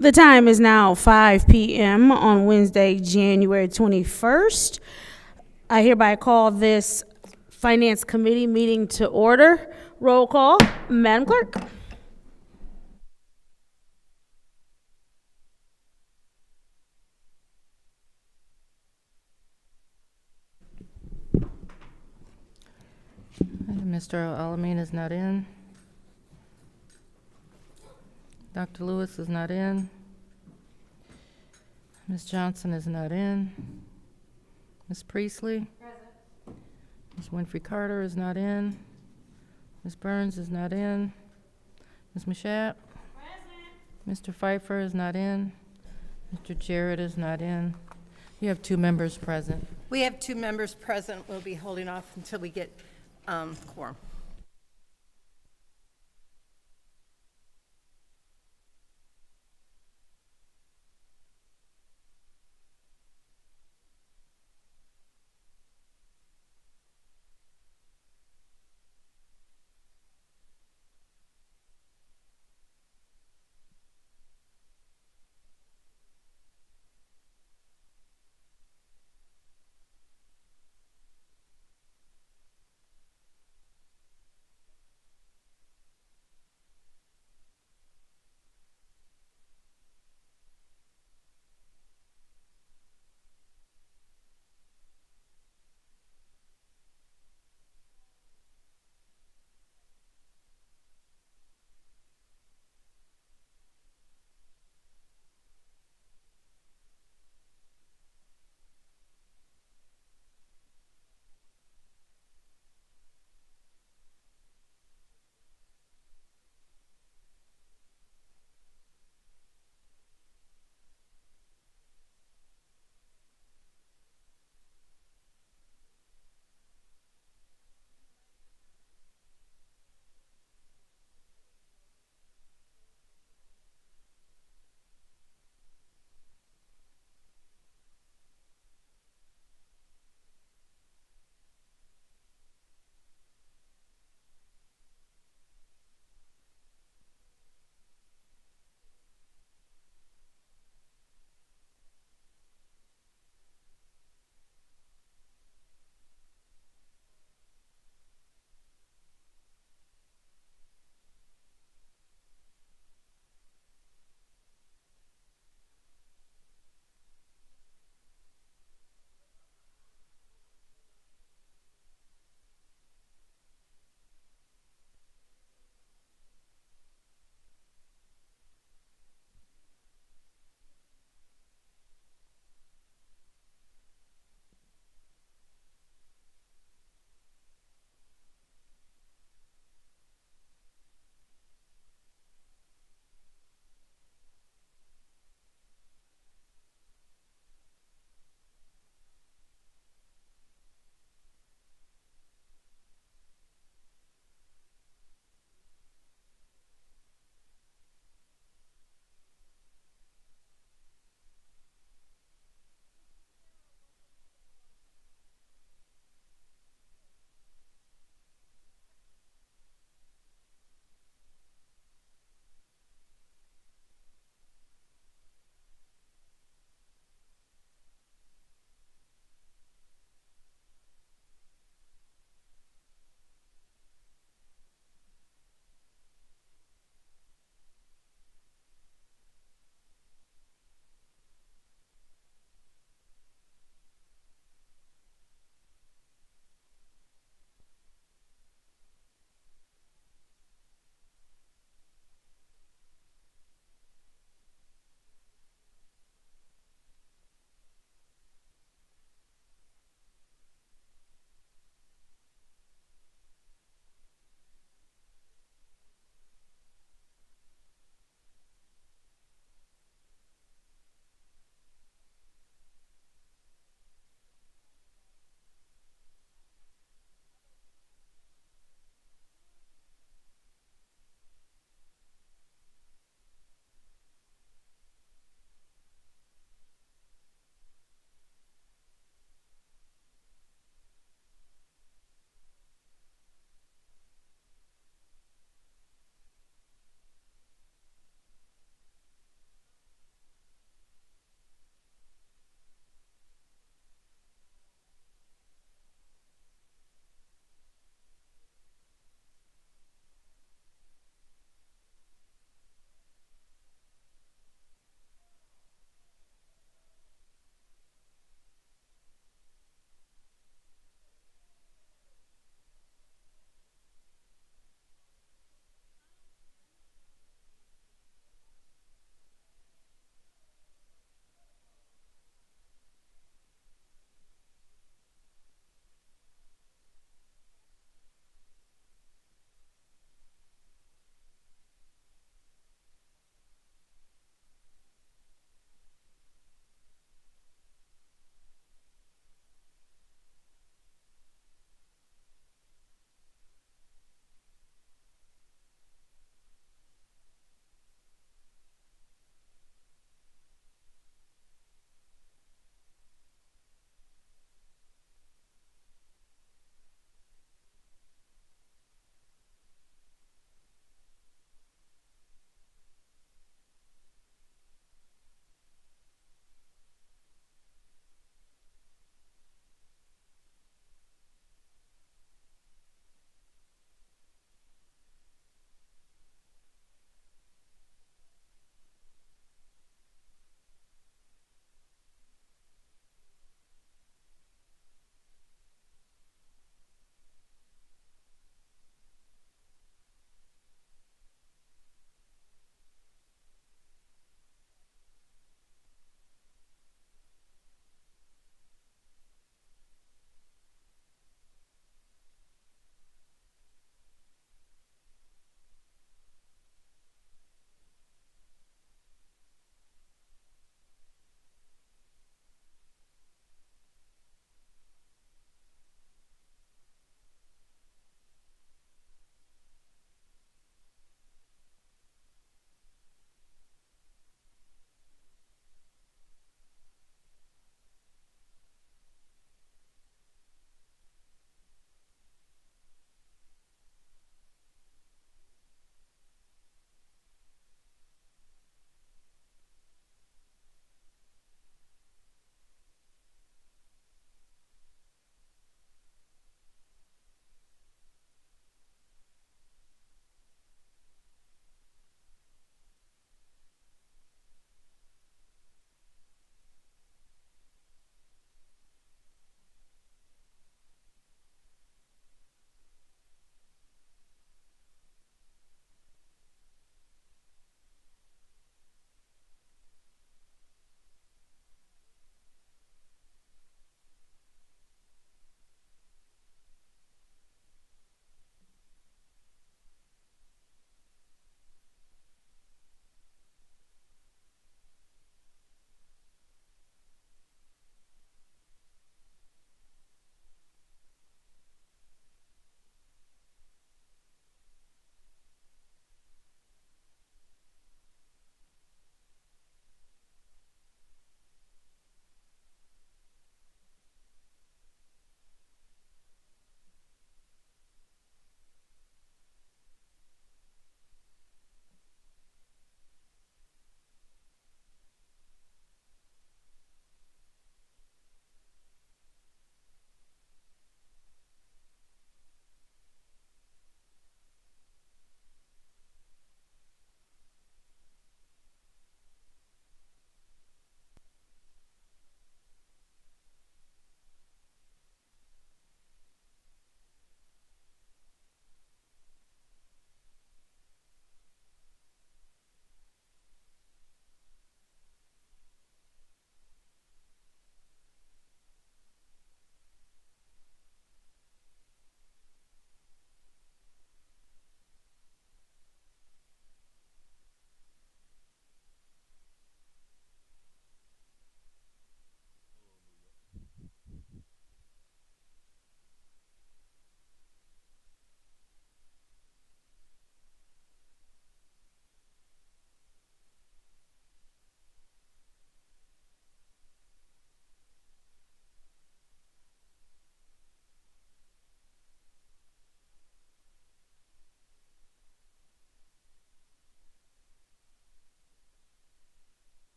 The time is now 5 p.m. on Wednesday, January 21st. I hereby call this Finance Committee meeting to order. Roll call, Madam Clerk. Mr. Alameen is not in. Dr. Lewis is not in. Ms. Johnson is not in. Ms. Priestley? Present. Ms. Winfrey Carter is not in. Ms. Burns is not in. Ms. Mashat? Present. Mr. Pfeiffer is not in. Mr. Jarrett is not in. You have 2 members present. We have 2 members present. We'll be holding off until we get quorum.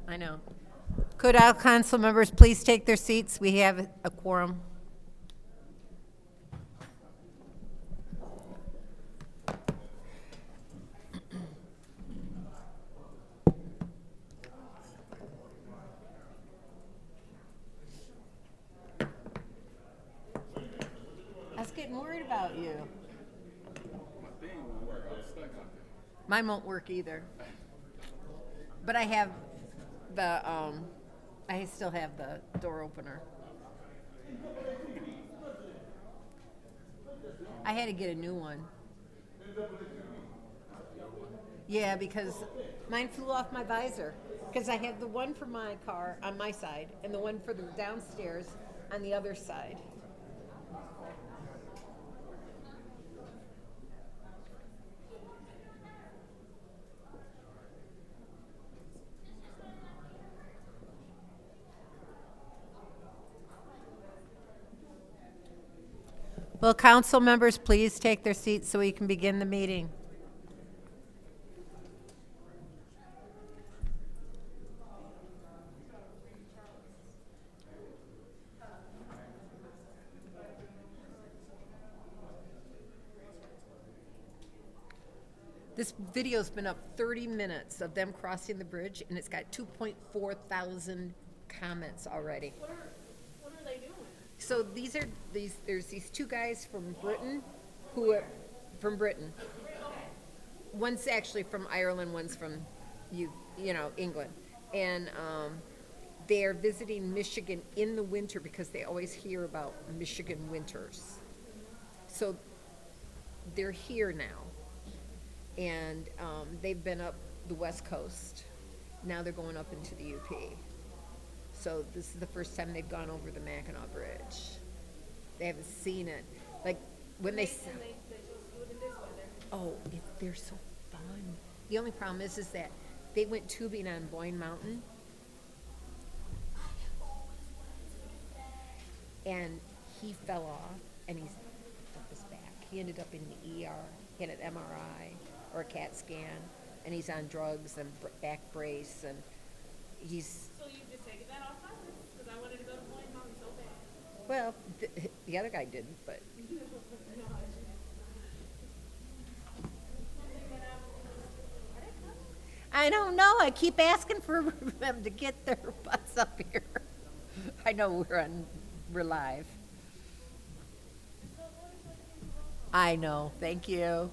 I know. Could all council members please take their seats? We have a quorum. I was getting worried about you. Mine won't work either. But I have the, I still have the door opener. I had to get a new one. Yeah, because mine flew off my visor. Because I have the one for my car on my side and the one for the downstairs on the other side. Will council members please take their seats so we can begin the meeting? This video's been up 30 minutes of them crossing the bridge, and it's got 2.4 thousand comments already. What are they doing? So there's these two guys from Britain One's actually from Ireland, one's from England. And they're visiting Michigan in the winter because they always hear about Michigan winters. So they're here now. And they've been up the West Coast. Now they're going up into the UP. So this is the first time they've gone over the Mackinac Bridge. They haven't seen it. Like when they they're so fun. The only problem is that they went tubing on Boyne Mountain. And he fell off and he's up his back. He ended up in the ER. He had an MRI or a CAT scan, and he's on drugs and back brace, and he's. So you just taking that off my list, because I wanted to go to Boyne Mountain so bad. Well, the other guy didn't, but. I don't know. I keep asking for them to get their butts up here. I know we're live. I know. Thank you.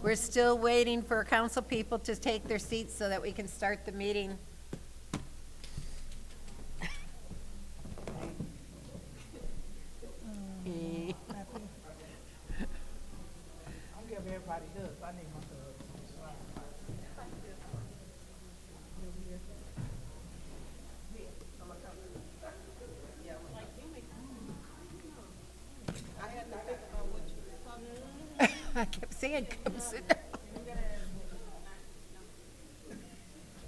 We're still waiting for council people to take their seats so that we can start the meeting. I'll give everybody this. I need my I kept saying, come sit down.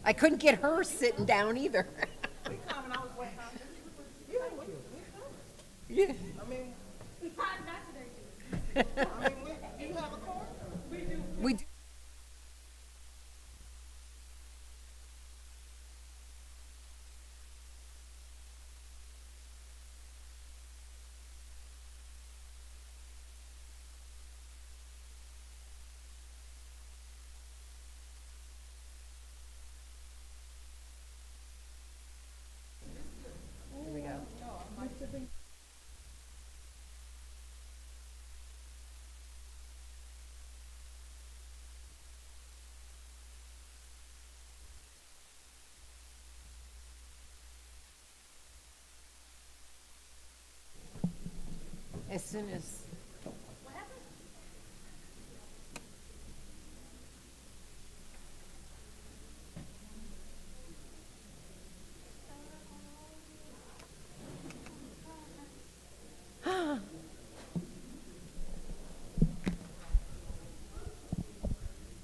I couldn't get her sitting down either. Yeah. I mean, you have a car? We do. Here we go. As soon as.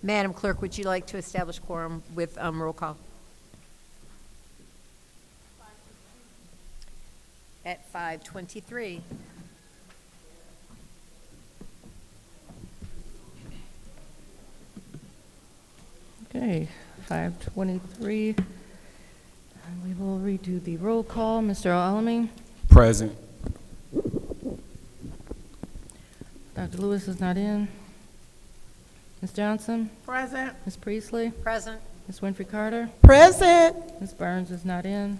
Madam Clerk, would you like to establish quorum with roll call? 5 5:23. Okay, 5:23. And we will redo the roll call. Mr. Alamin? Present. Dr. Lewis is not in. Ms. Johnson? Present. Ms. Priestley? Present. Ms. Winfrey Carter? Present. Ms. Burns is not in.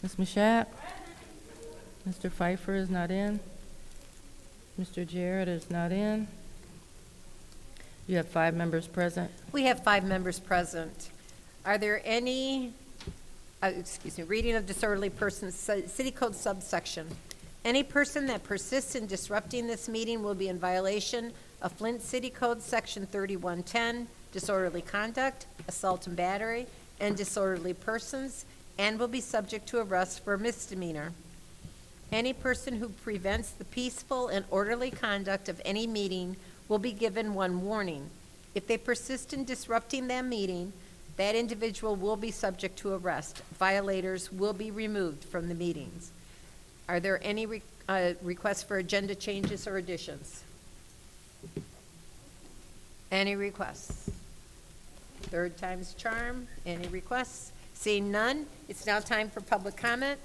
Ms. Mashat? Mr. Pfeiffer is not in. Mr. Jarrett is not in. You have 5 members present. We have 5 members present. Are there any, reading of disorderly persons, City Code subsection. Any person that persists in disrupting this meeting will be in violation of Flint City Code Section 3110, disorderly conduct, assault and battery, and disorderly persons, and will be subject to arrest for misdemeanor. Any person who prevents the peaceful and orderly conduct of any meeting will be given 1 warning. If they persist in disrupting that meeting, that individual will be subject to arrest. Violators will be removed from the meetings. Are there any requests for agenda changes or additions? Any requests? Third time's charm. Any requests? Seeing none, it's now time for public comment.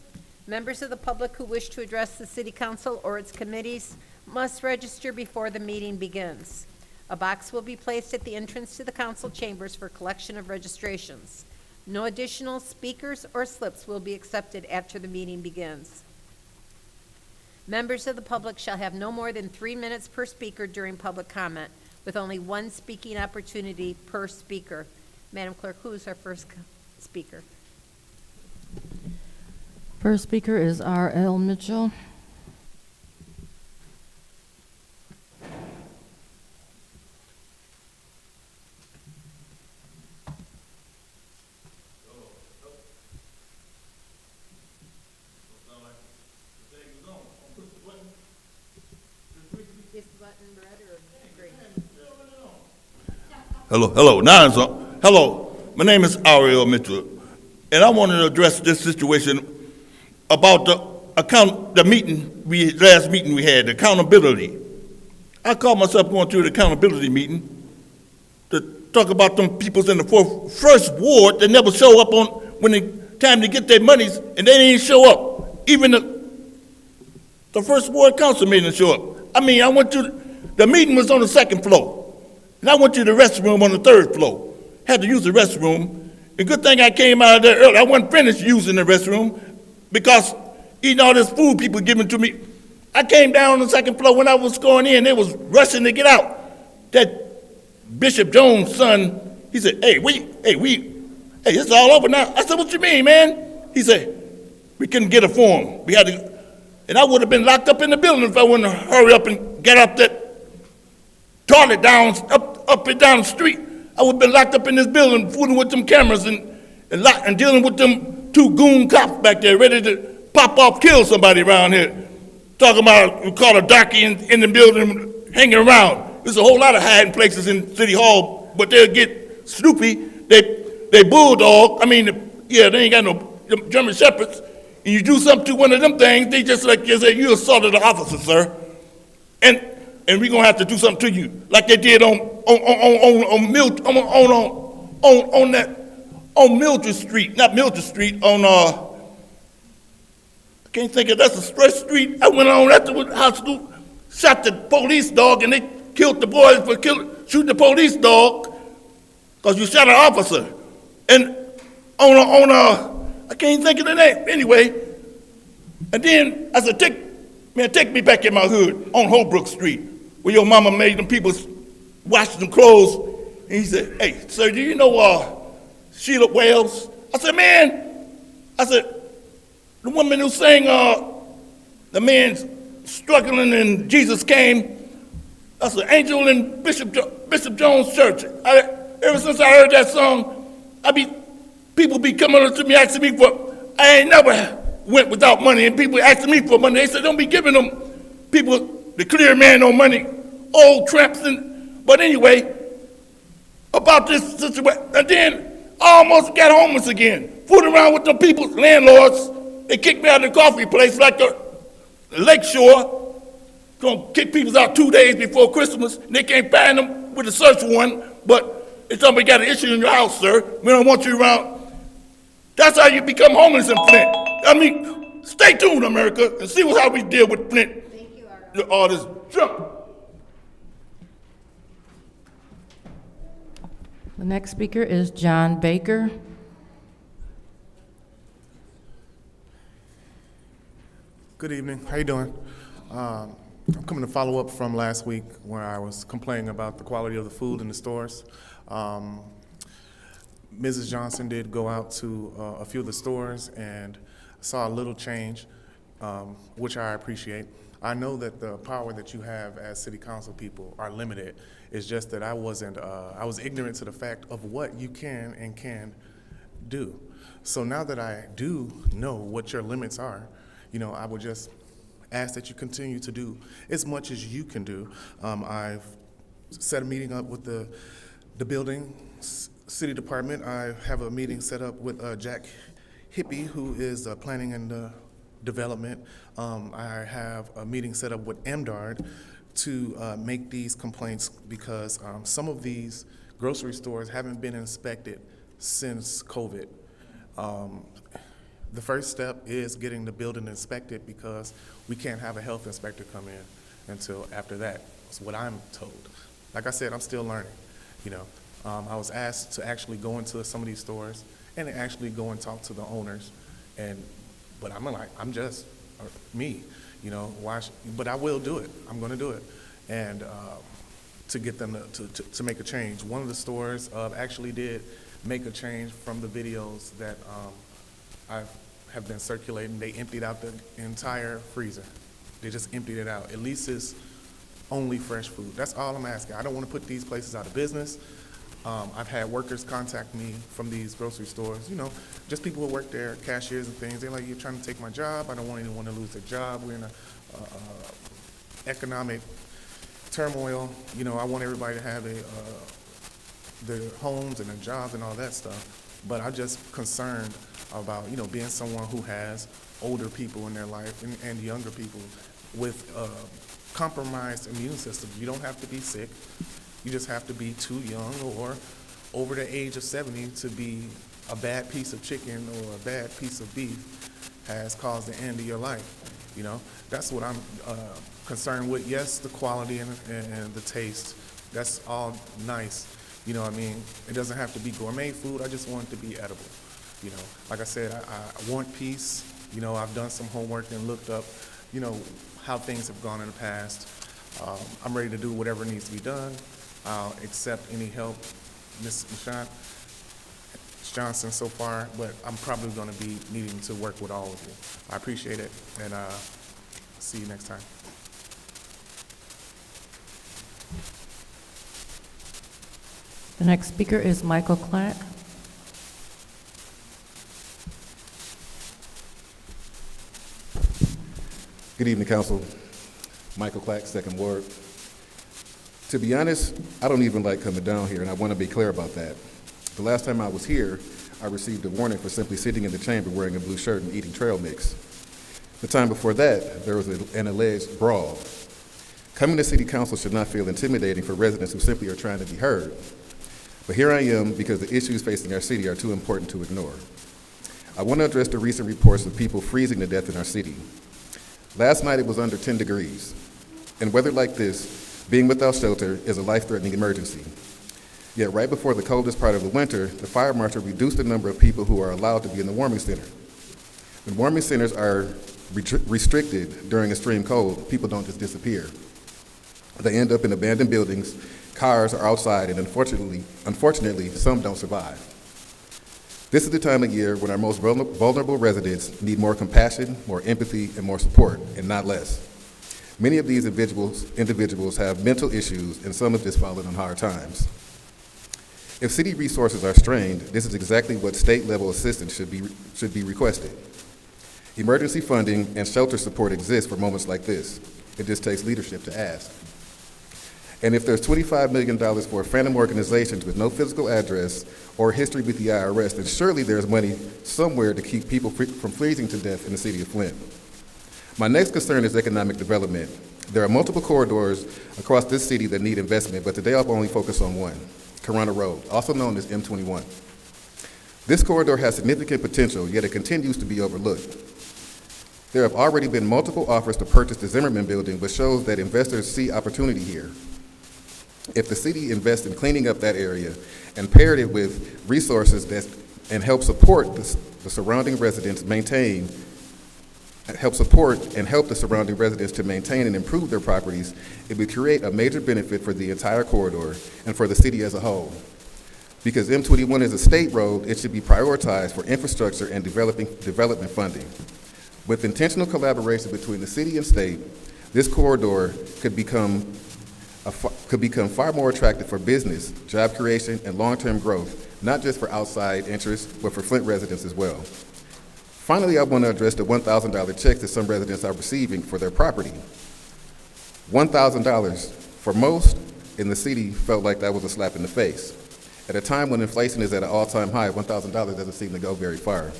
Members of the public who wish to address the City Council or its committees must register before the meeting begins. A box will be placed at the entrance to the council chambers for collection of registrations. No additional speakers or slips will be accepted after the meeting begins. Members of the public shall have no more than 3 minutes per speaker during public comment, with only 1 speaking opportunity per speaker. Madam Clerk, who is our first speaker? First speaker is R.L. Mitchell. Is the button red or green? Hello. Now it's on. Hello. My name is Ariel Mitchell, and I wanted to address this situation about the last meeting we had, accountability. I called myself going to the accountability meeting to talk about them peoples in the first ward that never show up on when it's time to get their monies, and they didn't show up. Even the first ward council meeting didn't show up. I mean, the meeting was on the 2nd floor, and I went to the restroom on the 3rd floor. Had to use the restroom. And good thing I came out of there early. I wasn't finished using the restroom because eating all this food people giving to me. I came down on the 2nd floor. When I was going in, they was rushing to get out. That Bishop Jones' son, he said, hey, it's all over now. I said, what you mean, man? He said, we couldn't get a form. We had to, and I would have been locked up in the building if I wouldn't hurry up and get up that toilet up and down the street. I would have been locked up in this building, fooling with them cameras and dealing with them 2 goon cops back there ready to pop off, kill somebody around here. Talking about, we call a darky in the building hanging around. There's a whole lot of hiding places in City Hall, but they'll get snoopy. They bulldog. I mean, they ain't got no German Shepherds. And you do something to one of them things, they just like you say, you assaulted the officer, sir. And we're gonna have to do something to you, like they did on Mildred Street, not Mildred Street, on I can't think of, that's a straight street. I went on after the hospital, shot the police dog, and they killed the boys for shooting the police dog, because you shot an officer. And I can't think of the name, anyway. And then I said, take me back in my hood on Holbrook Street, where your mama made them people wash them clothes. And he said, hey, sir, do you know Sheila Wells? I said, the woman who sang the man's struggling and Jesus came. That's an angel in Bishop Jones Church. Ever since I heard that song, people be coming up to me asking me for, I ain't never went without money, and people asking me for money. They said, don't be giving them people, the clear man, no money, old tramps. But anyway, about this situation, and then I almost got homeless again, fooling around with the people's landlords, They kicked me out of the coffee place like the Lake Shore. Gonna kick people out 2 days before Christmas, and they can't find them with a search warrant, but it's somebody got an issue in your house, sir. We don't want you around. That's how you become homeless in Flint. I mean, stay tuned, America, and see how we deal with Flint. Thank you, Art. All this junk. The next speaker is John Baker. Good evening. How you doing? I'm coming to follow up from last week where I was complaining about the quality of the food in the stores. Mrs. Johnson did go out to a few of the stores and saw a little change, which I appreciate. I know that the power that you have as city council people are limited. It's just that I was ignorant to the fact of what you can and can't do. So now that I do know what your limits are, I would just ask that you continue to do as much as you can do. I've set a meeting up with the building city department. I have a meeting set up with Jack Hippie, who is planning and development. I have a meeting set up with MDARD to make these complaints because some of these grocery stores haven't been inspected since COVID. The first step is getting the building inspected because we can't have a health inspector come in until after that. That's what I'm told. Like I said, I'm still learning. I was asked to actually go into some of these stores and actually go and talk to the owners, but I'm just me, but I will do it. I'm going to do it, and to get them to make a change. One of the stores actually did make a change from the videos that I have been circulating. They emptied out the entire freezer. They just emptied it out. At least it's only fresh food. That's all I'm asking. I don't want to put these places out of business. I've had workers contact me from these grocery stores, just people who work there, cashiers and things. They're like, you're trying to take my job. I don't want anyone to lose their job. We're in a economic turmoil. I want everybody to have their homes and their jobs and all that stuff. But I'm just concerned about, being someone who has older people in their life and younger people with compromised immune systems. You don't have to be sick. You just have to be too young or over the age of 70 to be a bad piece of chicken or a bad piece of beef has caused the end of your life. That's what I'm concerned with. Yes, the quality and the taste, that's all nice. It doesn't have to be gourmet food. I just want it to be edible. Like I said, I want peace. I've done some homework and looked up, how things have gone in the past. I'm ready to do whatever needs to be done. I'll accept any help, Ms. Johnson so far, but I'm probably going to be needing to work with all of you. I appreciate it, and see you next time. The next speaker is Michael Clack. Good evening, Council. Michael Clack, Second Ward. To be honest, I don't even like coming down here, and I want to be clear about that. The last time I was here, I received a warning for simply sitting in the chamber wearing a blue shirt and eating trail mix. The time before that, there was an alleged brawl. Coming to City Council should not feel intimidating for residents who simply are trying to be heard. But here I am because the issues facing our city are too important to ignore. I want to address the recent reports of people freezing to death in our city. Last night it was under 10 degrees. In weather like this, being without shelter is a life-threatening emergency. Yet right before the coldest part of the winter, the fire marshal reduced the number of people who are allowed to be in the warming center. When warming centers are restricted during extreme cold, people don't just disappear. They end up in abandoned buildings, cars are outside, and unfortunately, some don't survive. This is the time of year when our most vulnerable residents need more compassion, more empathy, and more support, and not less. Many of these individuals have mental issues, and some have just fallen on hard times. If city resources are strained, this is exactly what state-level assistance should be requested. Emergency funding and shelter support exist for moments like this. It just takes leadership to ask. And if there's $25 million for phantom organizations with no physical address or history with the IRS, then surely there's money somewhere to keep people from freezing to death in the city of Flint. My next concern is economic development. There are multiple corridors across this city that need investment, but today I'll only focus on one, Corona Road, also known as M21. This corridor has significant potential, yet it continues to be overlooked. There have already been multiple offers to purchase the Zimmerman building, which shows that investors see opportunity here. If the city invests in cleaning up that area and paired it with resources and help support the surrounding residents help the surrounding residents to maintain and improve their properties, it would create a major benefit for the entire corridor and for the city as a whole. Because M21 is a state road, it should be prioritized for infrastructure and development funding. With intentional collaboration between the city and state, this corridor could become far more attractive for business, job creation, and long-term growth, not just for outside interests, but for Flint residents as well. Finally, I want to address the $1,000 checks that some residents are receiving for their property. $1,000, for most in the city, felt like that was a slap in the face. At a time when inflation is at an all-time high, $1,000 doesn't seem to go very far.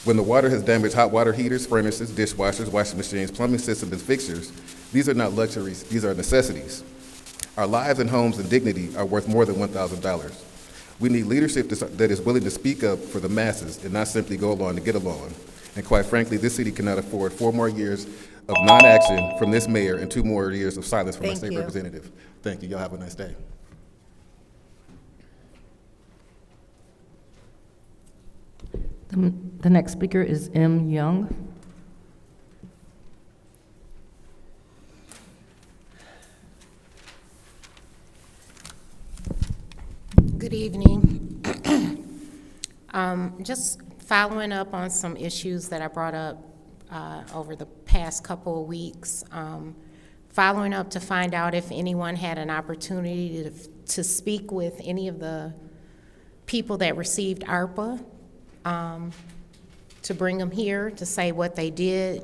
When the water has damaged hot water heaters, furnaces, dishwashers, washing machines, plumbing systems, and fixtures, these are not luxuries, these are necessities. Our lives and homes and dignity are worth more than $1,000. We need leadership that is willing to speak up for the masses and not simply go along to get along. And quite frankly, this city cannot afford 4 more years of non-action from this mayor and 2 more years of silence from my state representative. Thank you, y'all have a nice day. The next speaker is M. Young. Good evening. Just following up on some issues that I brought up over the past couple of weeks. Following up to find out if anyone had an opportunity to speak with any of the people that received ARPA, to bring them here to say what they did,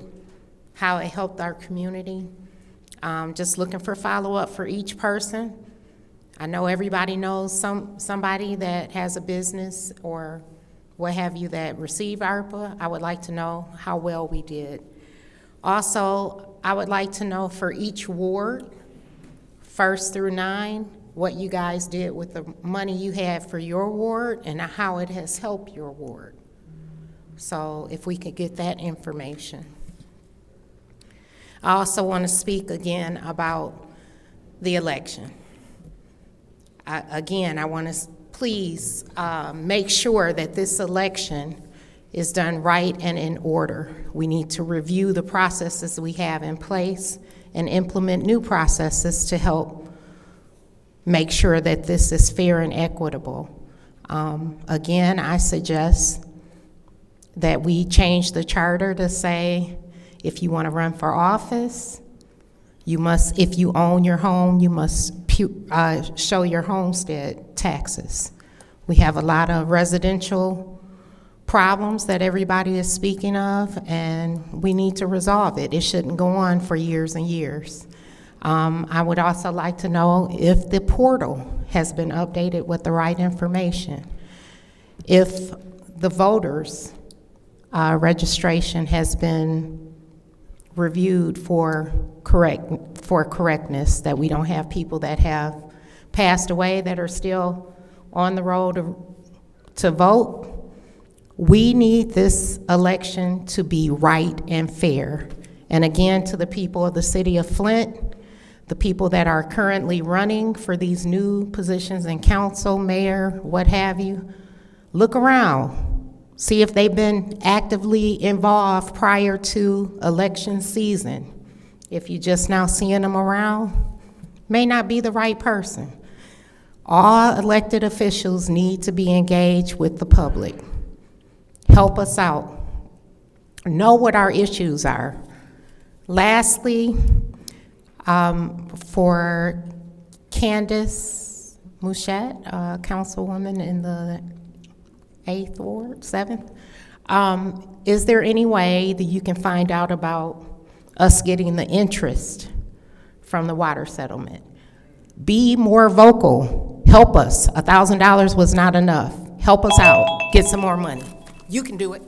how it helped our community. Just looking for follow-up for each person. I know everybody knows somebody that has a business or what have you that received ARPA. I would like to know how well we did. Also, I would like to know for each ward, 1st through 9, what you guys did with the money you had for your ward and how it has helped your ward. So if we could get that information. I also want to speak again about the election. I want to please make sure that this election is done right and in order. We need to review the processes we have in place and implement new processes to help make sure that this is fair and equitable. Again, I suggest that we change the charter to say if you want to run for office, you must, if you own your home, you must show your homestead taxes. We have a lot of residential problems that everybody is speaking of, and we need to resolve it. It shouldn't go on for years and years. I would also like to know if the portal has been updated with the right information. If the voters' registration has been reviewed for correctness, that we don't have people that have passed away that are still on the road to vote. We need this election to be right and fair. And again, to the people of the city of Flint, the people that are currently running for these new positions in council, mayor, what have you, look around. See if they've been actively involved prior to election season. If you're just now seeing them around, may not be the right person. All elected officials need to be engaged with the public. Help us out. Know what our issues are. Lastly, for Candace Mouchette, councilwoman in the 8th Ward, 7th, is there any way that you can find out about us getting the interest from the water settlement. Be more vocal. Help us. $1,000 was not enough. Help us out. Get some more money. You can do it.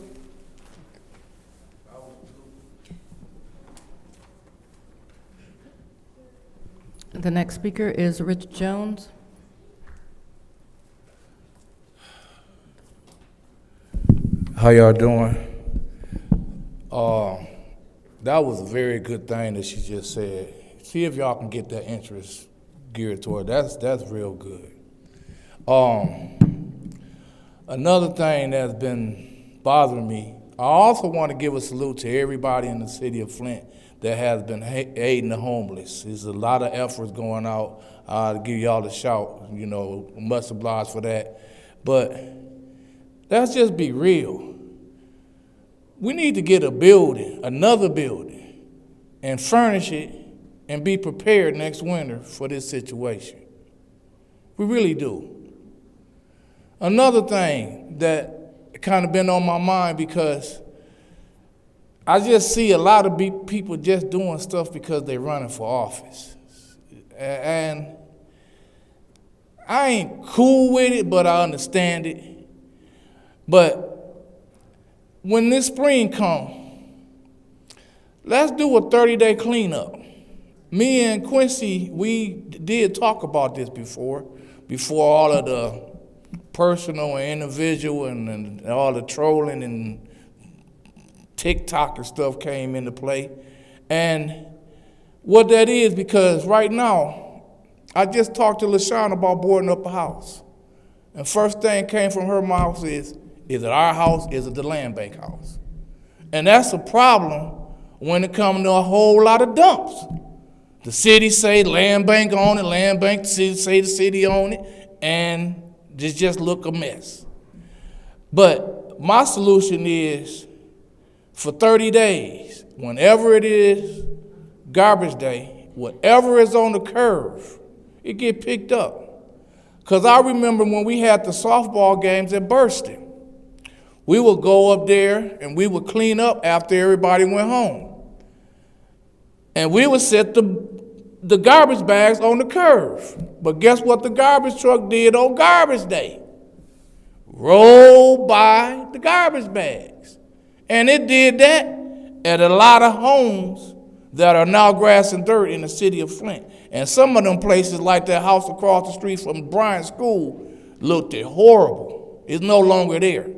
The next speaker is Rich Jones. How y'all doing? That was a very good thing that she just said. See if y'all can get that interest geared toward. That's real good. Another thing that's been bothering me, I also want to give a salute to everybody in the city of Flint that has been aiding the homeless. There's a lot of efforts going out to give y'all a shout, much obliged for that. But let's just be real. We need to get a building, another building, and furnish it and be prepared next winter for this situation. We really do. Another thing that kind of been on my mind, because I just see a lot of people just doing stuff because they're running for office. And I ain't cool with it, but I understand it. But when this spring comes, let's do a 30-day cleanup. Me and Quincy, we did talk about this before all of the personal and individual and all the trolling and TikTok and stuff came into play. And what that is, because right now, I just talked to LaShawn about boarding up a house. And first thing came from her mouth is it our house? Is it the land bank house? And that's a problem when it comes to a whole lot of dumps. The city say land bank on it, land bank say the city own it, and it just look a mess. But my solution is for 30 days, whenever it is garbage day, whatever is on the curve, it get picked up. Because I remember when we had the softball games at Burston, we would go up there and we would clean up after everybody went home. And we would set the garbage bags on the curve. But guess what the garbage truck did on garbage day? Rolled by the garbage bags. And it did that at a lot of homes that are now grass and dirt in the city of Flint. And some of them places, like that house across the street from Bryant School, looked horrible. It's no longer there.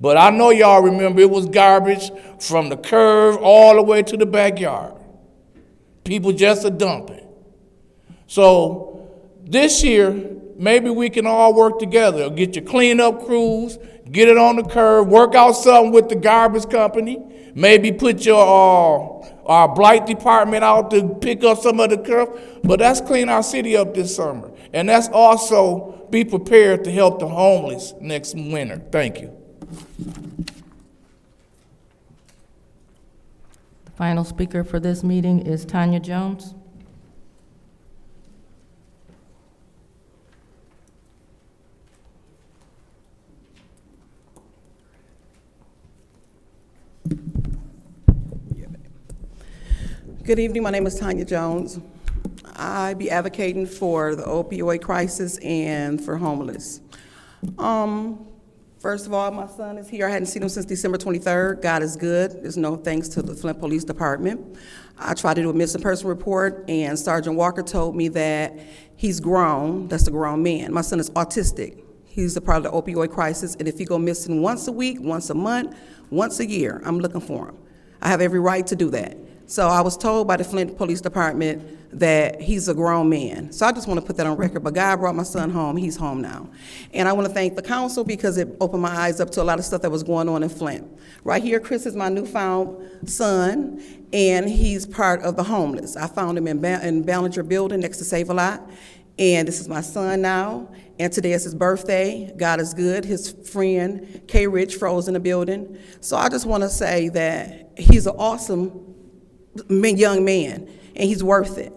But I know y'all remember it was garbage from the curve all the way to the backyard. People just a dumping. So this year, maybe we can all work together. Get your cleanup crews, get it on the curb, work out something with the garbage company, maybe put your our blight department out to pick up some of the curb. But let's clean our city up this summer. And that's also be prepared to help the homeless next winter. Thank you. The final speaker for this meeting is Tanya Jones. Good evening, my name is Tanya Jones. I be advocating for the opioid crisis and for homeless. First of all, my son is here. I hadn't seen him since December 23rd. God is good. There's no thanks to the Flint Police Department. I tried to do a missing person report, and Sergeant Walker told me that he's grown. That's a grown man. My son is autistic. He's a part of the opioid crisis, and if he go missing once a week, once a month, once a year, I'm looking for him. I have every right to do that. So I was told by the Flint Police Department that he's a grown man. So I just want to put that on record, but God brought my son home. He's home now. And I want to thank the council because it opened my eyes up to a lot of stuff that was going on in Flint. Right here, Chris is my newfound son, and he's part of the homeless. I found him in Ballinger Building next to Save-A-Lot, and this is my son now, and today is his birthday. God is good. His friend, K. Rich, froze in the building. So I just want to say that he's an awesome young man, and he's worth it.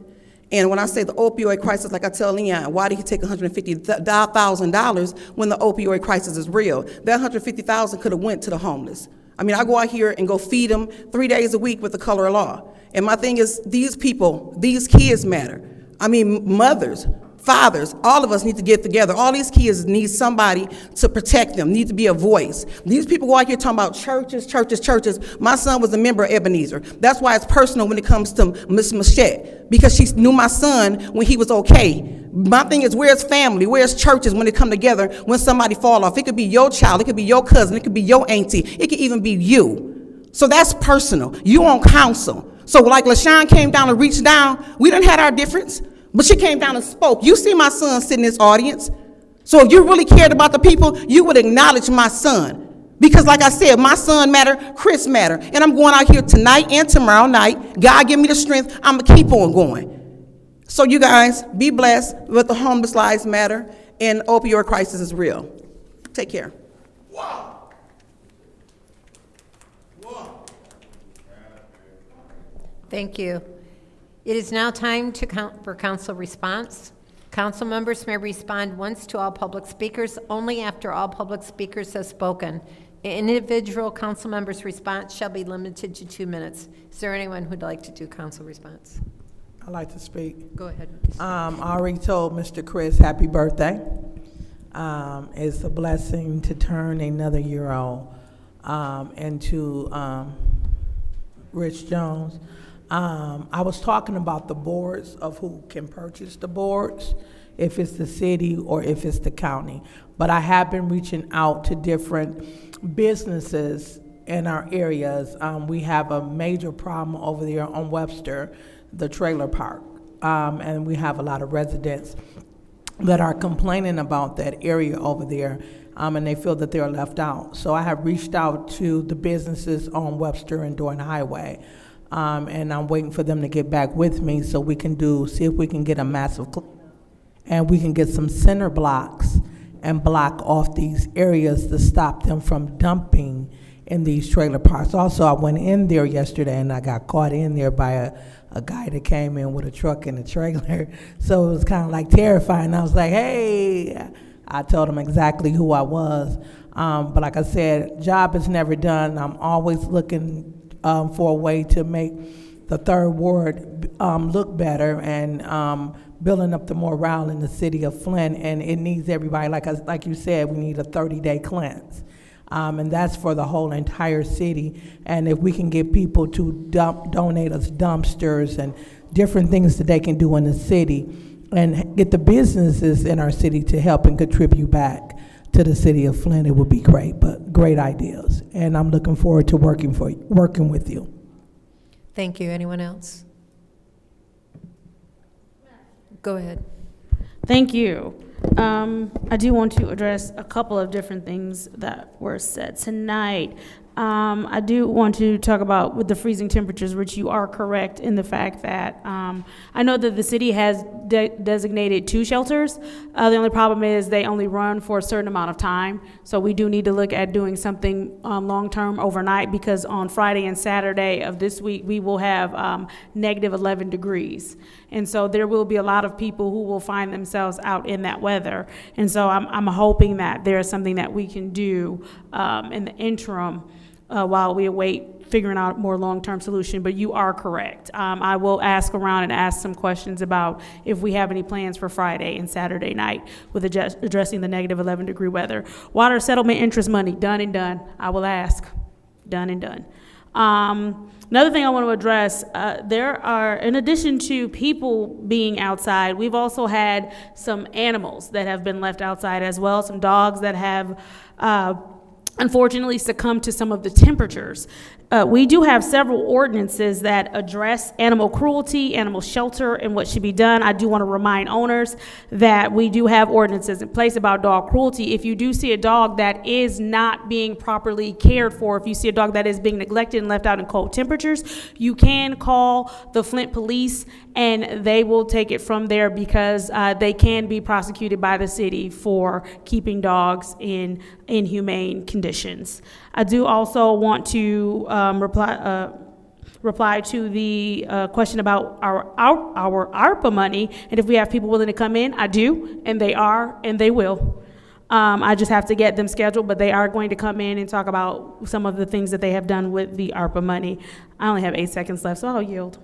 And when I say the opioid crisis, like I tell Leon, why did he take $150,000 when the opioid crisis is real? That $150,000 could have went to the homeless. I mean, I go out here and go feed them 3 days a week with the color of law. And my thing is, these people, these kids matter. I mean, mothers, fathers, all of us need to get together. All these kids need somebody to protect them, need to be a voice. These people go out here talking about churches, churches, churches. My son was a member of Ebenezer. That's why it's personal when it comes to Miss Machette, because she knew my son when he was okay. My thing is, where's family? Where's churches when they come together when somebody fall off? It could be your child, it could be your cousin, it could be your auntie, it could even be you. So that's personal. You on council. So like LaShawn came down and reached down, we done had our difference, but she came down and spoke. You see my son sitting in this audience. So if you really cared about the people, you would acknowledge my son. Because like I said, my son matter, Chris matter. And I'm going out here tonight and tomorrow night. God give me the strength, I'm gonna keep on going. So you guys, be blessed with the homeless lives matter, and opioid crisis is real. Take care. Thank you. It is now time for council response. Council members may respond once to all public speakers, only after all public speakers have spoken. An individual council member's response shall be limited to 2 minutes. Is there anyone who'd like to do council response? I'd like to speak. Go ahead. I already told Mr. Chris happy birthday. It's a blessing to turn another year old. And to Rich Jones, I was talking about the boards of who can purchase the boards, if it's the city or if it's the county. But I have been reaching out to different businesses in our areas. We have a major problem over there on Webster, the trailer park. And we have a lot of residents that are complaining about that area over there, and they feel that they're left out. So I have reached out to the businesses on Webster and Dorn Highway, and I'm waiting for them to get back with me so we can see if we can get a massive and we can get some center blocks and block off these areas to stop them from dumping in these trailer parks. Also, I went in there yesterday and I got caught in there by a guy that came in with a truck and a trailer. So it was kind of like terrifying. I was like, hey, I told him exactly who I was. But like I said, job is never done. I'm always looking for a way to make the third ward look better and building up the morale in the city of Flint. And it needs everybody, like you said, we need a 30-day cleanse. And that's for the whole entire city. And if we can get people to donate us dumpsters and different things that they can do in the city, and get the businesses in our city to help and contribute back to the city of Flint, it would be great. But great ideas, and I'm looking forward to working with you. Thank you. Anyone else? Go ahead. Thank you. I do want to address a couple of different things that were said tonight. I do want to talk about with the freezing temperatures, which you are correct in the fact that I know that the city has designated 2 shelters. The only problem is they only run for a certain amount of time. So we do need to look at doing something long-term overnight, because on Friday and Saturday of this week, we will have negative 11 degrees. And so there will be a lot of people who will find themselves out in that weather. And so I'm hoping that there is something that we can do in the interim while we await figuring out a more long-term solution. But you are correct. I will ask around and ask some questions about if we have any plans for Friday and Saturday night with addressing the negative 11 degree weather. Water settlement interest money, done and done. I will ask, done and done. Another thing I want to address, there are, in addition to people being outside, we've also had some animals that have been left outside as well, some dogs that have unfortunately succumbed to some of the temperatures. We do have several ordinances that address animal cruelty, animal shelter, and what should be done. I do want to remind owners that we do have ordinances in place about dog cruelty. If you do see a dog that is not being properly cared for, if you see a dog that is being neglected and left out in cold temperatures, you can call the Flint Police and they will take it from there, because they can be prosecuted by the city for keeping dogs in inhumane conditions. I do also want to reply to the question about our ARPA money, and if we have people willing to come in. I do, and they are, and they will. I just have to get them scheduled, but they are going to come in and talk about some of the things that they have done with the ARPA money. I only have 8 seconds left, so I'll yield.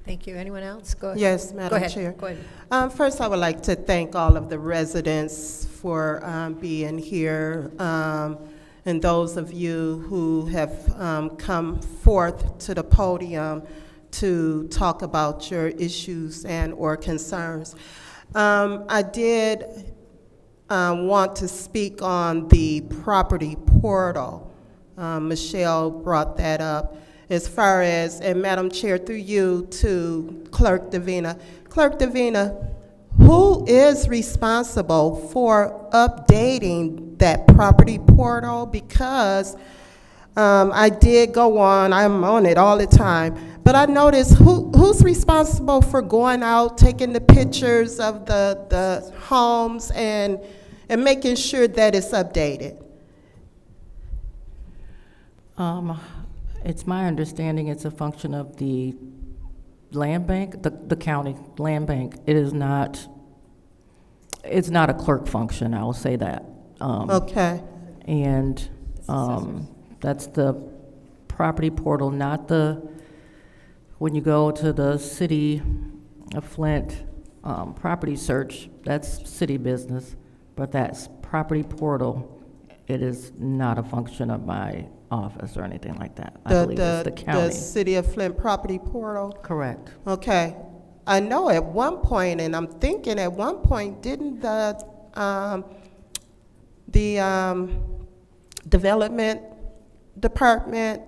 Thank you. Anyone else? Go ahead. Yes, Go Madam ahead. Chair. Go ahead. First, I would like to thank all of the residents for being here, and those of you who have come forth to the podium to talk about your issues and/or concerns. I did want to speak on the property portal. Michelle brought that up. As far as, and Madam Chair, through you to Clerk Davina. Clerk Davina, who is responsible for updating that property portal? Because I did go on, I'm on it all the time, but I noticed who's responsible for going out, taking the pictures of the homes and making sure that it's updated? It's my understanding it's a function of the land bank, the county land bank. It is not, it's not a clerk function, I will say that. Okay. And that's the property portal, not the, when you go to the city of Flint property search, that's city business, but that's property portal. It is not a function of my office or anything like that. I believe it's the county. The City of Flint property portal? Correct. Okay. I know at one point, and I'm thinking at one point, didn't the development department,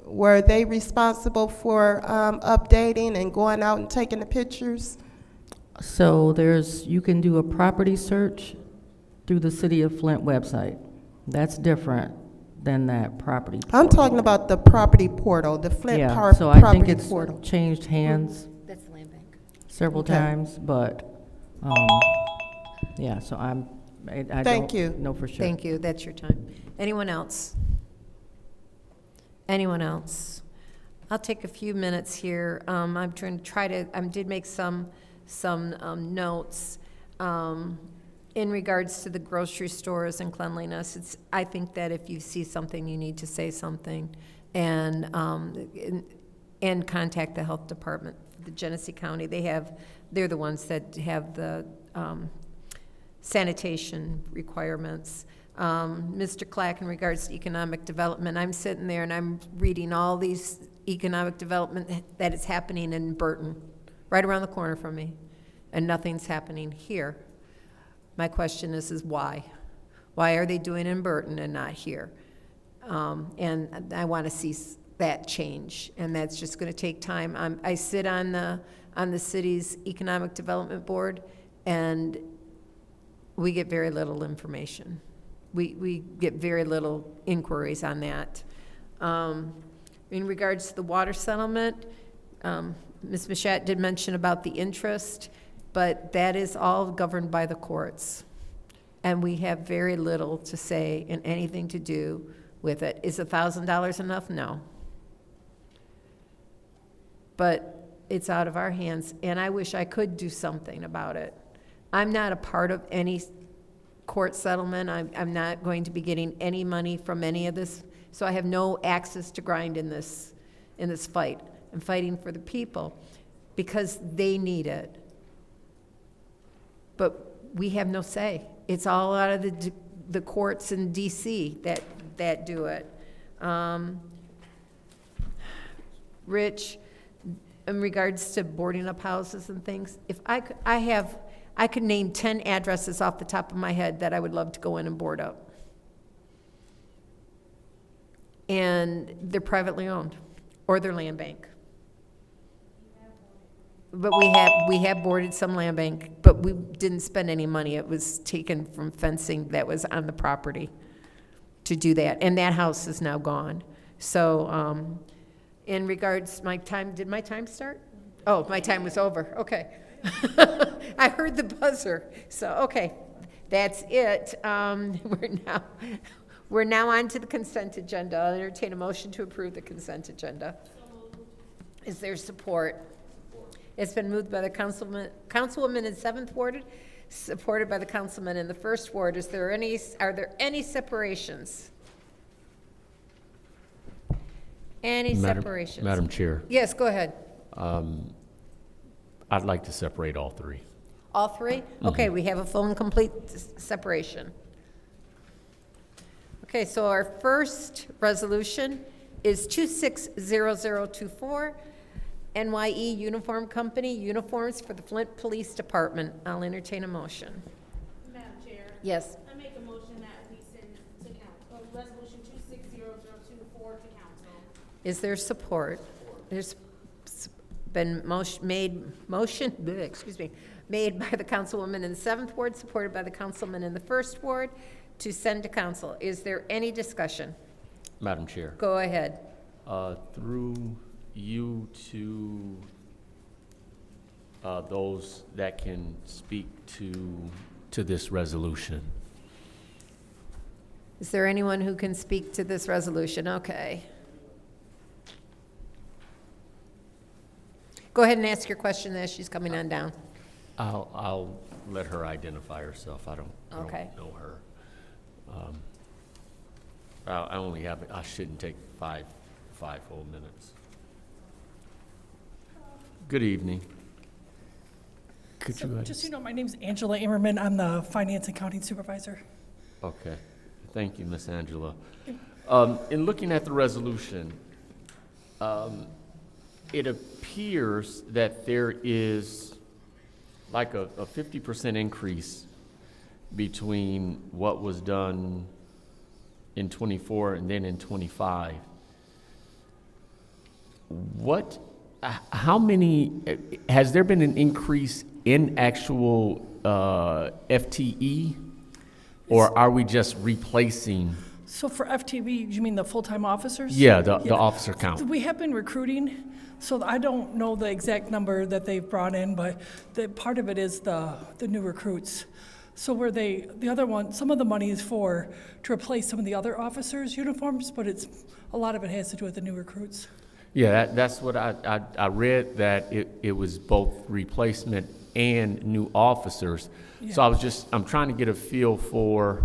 were they responsible for updating and going out and taking the pictures? So there's, you can do a property search through the City of Flint website. That's different than that property. I'm talking about the property portal, the Flint Yeah, so I think property it's portal. changed hands That's the land bank. several Okay. times, but, yeah, so I Thank don't you. know for sure. Thank you. That's your time. Anyone else? Anyone else? I'll take a few minutes here. I'm trying to, I did make some notes. In regards to the grocery stores and cleanliness, I think that if you see something, you need to say something and contact the health department. The Genesee County, they're the ones that have the sanitation requirements. Mr. Clack, in regards to economic development, I'm sitting there and I'm reading all these economic development that is happening in Burton, right around the corner from me, and nothing's happening here. My question is why? Why are they doing it in Burton and not here? And I want to see that change, and that's just going to take time. I sit on the city's economic development board, and we get very little information. We get very little inquiries on that. In regards to the water settlement, Ms. Mashat did mention about the interest, but that is all governed by the courts. And we have very little to say and anything to do with it. Is $1,000 enough? No. But it's out of our hands, and I wish I could do something about it. I'm not a part of any court settlement. I'm not going to be getting any money from any of this, so I have no access to grind in this fight. I'm fighting for the people because they need it. But we have no say. It's all out of the courts in D.C. that do it. Rich, in regards to boarding up houses and things, if I could name 10 addresses off the top of my head that I would love to go in and board up. And they're privately owned, or they're land bank. But we have boarded some land bank, but we didn't spend any money. It was taken from fencing that was on the property to do that, and that house is now gone. So, in regards, my time, did my time start? Oh, my time was over, okay. I heard the buzzer, so, okay, that's it. We're now on to the consent agenda. I'll entertain a motion to approve the consent agenda. Is there support? It's been moved by the councilwoman in 7th Ward, supported by the councilman in the first ward. Are there any separations? Any separations? Madam Chair, Yes, go ahead. I'd like to separate all three. All three? Okay, we have a full and complete separation. Okay, so our first resolution is 260024, NYE Uniform Company, uniforms for the Flint Police Department. I'll entertain a motion. Madam Chair, Yes, I make a motion that we send to council, resolution 260024 to council. is there support? There's been made by the councilwoman in the 7th ward, supported by the councilman in the 1st ward, to send to council. Is there any discussion? Madam Chair, Go ahead. through you to those that can speak to this resolution. Is there anyone who can speak to this resolution? Okay. Go ahead and ask your question as she's coming on down. I'll let her identify herself. I don't Okay. know her. I shouldn't take five whole minutes. Good evening. Could you? Just so you know, my name's Angela Ammerman. I'm the Finance and Accounting Supervisor. Okay. Thank you, Miss Angela. In looking at the resolution, it appears that there is like a 50% increase between what was done in '24 and then in '25. How many, has there been an increase in actual FTE? Or are we just replacing? So for FTE, you mean the full-time officers? Yeah, the officer count. We have been recruiting, so I don't know the exact number that they've brought in, but part of it is the new recruits. So the other one, some of the money is to replace some of the other officers' uniforms, but a lot of it has to do with the new recruits. Yeah, that's what I read, that it was both replacement and new officers. So I'm trying to get a feel for,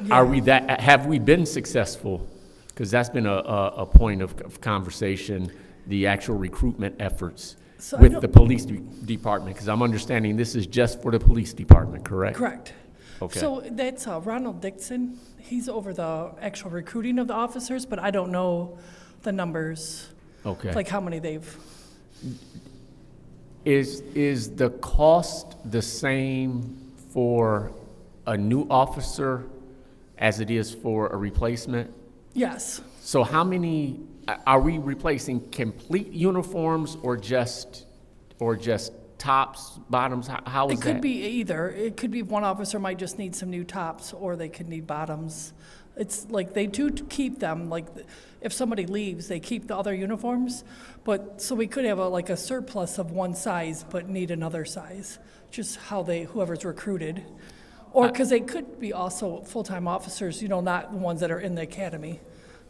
have we been successful? Because that's been a point of conversation, the actual recruitment efforts with the police department, because I'm understanding this is just for the police department, correct? Correct. Okay. So that's Ronald Dixon. He's over the actual recruiting of the officers, but I don't know the numbers. Okay. Like how many they've. Is the cost the same for a new officer as it is for a replacement? Yes. So how many, are we replacing complete uniforms or just tops, bottoms? How is It that? could be either. It could be one officer might just need some new tops, or they could need bottoms. It's like they do keep them, like if somebody leaves, they keep the other uniforms. But, so we could have a surplus of one size, but need another size, just whoever's recruited. Or, because they could be also full-time officers, not the ones that are in the academy.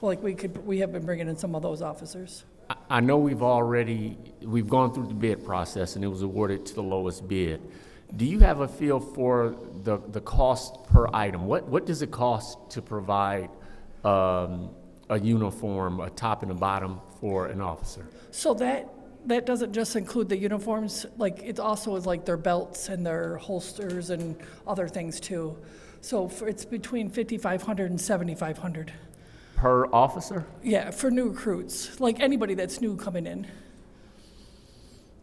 Like we have been bringing in some of those officers. I know we've gone through the bid process and it was awarded to the lowest bid. Do you have a feel for the cost per item? What does it cost to provide a uniform, a top and a bottom for an officer? So that doesn't just include the uniforms, like it also is like their belts and their holsters and other things too. So it's between $5,500 and $7,500. Per officer? Yeah, for new recruits, like anybody that's new coming in.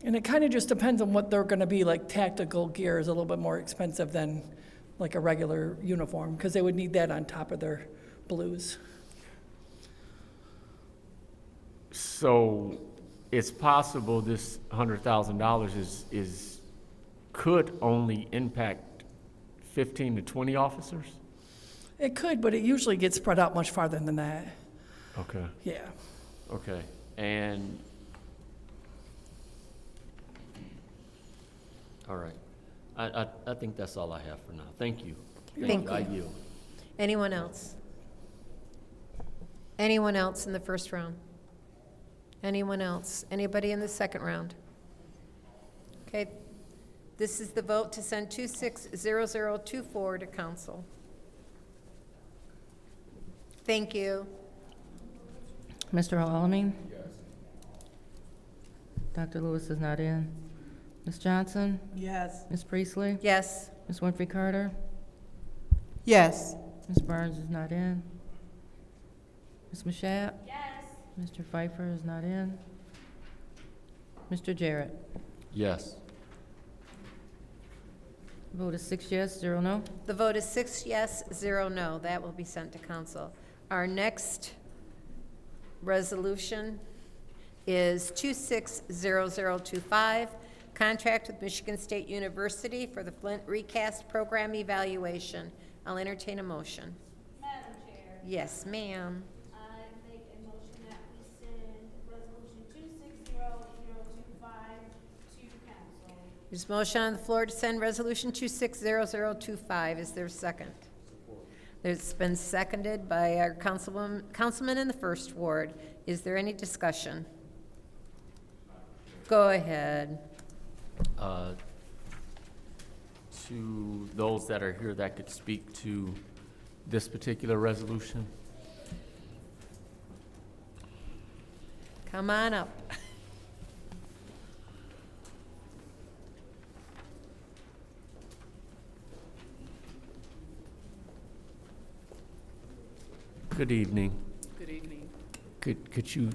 And it kind of just depends on what they're gonna be, like tactical gear is a little bit more expensive than like a regular uniform, because they would need that on top of their blues. So it's possible this $100,000 could only impact 15 to 20 officers? It could, but it usually gets spread out much farther than that. Okay. Yeah. Okay. And all right. I think that's all I have for now. Thank you. Thank I you. yield. Anyone else? Anyone else in the first round? Anyone else? Anybody in the second round? Okay, This is the vote to send 260024 to council. Thank you. Mr. Alamin? Yes. Dr. Lewis is not in. Ms. Johnson? Yes. Ms. Priestley? Yes. Ms. Winfrey Carter? Yes. Ms. Burns is not in. Ms. Mashat? Yes. Mr. Pfeiffer is not in. Mr. Jarrett? Yes. Vote is 6 yes, 0 no. The vote is 6 yes, 0 no. That will be sent to council. Our next resolution is 260025, contract with Michigan State University for the Flint Recast Program Evaluation. I'll entertain a motion. Madam Chair, Yes, ma'am. I make a motion that we send resolution 260025 to council. There's a motion on the floor to send resolution 260025. Is there a second? It's been seconded by our councilman in the first ward. Is there any discussion? Go ahead. To those that are here that could speak to this particular resolution? Come on up. Good evening. Good evening. Could you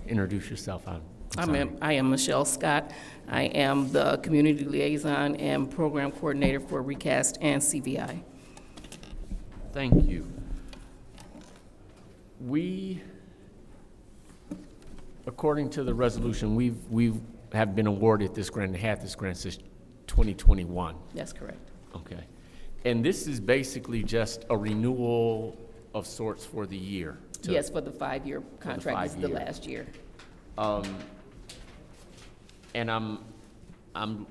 introduce yourself? I am Michelle Scott. I am the Community Liaison and Program Coordinator for Recast and CVI. Thank you. We, according to the resolution, we have been awarded this grant and had this grant since 2021. That's correct. Okay. And this is basically just a renewal of sorts for the year? Yes, for the 5-year contract. This is the 5-year. last year. And I'm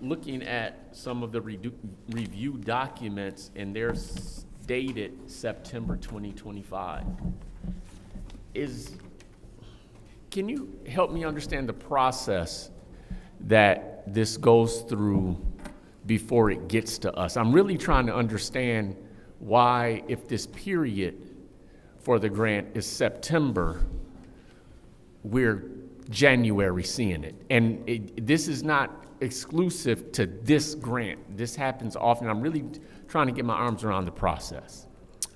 looking at some of the review documents, and they're dated September 2025. Can you help me understand the process that this goes through before it gets to us? I'm really trying to understand why, if this period for the grant is September, we're January seeing it. And this is not exclusive to this grant. This happens often. I'm really trying to get my arms around the process.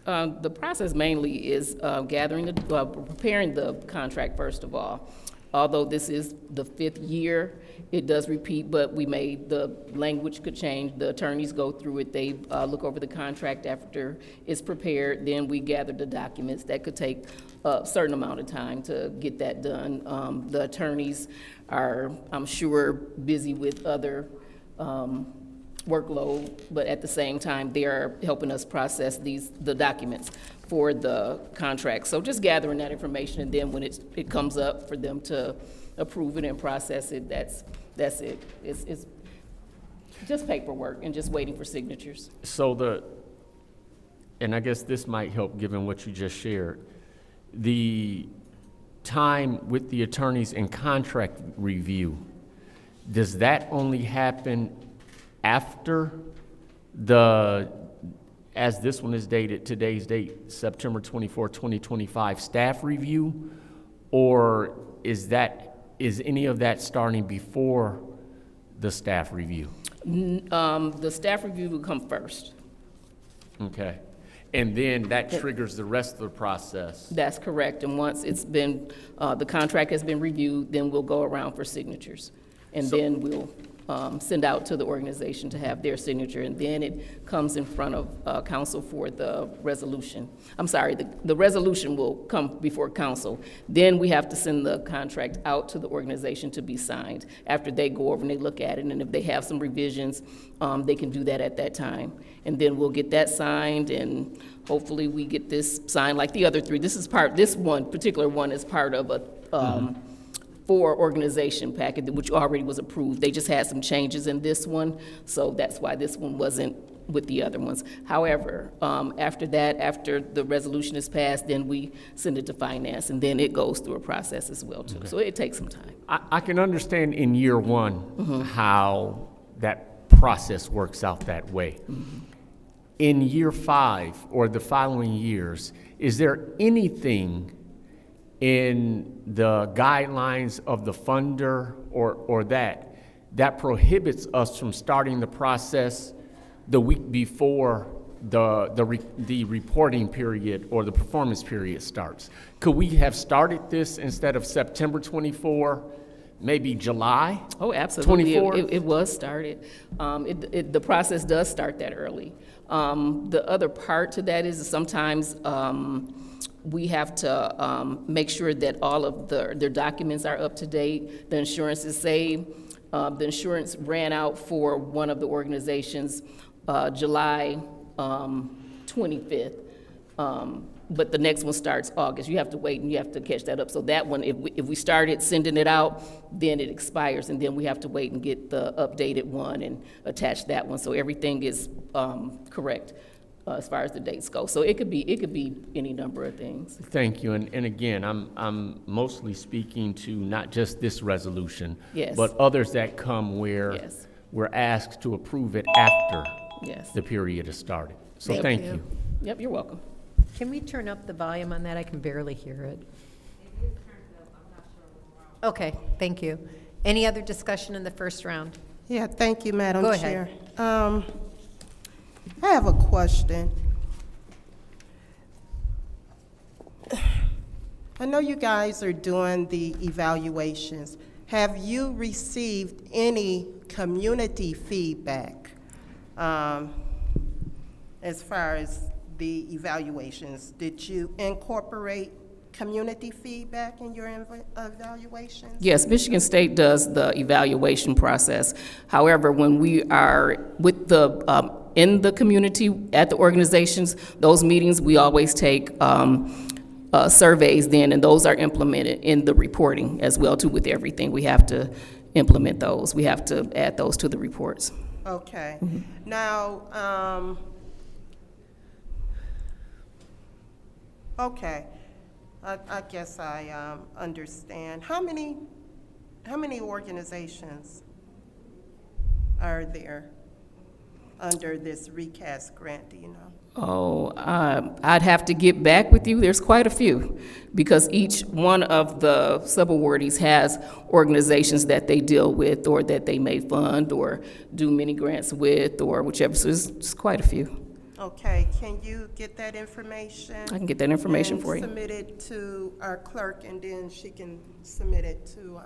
The process mainly is preparing the contract, first of all. Although this is the 5th year, it does repeat, but the language could change. The attorneys go through it. They look over the contract after it's prepared. Then we gather the documents. That could take a certain amount of time to get that done. The attorneys are, I'm sure, busy with other workload, but at the same time, they are helping us process the documents for the contract. So just gathering that information, and then when it comes up for them to approve it and process it, that's it. It's just paperwork and just waiting for signatures. So and I guess this might help given what you just shared, the time with the attorneys and contract review, does that only happen after as this one is dated, today's date, September 24, 2025, staff review? Or is any of that starting before the staff review? The staff review will come first. Okay. And then that triggers the rest of the process? That's correct. And once it's been, the contract has been reviewed, then we'll go around for signatures. And then we'll send out to the organization to have their signature, and then it comes in front of council for the resolution. I'm sorry, the resolution will come before council. Then we have to send the contract out to the organization to be signed. After they go over and they look at it, and if they have some revisions, they can do that at that time. And then we'll get that signed, and hopefully we get this signed like the other 3. This one particular one is part of a 4 organization packet, which already was approved. They just had some changes in this one, so that's why this one wasn't with the other ones. However, after that, after the resolution is passed, then we send it to finance, and then it goes through a process as well, too. Okay. So it takes some time. I can understand in year 1 how that process works out that way. In year 5 or the following years, is there anything in the guidelines of the funder or that prohibits us from starting the process the week before the reporting period or the performance period starts? Could we have started this instead of September 24, maybe July? Oh, absolutely. 24? It was started. The process does start that early. The other part to that is sometimes we have to make sure that all of their documents are up to date. The insurance is saved. The insurance ran out for one of the organizations July 25th. But the next one starts August. You have to wait and you have to catch that up. So that one, if we started sending it out, then it expires, and then we have to wait and get the updated one and attach that one. So everything is correct as far as the dates go. So it could be any number of things. Thank you. And again, I'm mostly speaking to not just this resolution, Yes. but others that come where Yes. we're asked to approve it after Yes. the period has started. So thank you. Yep, you're welcome. Can we turn up the volume on that? I can barely hear it. Okay, thank you. Any other discussion in the first round? Yeah, thank you, Madam Go Chair. ahead. I have a question. I know you guys are doing the evaluations. Have you received any community feedback as far as the evaluations? Did you incorporate community feedback in your evaluations? Yes, Michigan State does the evaluation process. However, when we are with in the community at the organizations, those meetings, we always take surveys then, and those are implemented in the reporting as well too. With everything, we have to implement those. We have to add those to the reports. Okay. Now, okay, I guess I understand. How many organizations are there under this recast grant, do you know? Oh, I'd have to get back with you. There's quite a few, because each one of the subawardees has organizations that they deal with or that they may fund or do mini grants with or whichever, so it's quite a few. Okay, can you get that information? I can get that information for you. And submit it to our clerk, and then she can submit it to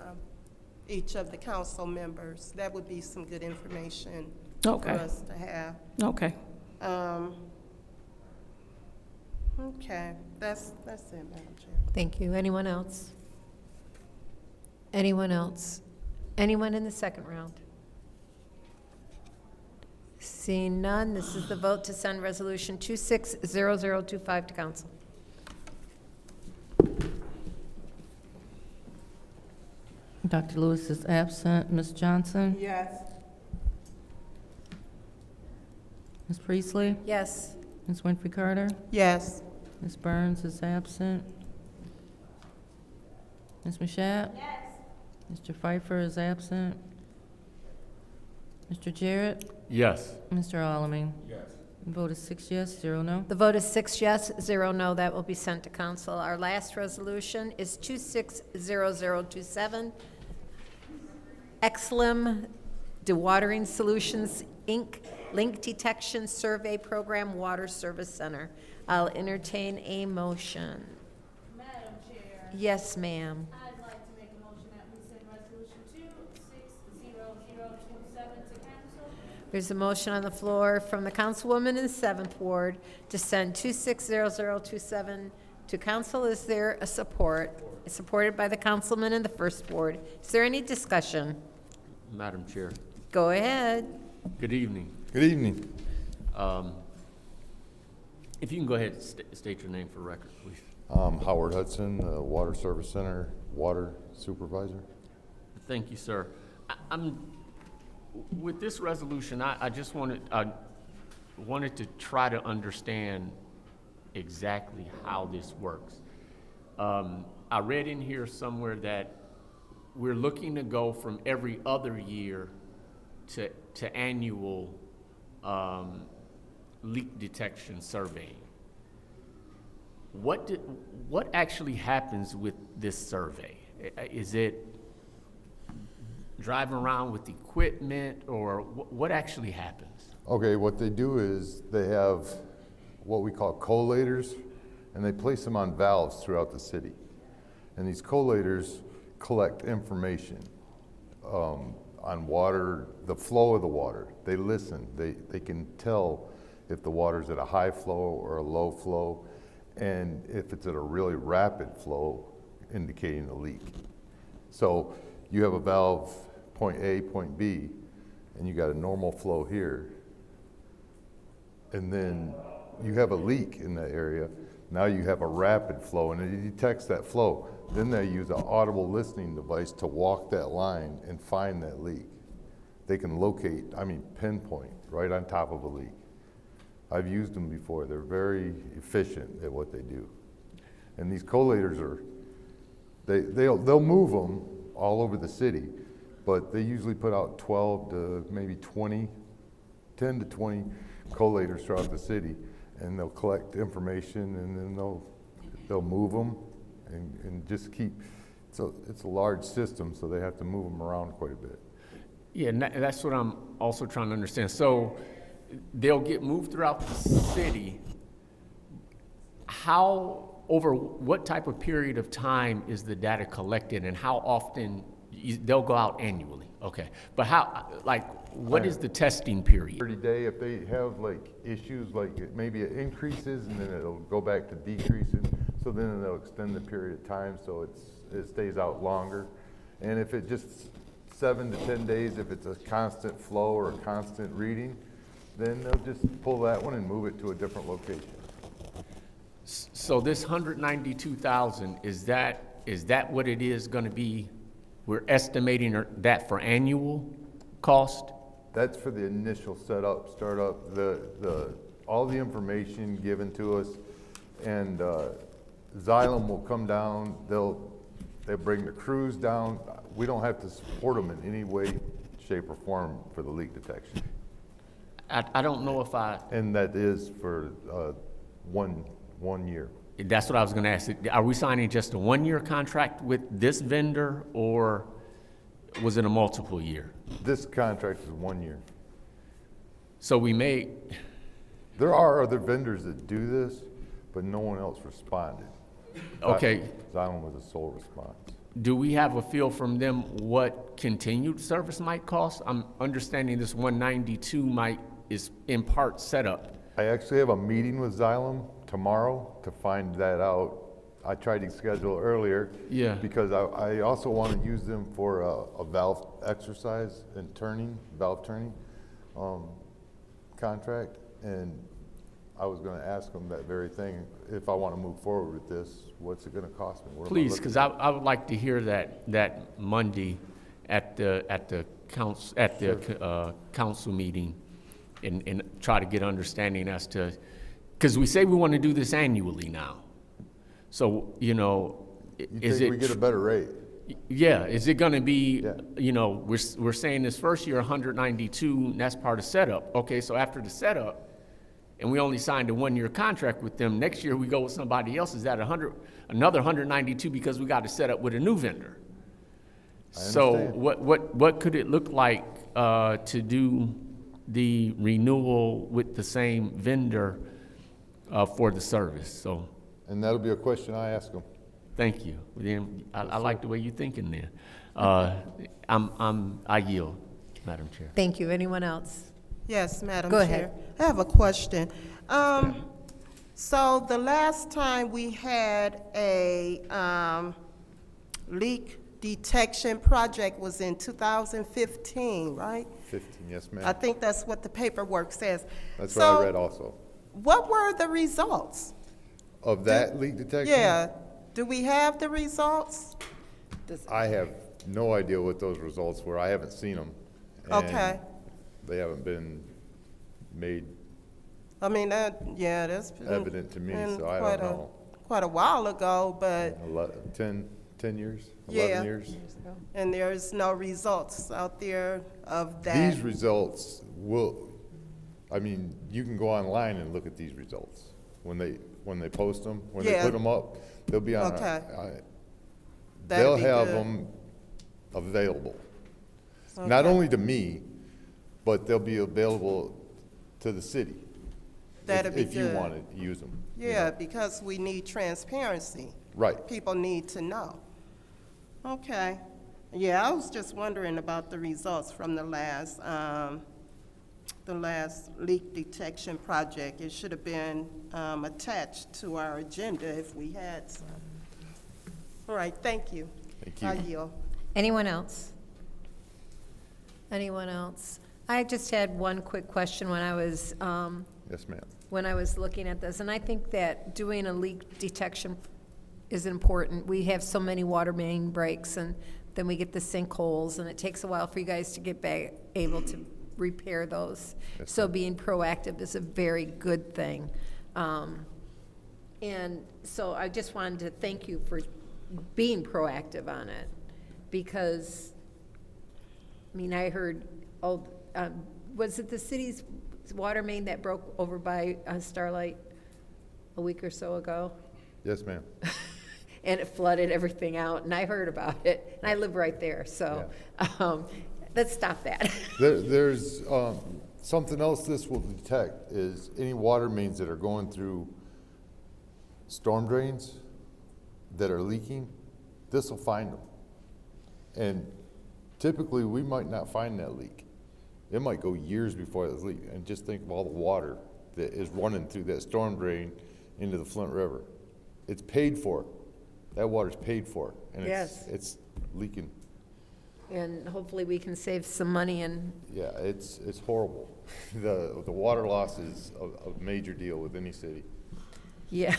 each of the council members. That would be some good information for Okay. us to have. Okay. Okay, that's it, Madam Chair. Thank you. Anyone else? Anyone else? Anyone in the second round? Seeing none, this is the vote to send Resolution 260025 to council. Dr. Lewis is absent. Ms. Johnson? Yes. Ms. Priestley? Yes. Ms. Winfrey Carter? Yes. Ms. Burns is absent. Ms. Mashat? Yes. Mr. Pfeiffer is absent. Mr. Jarrett? Yes. Mr. Alamin? Yes. Vote is 6 yes, 0 no. The vote is 6 yes, 0 no. That will be sent to council. Our last resolution is 260027. Exlim Dewatering Solutions, Inc., Link Detection Survey Program, Water Service Center. I'll entertain a motion. Madam Chair, Yes, ma'am. I'd like to make a motion that we send resolution 260027 to council. There's a motion on the floor from the councilwoman in the 7th Ward to send 260027 to council. Is there a support? It's supported by the councilman in the 1st Ward. Is there any discussion? Madam Chair, Go ahead. good evening. Good evening. If you can go ahead and state your name for record, please. Howard Hudson, Water Service Center, Water Supervisor. Thank you, sir. With this resolution, I just wanted to try to understand exactly how this works. I read in here somewhere that we're looking to go from every other year to annual leak detection surveying. What actually happens with this survey? Is it driving around with equipment, or what actually happens? Okay, what they do is they have what we call collators, and they place them on valves throughout the city. And these collators collect information on water, the flow of the water. They listen, they can tell if the water's at a high flow or a low flow, and if it's at a really rapid flow, indicating a leak. So you have a valve, point A, point B, and you got a normal flow here, and then you have a leak in that area. Now you have a rapid flow, and it detects that flow. Then they use an audible listening device to walk that line and find that leak. They can locate, pinpoint, right on top of a leak. I've used them before. They're very efficient at what they do. And these collators they'll move them all over the city, but they usually put out 12 to maybe 20, 10 to 20 collators throughout the city, and they'll collect information, and then they'll move them and just keep, so it's a large system, so they have to move them around quite a bit. Yeah, and that's what I'm also trying to understand. So they'll get moved throughout the city. Over what type of period of time is the data collected, and how often they'll go out annually? Okay, but what is the testing period? 30-day, if they have issues, maybe it increases and then it'll go back to decreasing. So then they'll extend the period of time so it stays out longer. And if it just 7 to 10 days, if it's a constant flow or a constant reading, then they'll just pull that one and move it to a different location. So this 192,000, is that what it is going to be? We're estimating that for annual cost? That's for the initial setup, startup, all the information given to us, and Xylem will come down. They'll bring the crews down. We don't have to support them in any way, shape, or form for the leak detection. I don't know if And that is for 1 year. That's what I was going to ask. Are we signing just a 1-year contract with this vendor, or was it a multiple year? This contract is 1 year. So There are other vendors that do this, but no one else responded. Okay. Xylem was a sole response. Do we have a feel from them what continued service might cost? I'm understanding this 192 is in part setup. I actually have a meeting with Xylem tomorrow to find that out. I tried to schedule earlier. Yeah. Because I also want to use them for a valve exercise and valve turning contract. And I was going to ask them that very thing. If I want to move forward with this, what's it going to cost me? Please, because I would like to hear that Monday at the council meeting, and try to get understanding as to, because we say we want to do this annually now. So, is it we get a better rate? Yeah, is it going to be, we're saying this first year 192, and that's part of setup. Okay, so after the setup, and we only signed a 1-year contract with them, next year we go with somebody else, is that another 192 because we got to set up with a new vendor? So what could it look like to do the renewal with the same vendor for the service? So, and that'll be a question I ask them. Thank you. I like the way you're thinking there. I yield, Madam Chair. Thank you. Anyone else? Yes, Madam Go Chair. ahead. I have a question. So the last time we had a leak detection project was in 2015, right? 15, yes, ma'am. I think that's what the paperwork says. That's what I read also. What were the results? Of that leak detection? Yeah. Do we have the results? I have no idea what those results were. I haven't seen them. Okay. They haven't been made that's evident to me, been so I don't know. Quite a while ago, but 10 10 years, Yeah. 11 years. And there's no results out there of that? These results will, I mean, you can go online and look at these results. When they post them, when they Yeah. put them up, they'll be on, Okay. they'll That'd be have good. them available. Not only to me, but they'll be available to the city. That'd be If you good. want to use them. you Yeah, know. because we need transparency. Right. People need to know. Okay. Yeah, I was just wondering about the results from the last leak detection project. It should have been attached to our agenda if we had some. All right, thank you. Thank you. I yield. Anyone else? Anyone else? I just had one quick question when I was, Yes, ma'am. when I was looking at this, and I think that doing a leak detection is important. We have so many water main breaks, and then we get the sinkholes, and it takes a while for you guys to get back, able to repair those. Yes, So being proactive is a very good thing. And so I just wanted to thank you for being proactive on it, because, I mean, I heard, was it the city's water main that broke over by Starlight a week or so ago? Yes, ma'am. And it flooded everything out, and I heard about it, and I live right there, so, let's stop that. There's something else this will detect is any water mains that are going through storm drains that are leaking, this will find them. And typically, we might not find that leak. It might go years before it's leak. And just think of all the water that is running through that storm drain into the Flint River. It's paid for. That water's paid for, and Yes. it's leaking. And hopefully we can save some money and, Yeah, it's horrible. The water loss is a major deal with any city. yeah,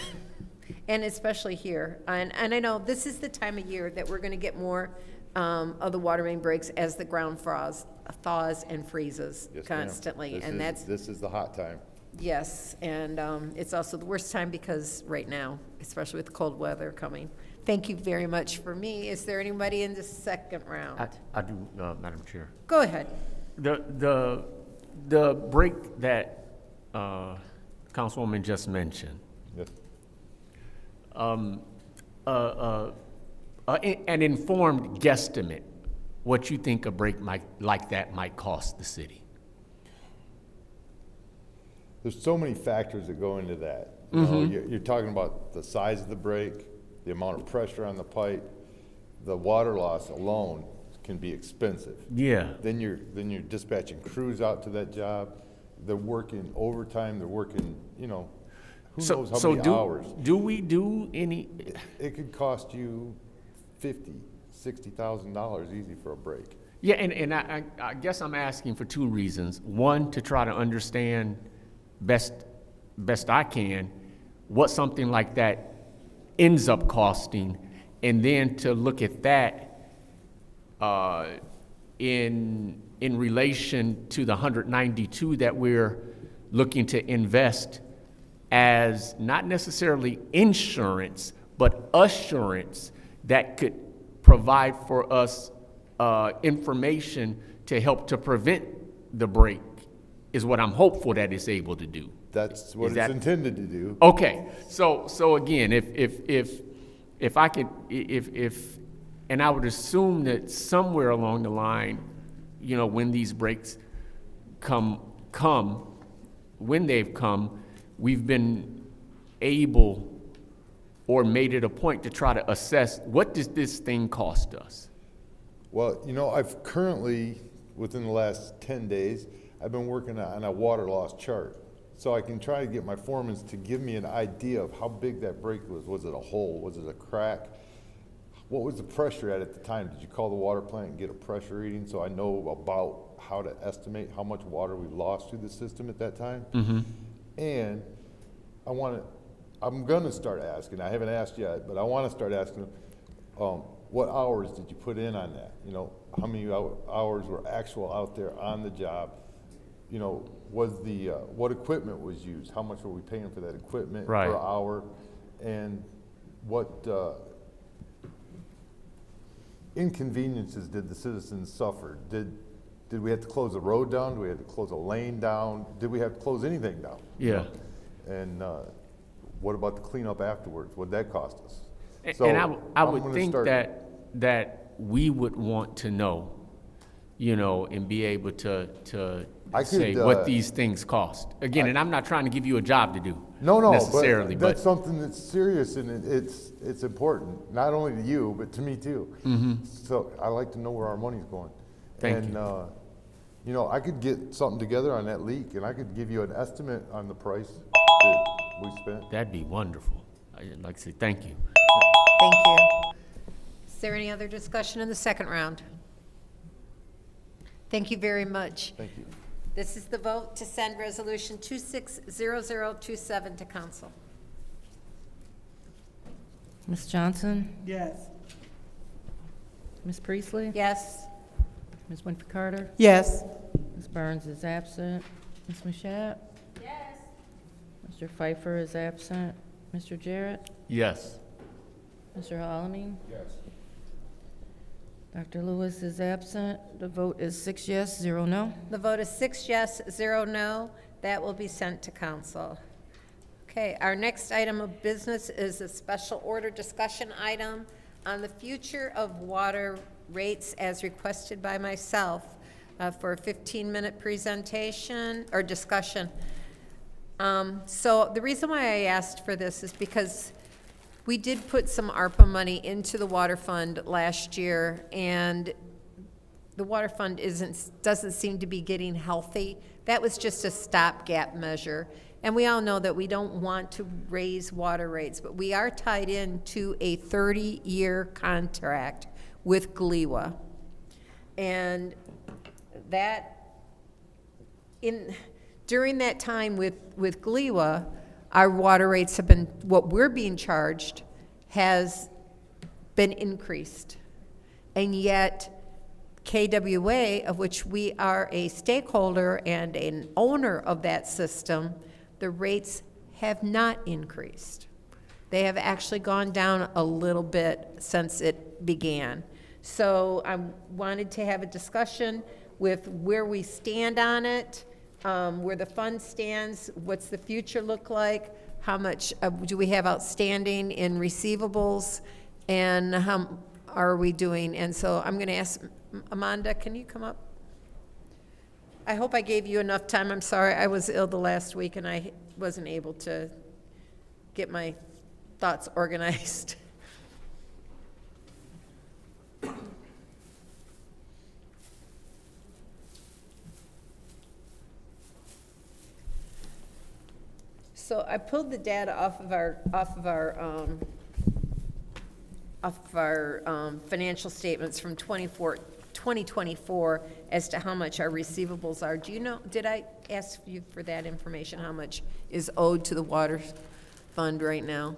and especially here. And I know this is the time of year that we're gonna get more of the water main breaks as the ground thaws and freezes Yes, ma'am. constantly. And This is the hot time. yes, and it's also the worst time because right now, especially with cold weather coming. Thank you very much for me. Is there anybody in the second round? I do, Madam Chair. Go ahead. The break that Councilwoman just mentioned, Yes. an informed guesstimate, what you think a break like that might cost the city? There's so many factors that go into that. You know, you're talking about the size of the break, the amount of pressure on the pipe, the water loss alone can be expensive. Yeah. Then you're dispatching crews out to that job. They're working overtime. They're working, you know, who knows how many hours. Do we do any? It could cost you $50,000-$60,000 easy for a break. Yeah, and I guess I'm asking for two reasons. One, to try to understand best I can what something like that ends up costing, and then to look at that in relation to the 192 that we're looking to invest as not necessarily insurance, but assurance that could provide for us information to help to prevent the break, is what I'm hopeful that it's able to do. That's what Is it's that- intended to do. Okay, so again, if I could, and I would assume that somewhere along the line, you know, when these breaks when they've come, we've been able or made it a point to try to assess, what does this thing cost us? Well, you know, I've currently, within the last 10 days, I've been working on a water loss chart. So I can try to get my foremen to give me an idea of how big that break was. Was it a hole? Was it a crack? What was the pressure at the time? Did you call the water plant and get a pressure reading so I know about how to estimate how much water we lost through the system at that time? And I'm gonna start asking, I haven't asked yet, but I wanna start asking, what hours did you put in on that? You know, how many hours were actual out there on the job? You know, was the, what equipment was used? How much were we paying for that equipment Right. per hour? And what inconveniences did the citizens suffer? Did we have to close a road down? Did we have to close a lane down? Did we have to close anything down? Yeah. And what about the cleanup afterwards? What'd that cost us? And I I'm would gonna think start- that we would want to know, you know, and be able to I say could, what these things cost. Again, and I'm not trying to give you a job to do. No, necessarily, but that's something that's serious and it's important, not only to you, but to me too. So I like to know where our money's going. Thank and, you know, I could get something together on that leak and I could give you an estimate on the price that we spent. That'd be wonderful. I'd like to say thank you. Thank you. Is there any other discussion in the second round? Thank you very much. Thank you. This is the vote to send Resolution 260027 to council. Ms. Johnson? Yes. Ms. Priestley? Yes? Ms. Winfrey Carter? Yes. Ms. Burns is absent. Ms. Mashat? Yes. Mr. Pfeiffer is absent. Mr. Jarrett? Yes. Mr. Alamin? Yes. Dr. Lewis is absent. The vote is 6 yes, 0 no. The vote is 6 yes, 0 no. That will be sent to council. Okay, our next item of business is a special order discussion item on the future of water rates as requested by myself for a 15-minute presentation or discussion. So the reason why I asked for this is because we did put some ARPA money into the water fund last year, and the water fund doesn't seem to be getting healthy. That was just a stopgap measure. And we all know that we don't want to raise water rates, but we are tied into a 30-year contract with GLEWA. And during that time with GLEWA, our water rates have been, what we're being charged has been increased. And yet, KWA, of which we are a stakeholder and an owner of that system, the rates have not increased. They have actually gone down a little bit since it began. So I wanted to have a discussion with where we stand on it, where the fund stands, what's the future look like, how much do we have outstanding in receivables, and how are we doing? And so I'm going to ask Amanda, can you come up? I hope I gave you enough time. I'm sorry, I was ill the last week and I wasn't able to get my thoughts organized. So I pulled the data off of our financial statements from 2024 as to how much our receivables are. Do you know, did I ask you for that information, how much is owed to the water fund right now?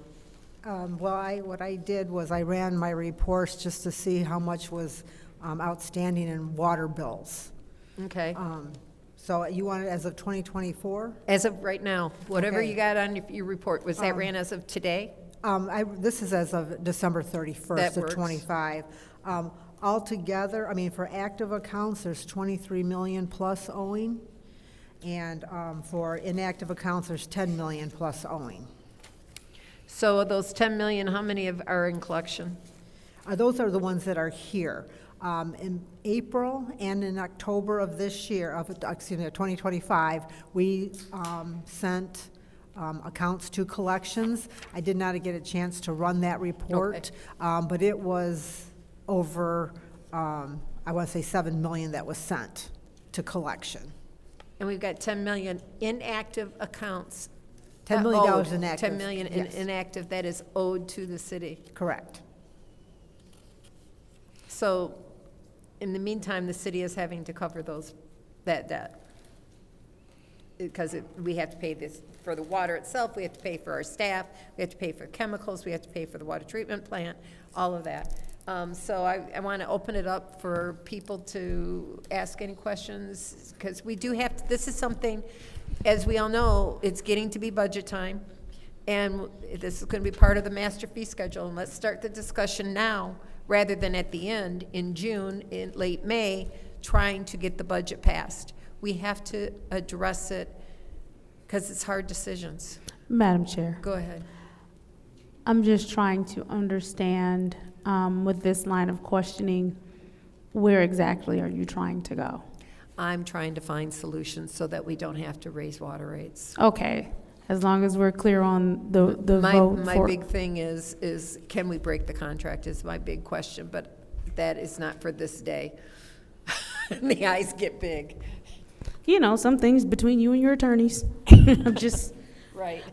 Well, what I did was I ran my reports just to see how much was outstanding in water bills. Okay. So you want it as of 2024? As of right now, whatever Okay. you got on your report, was that ran as of today? This is as of December 31st That of works. 25. Altogether, I mean, for active accounts, there's 23 million plus owing. And for inactive accounts, there's 10 million plus owing. So of those 10 million, how many are in collection? Those are the ones that are here. In April and in October of this year, 2025, we sent accounts to collections. I did not get a chance to run that report, but it was over, I want to say 7 million that was sent to collection. And we've got 10 million inactive accounts. $10 million owed. inactive, 10 million yes. inactive that is owed to the city. Correct. So in the meantime, the city is having to cover that debt. Because we have to pay this for the water itself, we have to pay for our staff, we have to pay for chemicals, we have to pay for the water treatment plant, all of that. So I want to open it up for people to ask any questions, because we do have to, this is something, as we all know, it's getting to be budget time, and this is going to be part of the master fee schedule, and let's start the discussion now rather than at the end, in June, in late May, trying to get the budget passed. We have to address it because it's hard decisions. Madam Chair, Go ahead. I'm just trying to understand with this line of questioning, where exactly are you trying to go? I'm trying to find solutions so that we don't have to raise water rates. Okay, as long as we're clear on the vote My for. big thing is can we break the contract is my big question, but that is not for this day. The eyes get big. You know, some things between you and your attorneys. I'm just. Right.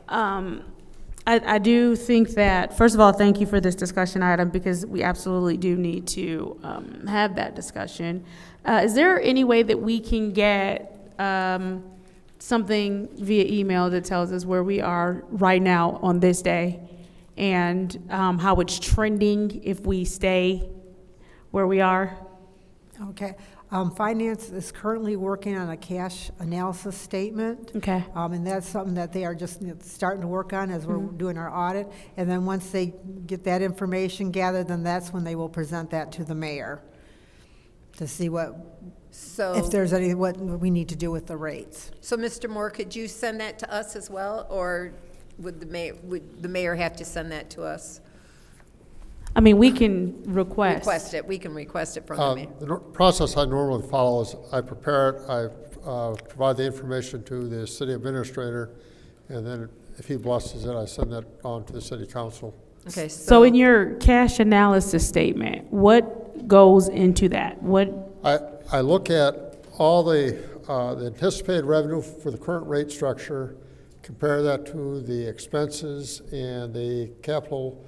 I do think that, first of all, thank you for this discussion item, because we absolutely do need to have that discussion. Is there any way that we can get something via email that tells us where we are right now on this day, and how it's trending if we stay where we are? Okay. Finance is currently working on a cash analysis statement. Okay. And that's something that they are just starting to work on as we're doing our audit. And then once they get that information gathered, then that's when they will present that to the mayor to see if there's what we need to do with the rates. So, Mr. Moore, could you send that to us as well, or would the mayor have to send that to us? I mean, we can Request it. We can request it from the mayor. The process I normally follow is I prepare it, I provide the information to the city administrator, and then if he blesses it, I send that on to the city council. Okay. So in your cash analysis statement, what goes into that? I look at all the anticipated revenue for the current rate structure, compare that to the expenses and the capital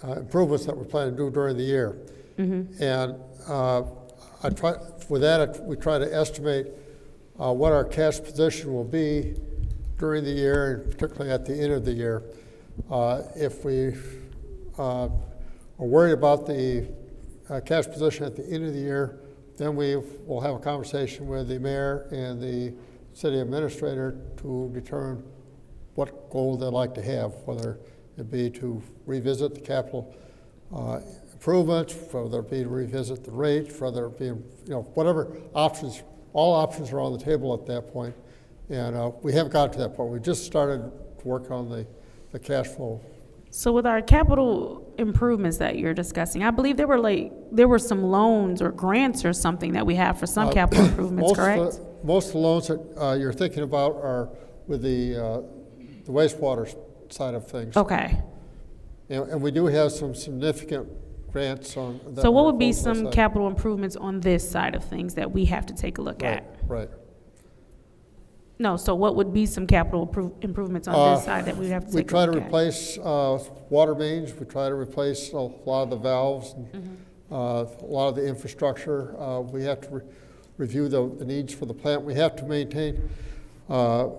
improvements that we're planning to do during the year. And we try to estimate what our cash position will be during the year, and particularly at the end of the year. If we are worried about the cash position at the end of the year, then we will have a conversation with the mayor and the city administrator to determine what goal they'd like to have, whether it be to revisit the capital improvements, whether it be to revisit the rates, whether it be, whatever options. All options are on the table at that point, and we haven't got to that point. We just started to work on the cash flow. So with our capital improvements that you're discussing, I believe there were some loans or grants or something that we have for some capital improvements, correct? Most of the loans that you're thinking about are with the wastewater side of things. Okay. And we do have some significant grants on that. So what would be some capital improvements on this side of things that we have to take a look at? Right. No, so what would be some capital improvements on this side that we have to We take a try to look at? replace water mains. We try to replace a lot of the valves, and, a lot of the infrastructure. We have to review the needs for the plant. We have to maintain a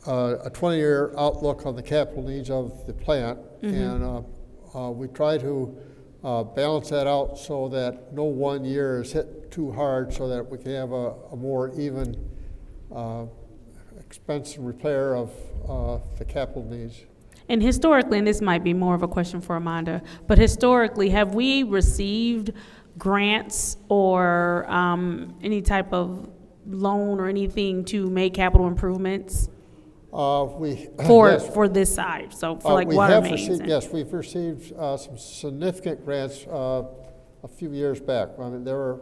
20-year outlook on the capital needs of the plant, and we try to balance that out so that no one year is hit too hard, so that we can have a more even expense and repair of the capital needs. And historically, and this might be more of a question for Amanda, but historically, have we received grants or any type of loan or anything to make capital improvements Yes. for this side? So for like water mains? Yes, we've received some significant grants a few years back. I mean, there were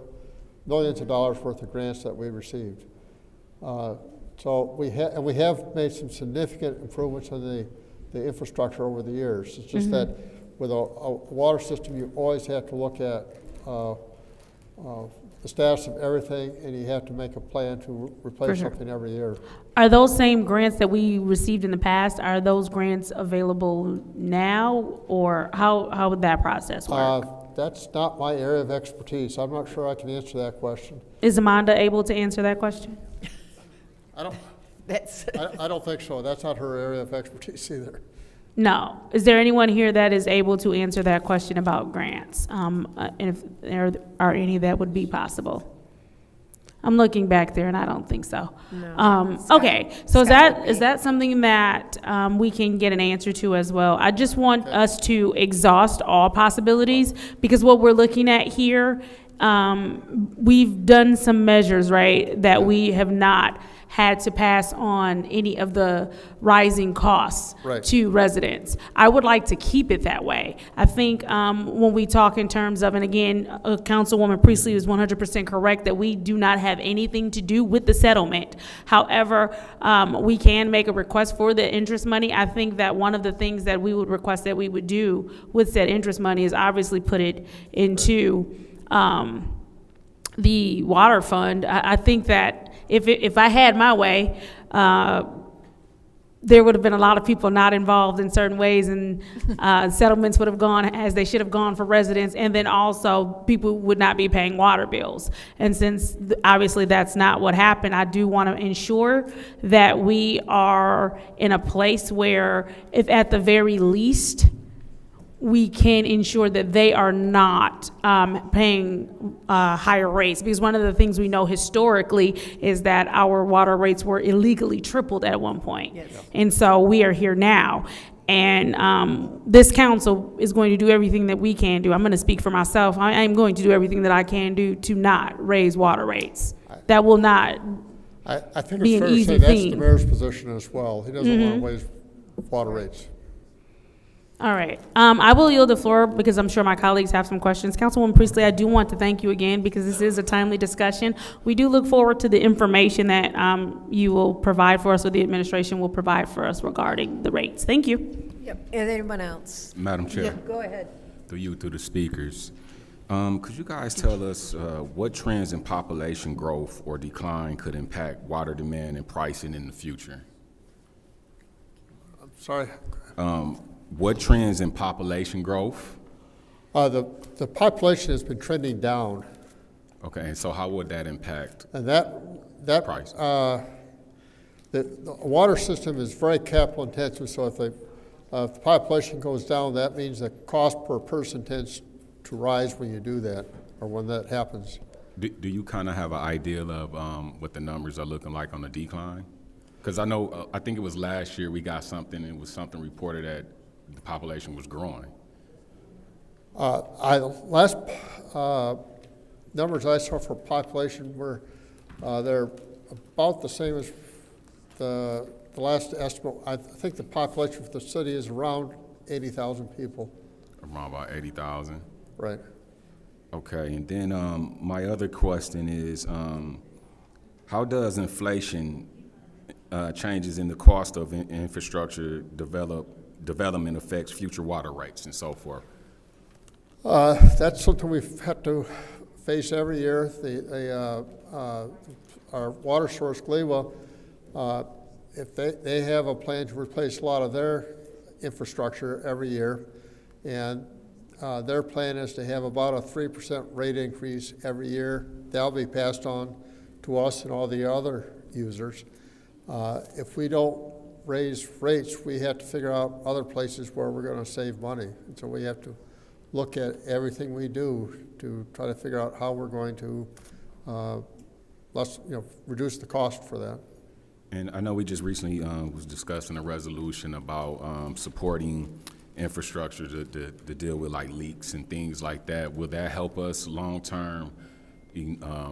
millions of dollars worth of grants that we received. So we have made some significant improvements in the infrastructure over the years. It's just that with a water system, you always have to look at the status of everything, and you have to make a plan to replace something every year. Are those same grants that we received in the past, are those grants available now, or how would that process work? That's not my area of expertise. I'm not sure I can answer that question. Is Amanda able to answer that question? I don't think so. That's not her area of expertise either. No. Is there anyone here that is able to answer that question about grants? And if there are any that would be possible? I'm looking back there and I don't think so. No. Okay, so is that something that we can get an answer to as well? I just want us to exhaust all possibilities, because what we're looking at here, we've done some measures, right, that we have not had to pass on any of the rising costs Right. to residents. I would like to keep it that way. I think when we talk in terms of, and again, Councilwoman Priestley is 100% correct that we do not have anything to do with the settlement. However, we can make a request for the interest money. I think that one of the things that we would request that we would do with said interest money is obviously put it into the water fund. I think that if I had my way, there would have been a lot of people not involved in certain ways, and settlements would have gone as they should have gone for residents, and then also people would not be paying water bills. And since obviously that's not what happened, I do want to ensure that we are in a place where, if at the very least, we can ensure that they are not paying higher rates. Because one of the things we know historically is that our water rates were illegally tripled at one point. Yes. And so we are here now. And this council is going to do everything that we can do. I'm going to speak for myself. I am going to do everything that I can do to not raise water rates. That will not I think be it's an fair to easy say that's the thing. mayor's position as well. He doesn't want to raise water rates. All right. I will yield the floor because I'm sure my colleagues have some questions. Councilwoman Priestley, I do want to thank you again because this is a timely discussion. We do look forward to the information that you will provide for us, or the administration will provide for us regarding the rates. Thank you. Yep. And anyone else? Madam Chair, Go ahead. through the speakers, could you guys tell us what trends in population growth or decline could impact water demand and pricing in the future? I'm sorry. What trends in population growth? The population has been trending down, Okay, and so how would that impact? and that Price. The water system is very capital intensive, so if the population goes down, that means the cost per person tends to rise when you do that, or when that happens. Do you kind of have an idea of what the numbers are looking like on the decline? Because I know, I think it was last year we got something, it was something reported that the population was growing. Last numbers I saw for population were, they're about the same as the last estimate. I think the population for the city is around 80,000 people. Around about 80,000? Right. Okay, and then my other question is, how does inflation changes in the cost of infrastructure development affects future water rates and so forth? That's something we've had to face every year. Our water source, GLEWA, if they have a plan to replace a lot of their infrastructure every year, and their plan is to have about a 3% rate increase every year. That'll be passed on to us and all the other users. If we don't raise rates, we have to figure out other places where we're going to save money. And so we have to look at everything we do to try to figure out how we're going to reduce the cost for that. And I know we just recently was discussing a resolution about supporting infrastructure to deal with like leaks and things like that. Will that help us long term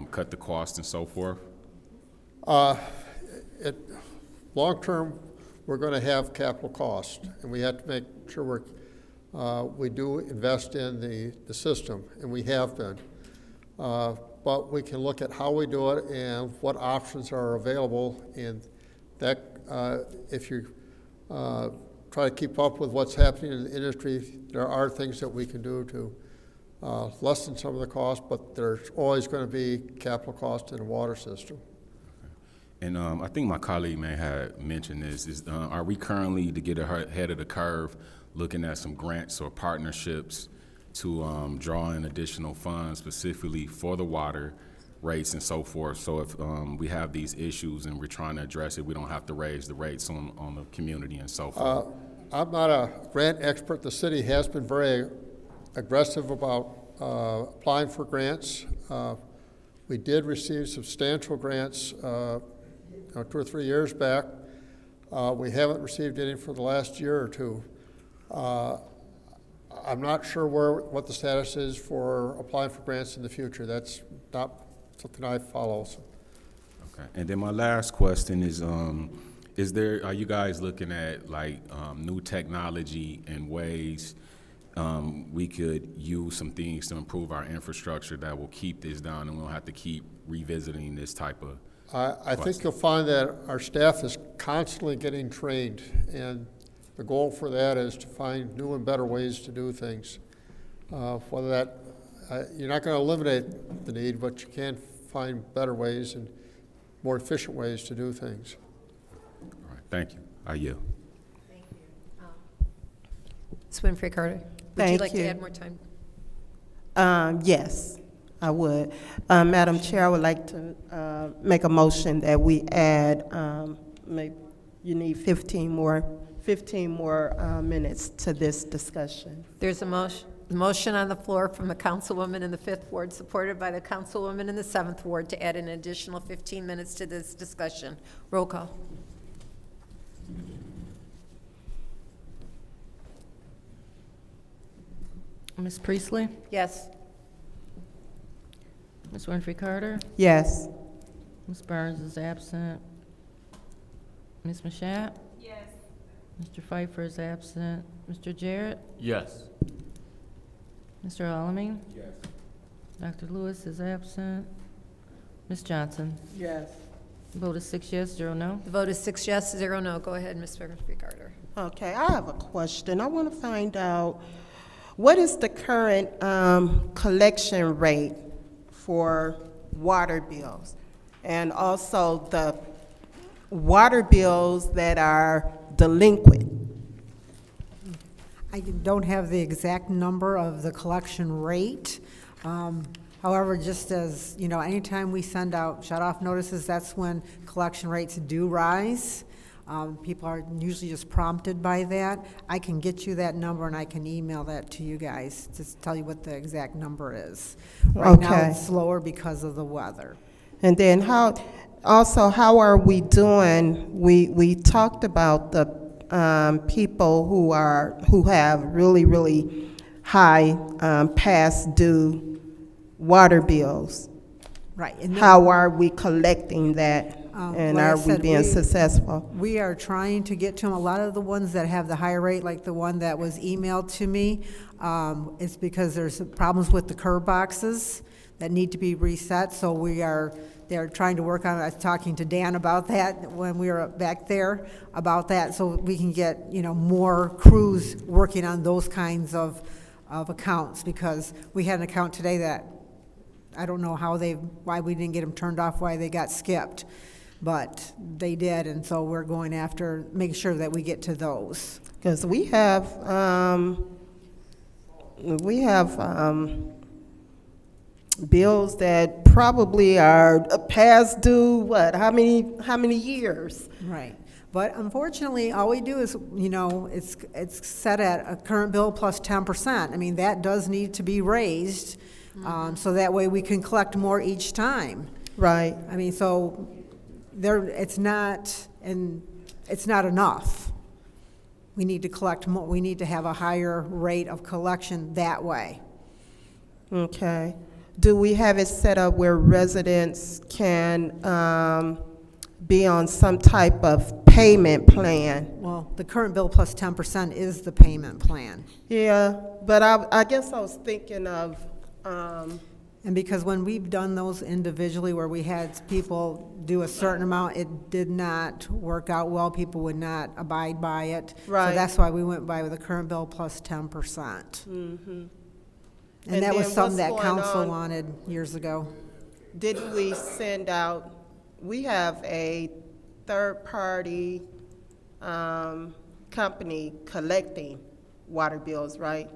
cut the cost and so forth? Long term, we're going to have capital costs, and we have to make sure we do invest in the system, and we have been. But we can look at how we do it and what options are available, and that if you try to keep up with what's happening in the industry, there are things that we can do to lessen some of the costs, but there's always going to be capital costs in the water system. And I think my colleague may have mentioned this, are we currently, to get ahead of the curve, looking at some grants or partnerships to draw in additional funds specifically for the water rates and so forth? So if we have these issues and we're trying to address it, we don't have to raise the rates on the community and so forth. I'm not a grant expert. The city has been very aggressive about applying for grants. We did receive substantial grants 2 or 3 years back. We haven't received any for the last year or two. I'm not sure what the status is for applying for grants in the future. That's not something I follow. So. Okay. And then my last question is are you guys looking at like new technology and ways we could use some things to improve our infrastructure that will keep this down and we don't have to keep revisiting this type of I think you'll find that our staff is constantly getting trained, and the goal for that is to find new and better ways to do things. Whether that, you're not going to eliminate the need, but you can find better ways and more efficient ways to do things. All right, thank you. I yield. Thank you. Ms. Winfrey Carter, would you like to add more time? Yes, I would. Madam Chair, I would like to make a motion that we add, maybe you need 15 more minutes to this discussion. There's a motion on the floor from the councilwoman in the 5th Ward, supported by the councilwoman in the 7th Ward, to add an additional 15 minutes to this discussion. Roll call. Ms. Priestley? Yes. Ms. Winfrey Carter? Yes. Ms. Burns is absent. Ms. Mashat? Yes. Mr. Pfeiffer is absent. Mr. Jarrett? Yes. Mr. Alamin? Yes. Dr. Lewis is absent. Ms. Johnson? Yes. Vote is 6 yes, 0 no. The vote is 6 yes, 0 no. Go ahead, Ms. Winfrey Carter. Okay, I have a question. I want to find out, what is the current collection rate for water bills? And also the water bills that are delinquent? I don't have the exact number of the collection rate. However, just as, you know, anytime we send out shut-off notices, that's when collection rates do rise. People are usually just prompted by that. I can get you that number and I can email that to you guys to tell you what the exact number is. Right now Okay. it's slower because of the weather. And then how are we doing? We talked about the people who have really high past due water bills. Right. And How are we collecting that? And like I are we said, being successful? We are trying to get to them. A lot of the ones that have the higher rate, like the one that was emailed to me, it's because there's problems with the curb boxes that need to be reset. So they're trying to work on it. I was talking to Dan about that when we were back there about that, so we can get, you know, more crews working on those kinds of accounts, because we had an account today that I don't know why we didn't get them turned off, why they got skipped, but they did, and so we're going after, making sure that we get to those. Because we have bills that probably are past due, how many years? Right. But unfortunately, all we do is, you know, it's set at a current bill plus 10%. I mean, that does need to be raised, so that way we can collect more each time. Right. I mean, so it's not enough. We need to collect more. We need to have a higher rate of collection that way. Okay. Do we have it set up where residents can be on some type of payment plan? Well, the current bill plus 10% is the payment plan. Yeah, but I guess I was thinking of, and because when we've done those individually where we had people do a certain amount, it did not work out well. People would not abide by it. Right. So that's why we went by with the current bill plus 10%. Mm-hmm. And that was then something that what's going council on? wanted years ago. Didn't we send out, we have a third-party company collecting water bills, right?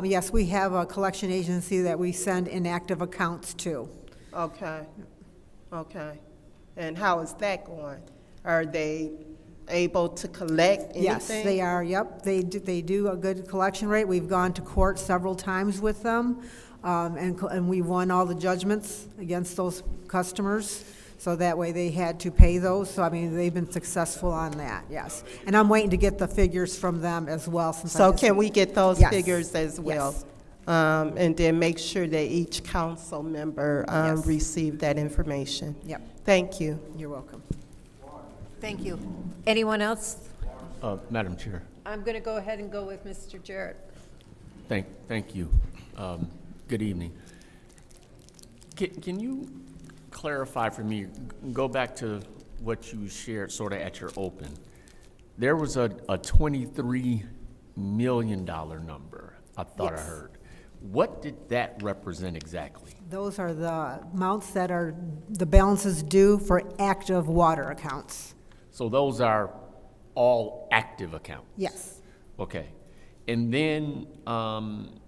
Yes, we have a collection agency that we send inactive accounts to. Okay, okay. And how is that going? Are they able to collect anything? Yes, they are, yep. They do a good collection rate. We've gone to court several times with them. and we won all the judgments against those customers, so that way they had to pay those. So, I mean, they've been successful on that, yes. And I'm waiting to get the figures from them as well. So can we get those Yes. figures as well? Yes. And then make sure that each council member Yes. receive that information. Yep. Thank you. You're welcome. Thank you. Anyone else? Madam Chair, I'm going to go ahead and go with Mr. Jarrett. thank you. Good evening. Can you clarify for me, go back to what you shared sort of at your open? There was a $23 million number, I thought I Yes. heard. What did that represent exactly? Those are the amounts that are, the balances due for active water accounts. So those are all active accounts? Yes. Okay. And then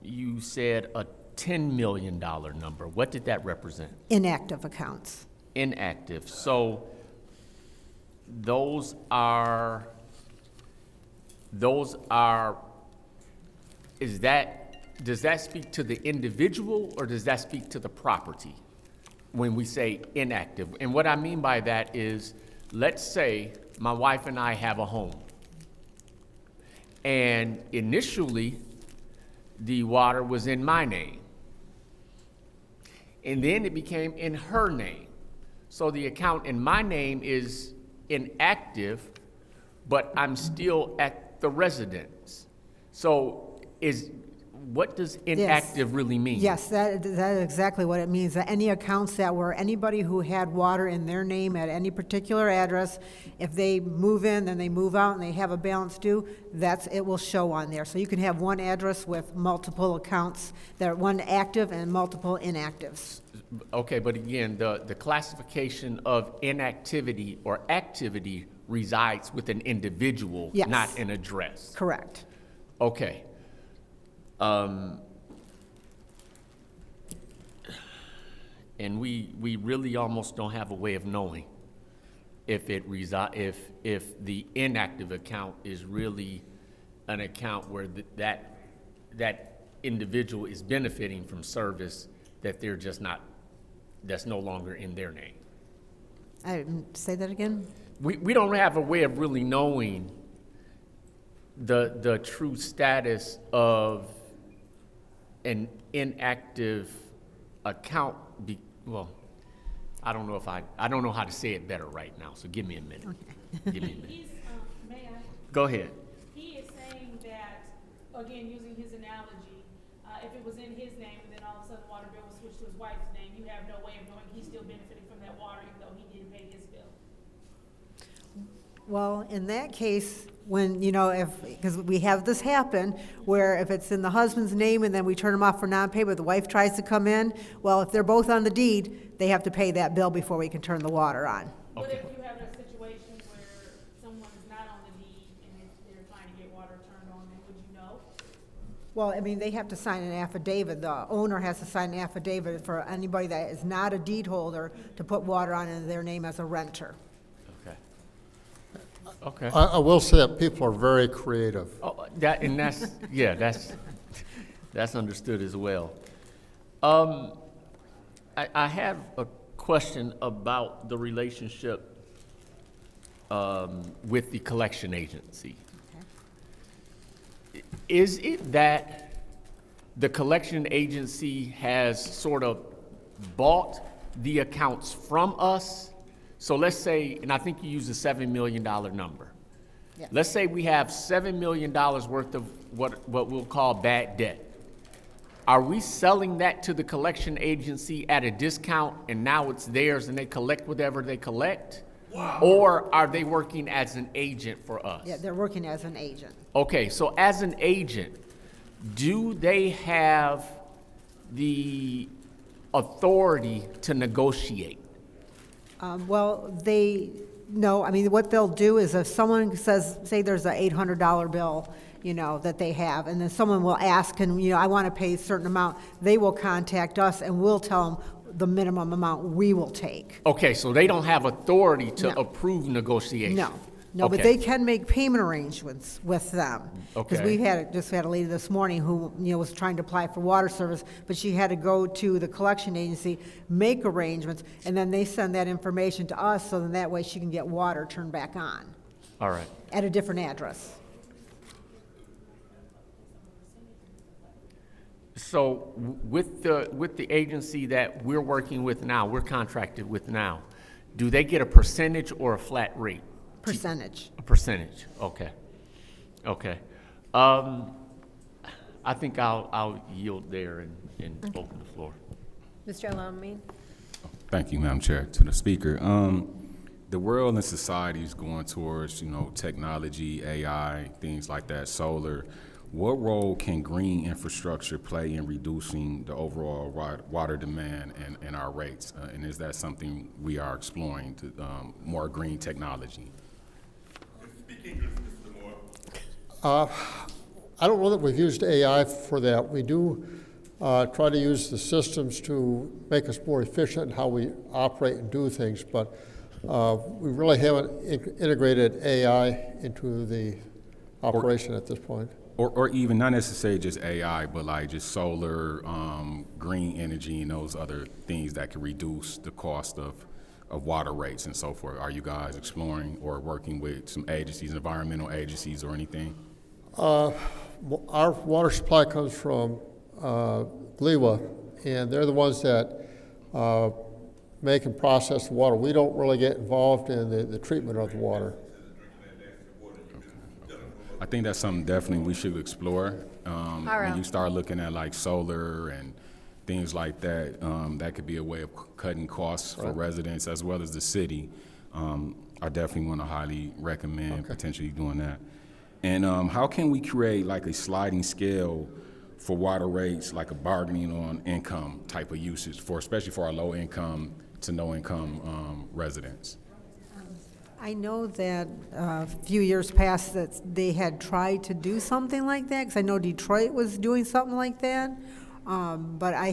you said a $10 million number. What did that represent? Inactive accounts. Inactive. So those are, does that speak to the individual or does that speak to the property when we say inactive? And what I mean by that is, let's say my wife and I have a home. And initially, the water was in my name. And then it became in her name. So the account in my name is inactive, but I'm still at the residence. So what does inactive really mean? Yes, that is exactly what it means. That any accounts that were, anybody who had water in their name at any particular address, if they move in, then they move out and they have a balance due, it will show on there. So you can have one address with multiple accounts that are one active and multiple inactives. Okay, but again, the classification of inactivity or activity resides with an individual, Yes. not an address. Correct. Okay. And we really almost don't have a way of knowing if the inactive account is really an account where that individual is benefiting from service that they're just not, that's no longer in their name. Say that again? We don't have a way of really knowing the true status of an inactive account. I don't know how to say it better right now, so give me a minute. Okay. Give me a minute. May I? Go ahead. He is saying that, again, using his analogy, if it was in his name and then all of a sudden the water bill was switched to his wife's name, you have no way of knowing he's still benefiting from that water even though he didn't pay his bill. Well, in that case, when, because we have this happen, where if it's in the husband's name and then we turn them off for non-pay, but the wife tries to come in, well, if they're both on the deed, they have to pay that bill before we can turn the water on. What if you have a situation where someone is not on the deed and they're trying to get water turned on, then would you know? Well, I mean, they have to sign an affidavit. The owner has to sign an affidavit for anybody that is not a deed holder to put water on in their name as a renter. Okay. I will say that people are very creative. Oh, that's understood as well. I have a question about the relationship with the collection agency. Okay. Is it that the collection agency has sort of bought the accounts from us? So let's say, and I think you used a $7 million number. Yeah. Let's say we have $7 million worth of what we'll call bad debt. Are we selling that to the collection agency at a discount and now it's theirs and they collect whatever they collect? Wow. Or are they working as an agent for us? Yeah, they're working as an agent. Okay, so as an agent, do they have the authority to negotiate? Well, no, I mean, what they'll do is if someone says, say there's an $800 bill, that they have, and then someone will ask, and, I want to pay a certain amount, they will contact us and we'll tell them the minimum amount we will take. Okay, so they don't have authority to approve negotiation? No. No, but Okay. they can make payment arrangements with them. Because Okay. we just had a lady this morning who, was trying to apply for water service, but she had to go to the collection agency, make arrangements, and then they send that information to us, so then that way she can get water turned back on All right. at a different address. So with the agency that we're working with now, we're contracted with now, do they get a percentage or a flat rate? Percentage. A percentage, okay. Okay. I think I'll yield there and open the floor. Mr. Alamin? Thank you, Madam Chair. To the speaker, the world and society is going towards, technology, AI, things like that, solar. What role can green infrastructure play in reducing the overall water demand and our rates? And is that something we are exploring to more green technology? I don't know that we've used AI for that. We do try to use the systems to make us more efficient in how we operate and do things, but we really haven't integrated AI into the operation at this point. Or even not necessarily just AI, but like just solar, green energy, and those other things that can reduce the cost of water rates and so forth. Are you guys exploring or working with some agencies, environmental agencies or anything? Our water supply comes from GLEWA, and they're the ones that make and process the water. We don't really get involved in the treatment of the water. I think that's something definitely we should explore. When you start looking at like solar and things like that, that could be a way of cutting costs for residents as well as the city. I definitely want to highly recommend potentially doing that. And how can we create like a sliding scale for water rates, like a bargaining on income type of usage for, especially for our low income to no income residents? I know that a few years past that they had tried to do something like that, because I know Detroit was doing something like that, but I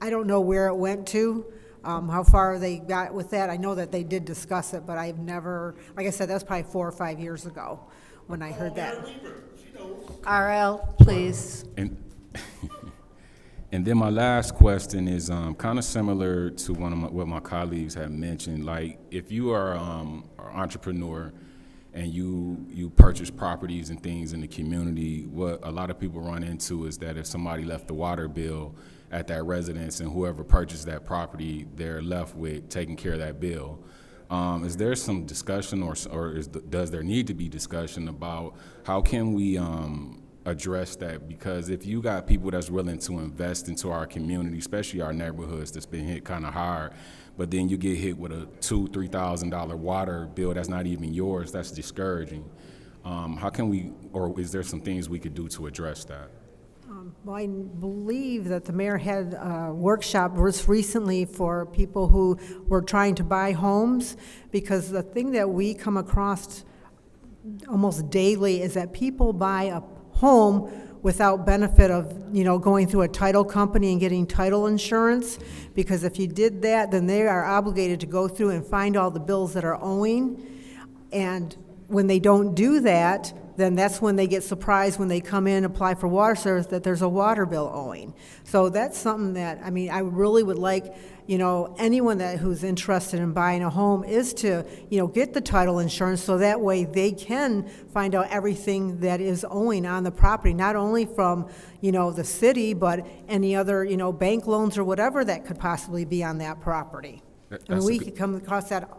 don't know where it went to, how far they got with that. I know that they did discuss it, but I've never, like I said, that was probably 4 or 5 years ago when I heard that. RL, please. And then my last question is kind of similar to what my colleagues have mentioned. Like, if you are an entrepreneur and you purchase properties and things in the community, what a lot of people run into is that if somebody left the water bill at that residence and whoever purchased that property, they're left with taking care of that bill. Is there some discussion does there need to be discussion about how can we address that? Because if you got people that's willing to invest into our community, especially our neighborhoods that's been hit kind of hard, but then you get hit with a $2,000-$3,000 water bill that's not even yours, that's discouraging. How can we, or is there some things we could do to address that? Well, I believe that the mayor had a workshop just recently for people who were trying to buy homes, because the thing that we come across almost daily is that people buy a home without benefit of, going through a title company and getting title insurance, because if you did that, then they are obligated to go through and find all the bills that are owing, and when they don't do that, then that's when they get surprised when they come in, apply for water service, that there's a water bill owing. So that's something that, I really would like, anyone who's interested in buying a home is to, get the title insurance, so that way they can find out everything that is owing on the property, not only from, the city, but any other, bank loans or whatever that could possibly be on that property. We could come across that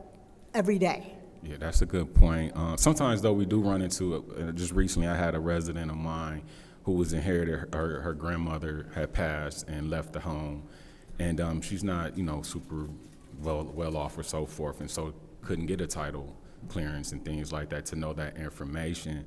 every day. Yeah, that's a good point. Sometimes, though, we do run into it. Just recently, I had a resident of mine who was inherited. Her grandmother had passed and left the home, and she's not, super well off or so forth, and so couldn't get a title clearance and things like that to know that information.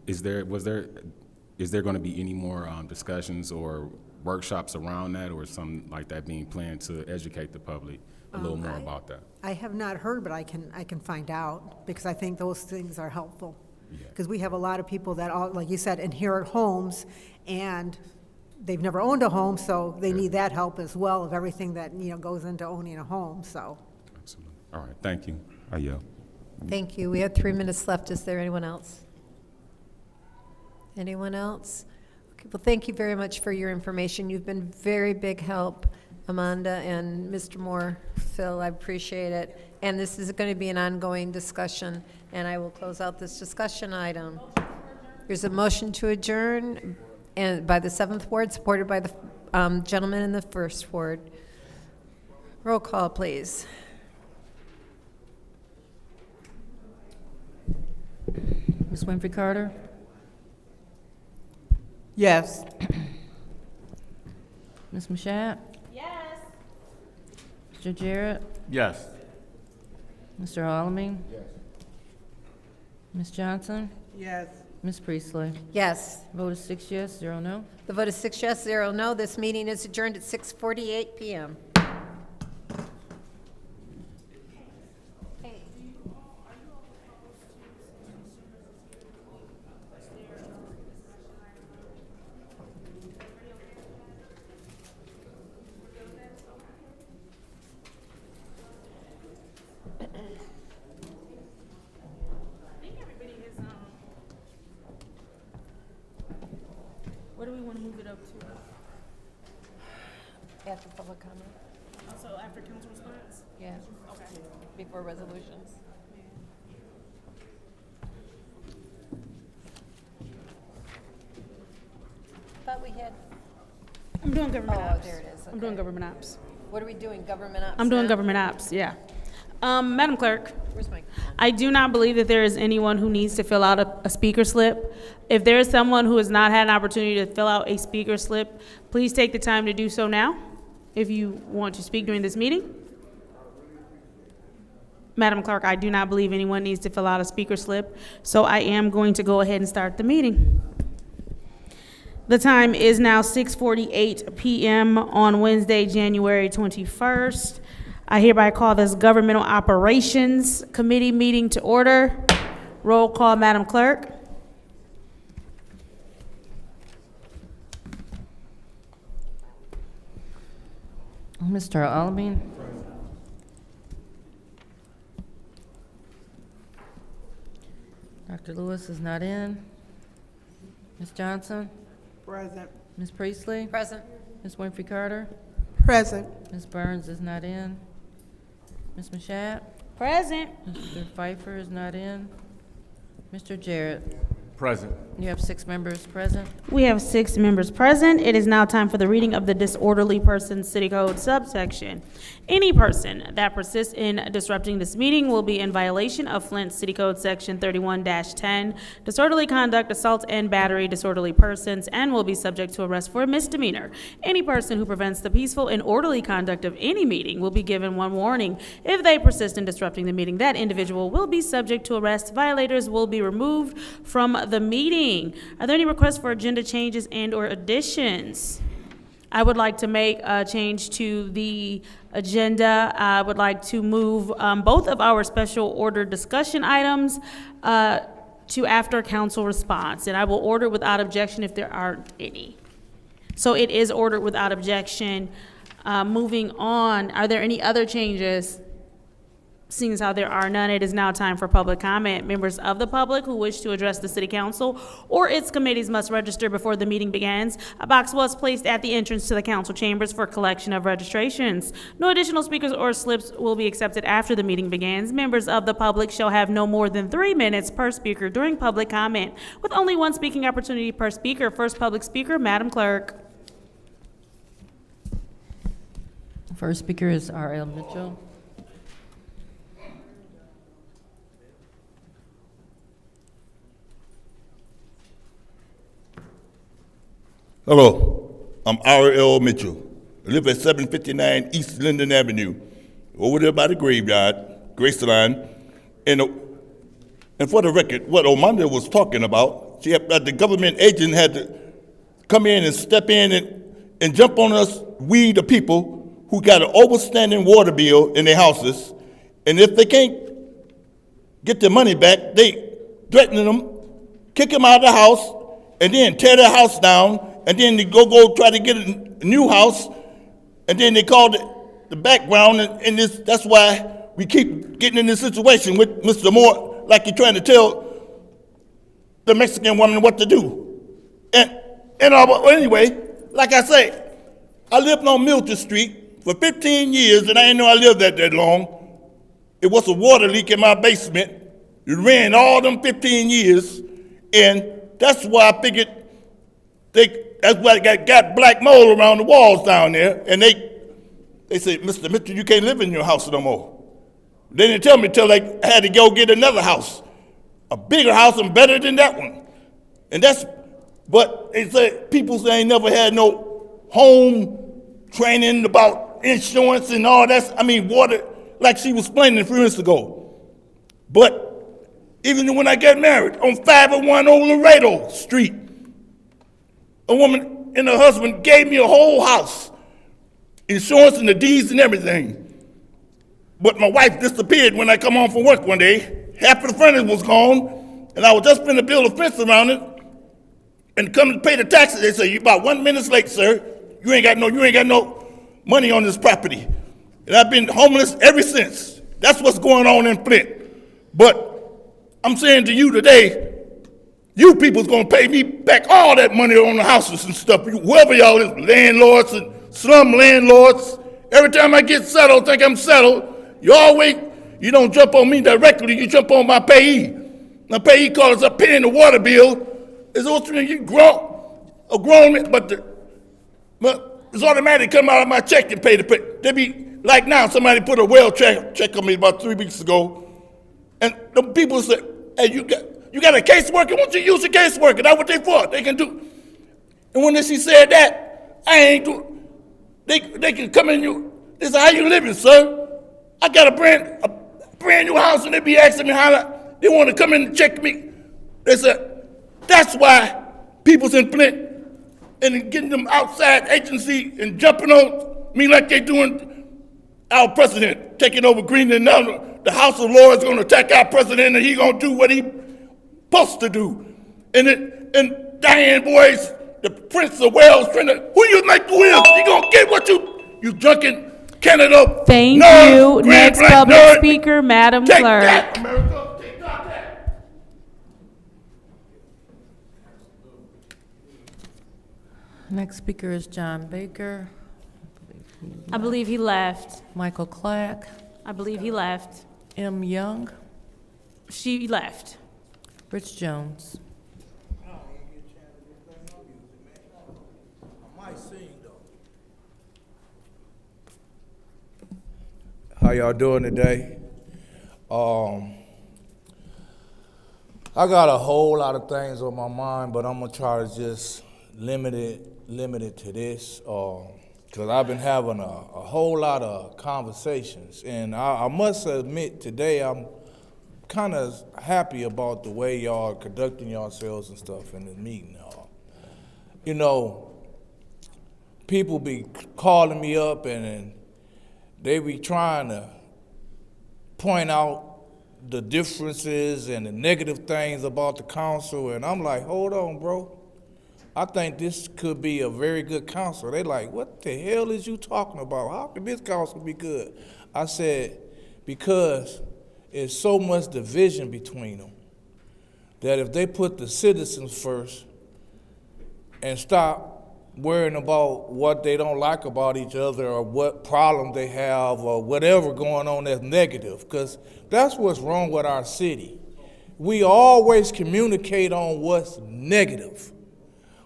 Is there going to be any more discussions or workshops around that, or something like that being planned to educate the public a little more about that? I have not heard, but I can find out, because I think those things are helpful. Because we have a lot of people that, like you said, inherit homes, and they've never owned a home, so they need that help as well, of everything that goes into owning a home. So. Absolutely. All right. Thank you. I yield. Thank you. We have 3 minutes left. Is there anyone else? Anyone else? Okay, well, thank you very much for your information. You've been very big help, Amanda and Mr. Moore, Phil, I appreciate it. And this is going to be an ongoing discussion, and I will close out this discussion item. There's a motion to adjourn and by the 7th Ward, supported by the gentleman in the 1st Ward. Roll call, please. Ms. Winfrey Carter? Yes. Ms. Mashat? Yes. Mr. Jarrett? Yes. Mr. Alamin? Yes. Ms. Johnson? Yes. Ms. Priestley? Yes. Vote is 6 yes, 0 no. The vote is 6 yes, 0 no. This meeting is adjourned at 6:48 p.m. Where do we want to move it up to? After public comment? Also after council response? Yeah. Okay. Before resolutions. Thought we had, I'm doing government oh, ops. there it is. I'm doing Okay. government ops. What are we doing, government ops? I'm doing now? government ops, yeah. Madam Clerk, Where's my? I do not believe that there is anyone who needs to fill out a speaker slip. If there is someone who has not had an opportunity to fill out a speaker slip, please take the time to do so now, if you want to speak during this meeting. Madam Clerk, I do not believe anyone needs to fill out a speaker slip, so I am going to go ahead and start the meeting. The time is now 6:48 p.m. on Wednesday, January 21st. I hereby call this Governmental Operations Committee meeting to order. Roll call, Madam Clerk. Mr. Alamin? Dr. Lewis is not in. Ms. Johnson? Present. Ms. Priestley? Present. Ms. Winfrey Carter? Present. Ms. Burns is not in. Ms. Mashat? Present. Mr. Pfeiffer is not in. Mr. Jarrett? Present. You have 6 members present. We have 6 members present. It is now time for the reading of the disorderly person city code subsection. Any person that persists in disrupting this meeting will be in violation of Flint City Code Section 31-10, disorderly conduct, assault and battery, disorderly persons, and will be subject to arrest for a misdemeanor. Any person who prevents the peaceful and orderly conduct of any meeting will be given 1 warning. If they persist in disrupting the meeting, that individual will be subject to arrest. Violators will be removed from the meeting. Are there any requests for agenda changes and or additions? I would like to make a change to the agenda. I would like to move both of our special order discussion items to after council response, and I will order without objection if there aren't any. So it is ordered without objection. Moving on, are there any other changes? Seeing as how there are none, it is now time for public comment. Members of the public who wish to address the city council or its committees must register before the meeting begins. A box was placed at the entrance to the council chambers for collection of registrations. No additional speakers or slips will be accepted after the meeting begins. Members of the public shall have no more than 3 minutes per speaker during public comment, with only 1 speaking opportunity per speaker. First public speaker, Madam Clerk. First speaker is R.L. Mitchell. Hello, I'm R.L. Mitchell. I live at 759 East Linden Avenue, over there by the graveyard, Graceland. And for the record, what Amanda was talking about, the government agent had to come in and step in and jump on us, we the people who got an overstanding water bill in their houses, and if they can't get their money back, they threaten them, kick them out of the house, and then tear their house down, and then they go try to get a new house, and then they call the background, and that's why we keep getting in this situation with Mr. Moore, like you're trying to tell the Mexican woman what to do. Well, anyway, like I say, I lived on Milton Street for 15 years, and I didn't know I lived that long. It was a water leak in my basement. It ran all them 15 years, and that's why I figured that's why I got black mold around the walls down there, and they said, Mr. Mitchell, you can't live in your house no more. They didn't tell me till I had to go get another house, a bigger house and better than that one. But they said people say ain't never had no home training about insurance and all that. I mean, water, like she was explaining a few minutes ago. But even when I got married on 501 Old Laredo Street, a woman and her husband gave me a whole house, insurance and the deeds and everything. But my wife disappeared when I come home from work one day. Half of the furniture was gone, and I was just finna build a fence around it and come to pay the taxes. They say, you about 1 minute late, sir. You ain't got no money on this property. And I've been homeless ever since. That's what's going on in Flint. But I'm saying to you today, you people's gonna pay me back all that money on the houses and stuff. Whoever y'all is, landlords and slum landlords. Every time I get settled, think I'm settled, you don't jump on me directly, you jump on my payee. My payee calls up paying the water bill. It's also you grown man, but it's automatic come out of my check and pay the pay. They be like now, somebody put a well check on me about 3 weeks ago, and the people say, hey, you got a caseworker? Why don't you use a caseworker? That's what they for. They can do. And when she said that, I ain't do. They can come in you. They say, how you living, sir? I got a brand new house, and they be asking me how they want to come in and check me. They said, that's why people's in Flint and getting them outside agency and jumping on me like they doing our president, taking over Greenland. Now the House of Lords going to attack our president, and he going to do what he supposed to do. And Diane Boyce, the Prince of Wales, who you make the will? You going to get what you drunken Canada. Thank nerd, you. Grand Next Black public nerd. speaker, Madam Take Clerk. that, America. Take that. Next speaker is John Baker. I believe he left. Michael Clack. I believe he left. M. Young. She left. Rich Jones. How y'all doing today? I got a whole lot of things on my mind, but I'm gonna try to just limit it to this, because I've been having a whole lot of conversations, and I must admit today I'm kind of happy about the way y'all are conducting yourselves and stuff in the meeting. You know, people be calling me up and they be trying to point out the differences and the negative things about the council, and I'm like, hold on, bro. I think this could be a very good council. They like, what the hell is you talking about? How can this council be good? I said, because there's so much division between them that if they put the citizens first and stop worrying about what they don't like about each other or what problem they have or whatever going on that's negative, because that's what's wrong with our city. We always communicate on what's negative,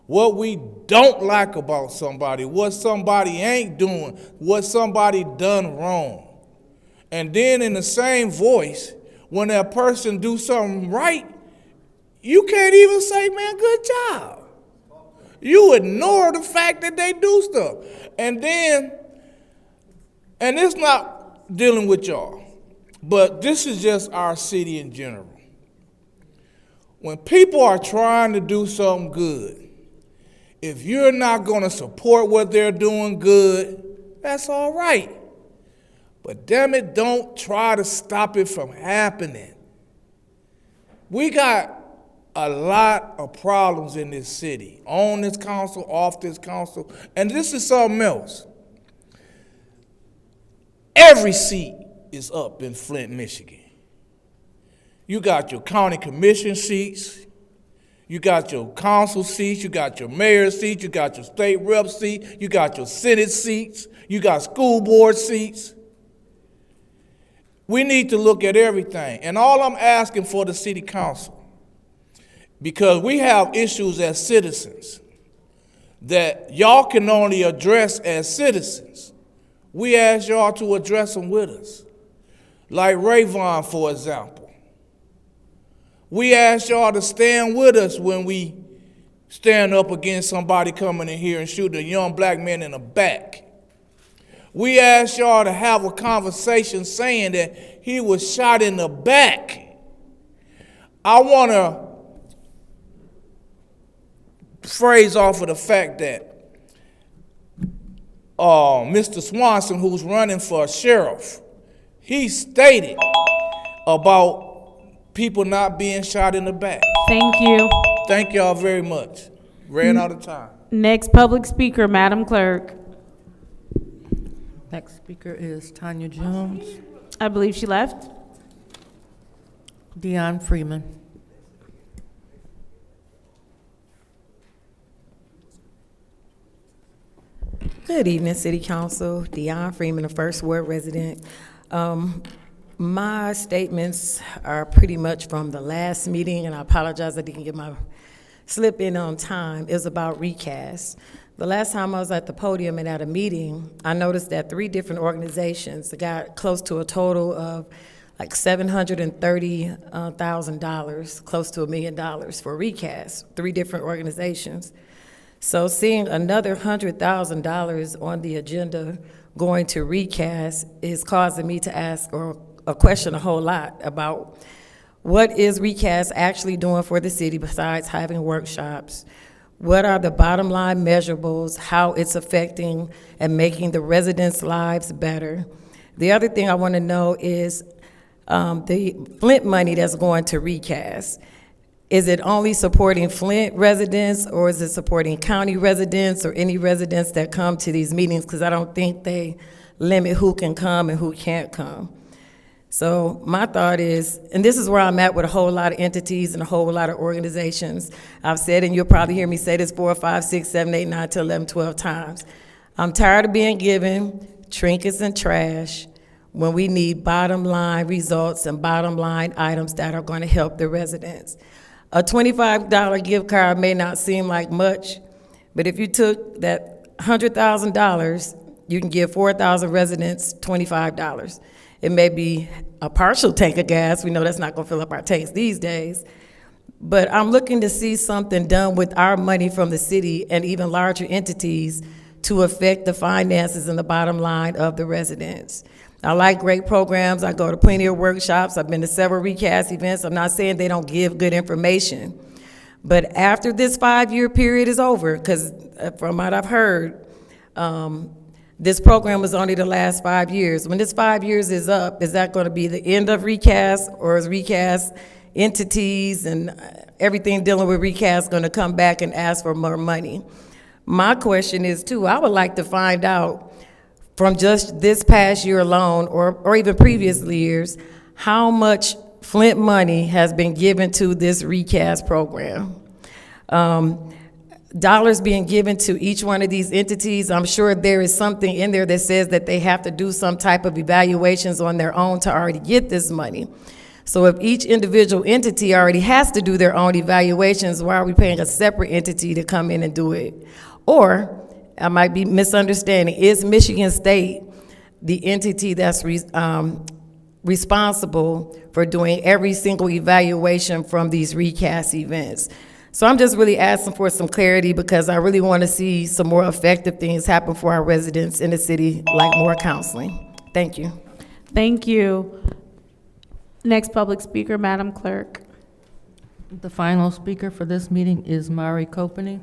what we don't like about somebody, what somebody ain't doing, what somebody done wrong. And then in the same voice, when that person do something right, you can't even say, man, good job. You ignore the fact that they do stuff. And it's not dealing with y'all, but this is just our city in general. When people are trying to do something good, if you're not going to support what they're doing good, that's all right. But damn it, don't try to stop it from happening. We got a lot of problems in this city, on this council, off this council, and this is something else. Every seat is up in Flint, Michigan. You got your county commission seats, you got your council seats, you got your mayor seats, you got your state rep seat, you got your senate seats, you got school board seats. We need to look at everything. And all I'm asking for the city council, because we have issues as citizens that y'all can only address as citizens. We ask y'all to address them with us. Like Rayvon, for example. We ask y'all to stand with us when we stand up against somebody coming in here and shooting a young black man in the back. We ask y'all to have a conversation saying that he was shot in the back. I want to phrase off of the fact that Mr. Swanson, who's running for sheriff, he stated about people not being shot in the back. Thank you. Thank y'all very much. Ran out of time. Next public speaker, Madam Clerk. Next speaker is Tanya Jones. I believe she left. Dion Freeman. Good evening, City Council. Dion Freeman, a First Ward resident. My statements are pretty much from the last meeting, and I apologize I didn't get my slip in on time. It was about recast. The last time I was at the podium and at a meeting, I noticed that 3 different organizations got close to a total of like $730,000, close to $1 million for recast, 3 different organizations. So seeing another $100,000 on the agenda going to recast is causing me to ask or question a whole lot about what is recast actually doing for the city besides having workshops. What are the bottom line measurables, how it's affecting and making the residents' lives better? The other thing I want to know is the Flint money that's going to recast. Is it only supporting Flint residents, or is it supporting county residents or any residents that come to these meetings? Because I don't think they limit who can come and who can't come. So my thought is, and this is where I'm at with a whole lot of entities and a whole lot of organizations. I've said, and you'll probably hear me say this 4, 5, 6, 7, 8, 9 to 11, 12 times. I'm tired of being given trinkets and trash when we need bottom line results and bottom line items that are going to help the residents. A $25 gift card may not seem like much, but if you took that $100,000, you can give 4,000 residents $25. It may be a partial tank of gas. We know that's not going to fill up our tanks these days. But I'm looking to see something done with our money from the city and even larger entities to affect the finances and the bottom line of the residents. I like great programs. I go to plenty of workshops. I've been to several recast events. I'm not saying they don't give good information. But after this 5-year period is over, because from what I've heard, this program was only the last 5 years. When this 5 years is up, is that going to be the end of recast, or is recast entities and everything dealing with recast going to come back and ask for more money? My question is, too, I would like to find out from just this past year alone, or even previous years, how much Flint money has been given to this recast program. Dollars being given to each one of these entities, I'm sure there is something in there that says that they have to do some type of evaluations on their own to already get this money. So if each individual entity already has to do their own evaluations, why are we paying a separate entity to come in and do it? Or, I might be misunderstanding, is Michigan State the entity that's responsible for doing every single evaluation from these recast events? So I'm just really asking for some clarity, because I really want to see some more effective things happen for our residents in the city, like more counseling. Thank you. Thank you. Next public speaker, Madam Clerk. The final speaker for this meeting is Mari Copany.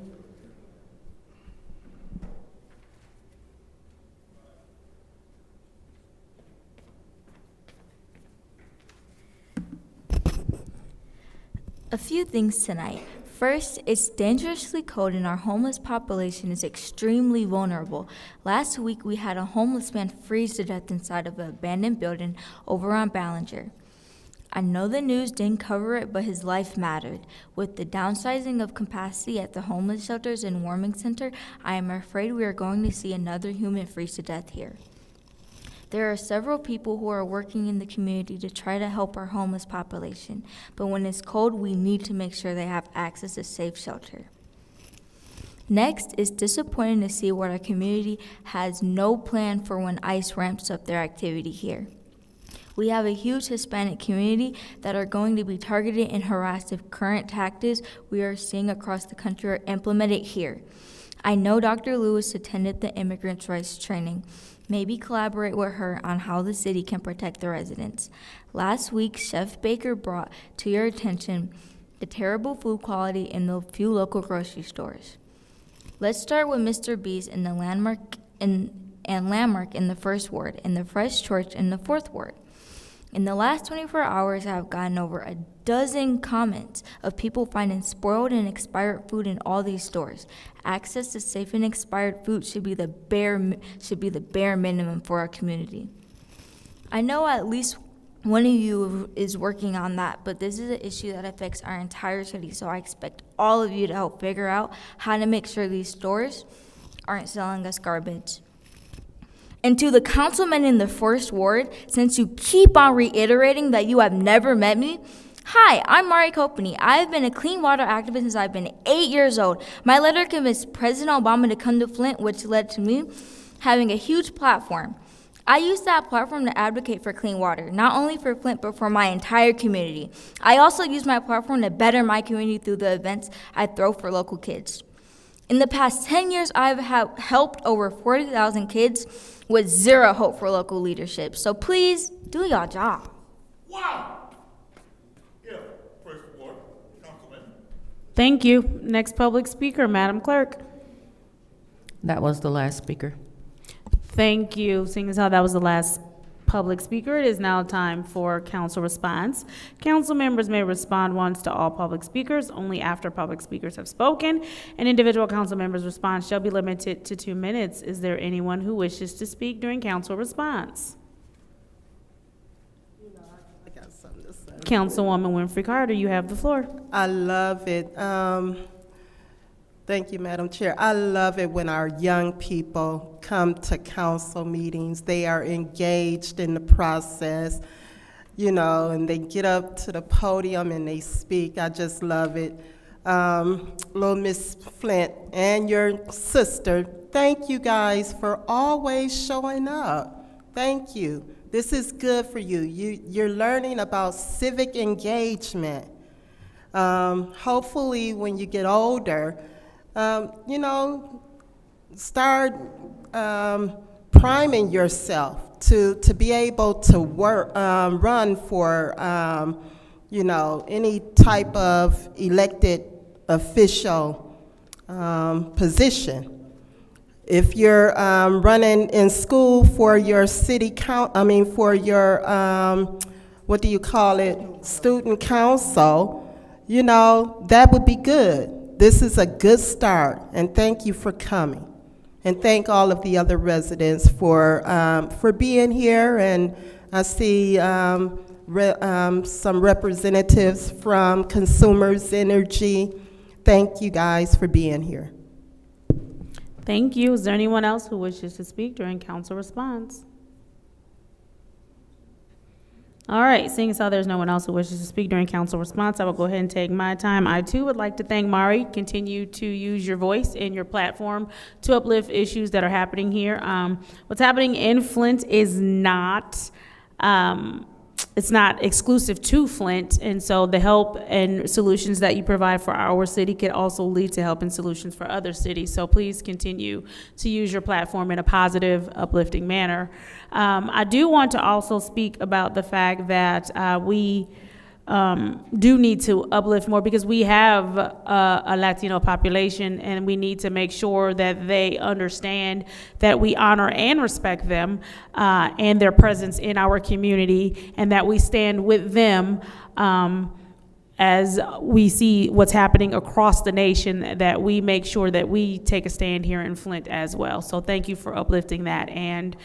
A few things tonight. First, it's dangerously cold and our homeless population is extremely vulnerable. Last week, we had a homeless man freeze to death inside of an abandoned building over on Ballinger. I know the news didn't cover it, but his life mattered. With the downsizing of capacity at the homeless shelters and warming center, I am afraid we are going to see another human freeze to death here. There are several people who are working in the community to try to help our homeless population, but when it's cold, we need to make sure they have access to safe shelter. Next, it's disappointing to see what our community has no plan for when ICE ramps up their activity here. We have a huge Hispanic community that are going to be targeted and harassed if current tactics we are seeing across the country are implemented here. I know Dr. Lewis attended the immigrants' rights training. Maybe collaborate with her on how the city can protect the residents. Last week, Chef Baker brought to your attention the terrible food quality in the few local grocery stores. Let's start with Mr. B's in the Landmark in the First Ward and the Fresh Church in the Fourth Ward. In the last 24 hours, I have gotten over a dozen comments of people finding spoiled and expired food in all these stores. Access to safe and expired food should be the bare minimum for our community. I know at least one of you is working on that, but this is an issue that affects our entire city, so I expect all of you to help figure out how to make sure these stores aren't selling us garbage. And to the councilman in the First Ward, since you keep on reiterating that you have never met me, hi, I'm Mari Kopany. I have been a clean water activist since I've been 8 years old. My letter convinced President Obama to come to Flint, which led to me having a huge platform. I used that platform to advocate for clean water, not only for Flint, but for my entire community. I also used my platform to better my community through the events I throw for local kids. In the past 10 years, I've helped over 40,000 kids with zero hope for local leadership. So please, do your job. Wow! Yeah, First Ward, Councilman. Thank you. Next public speaker, Madam Clerk. That was the last speaker. Thank you. Seeing as how that was the last public speaker, it is now time for council response. Council members may respond once to all public speakers, only after public speakers have spoken. An individual council member's response shall be limited to 2 minutes. Is there anyone who wishes to speak during council response? I got something to say. Councilwoman Winfrey Carter, you have the floor. I love it. Thank you, Madam Chair. I love it when our young people come to council meetings. They are engaged in the process, you know, and they get up to the podium and they speak. I just love it. Little Miss Flint and your sister, thank you guys for always showing up. Thank you. This is good for you. You're learning about civic engagement. Hopefully when you get older, you know, start priming yourself to be able to work, run for, you know, any type of elected official position. If you're running in school for your city for your, what do you call it, student council, you know, that would be good. This is a good start, and thank you for coming. And thank all of the other residents for being here. And I see some representatives from Consumers Energy. Thank you guys for being here. Thank you. Is there anyone else who wishes to speak during council response? All right, seeing as how there's no one else who wishes to speak during council response, I will go ahead and take my time. I too would like to thank Mari. Continue to use your voice and your platform to uplift issues that are happening here. What's happening in Flint is not, it's not exclusive to Flint, and so the help and solutions that you provide for our city could also lead to help and solutions for other cities. So please continue to use your platform in a positive, uplifting manner. I do want to also speak about the fact that we do need to uplift more because we have a Latino population, and we need to make sure that they understand that we honor and respect them and their presence in our community, and that we stand with them as we see what's happening across the nation, that we make sure that we take a stand here in Flint as well. So thank you for uplifting that. And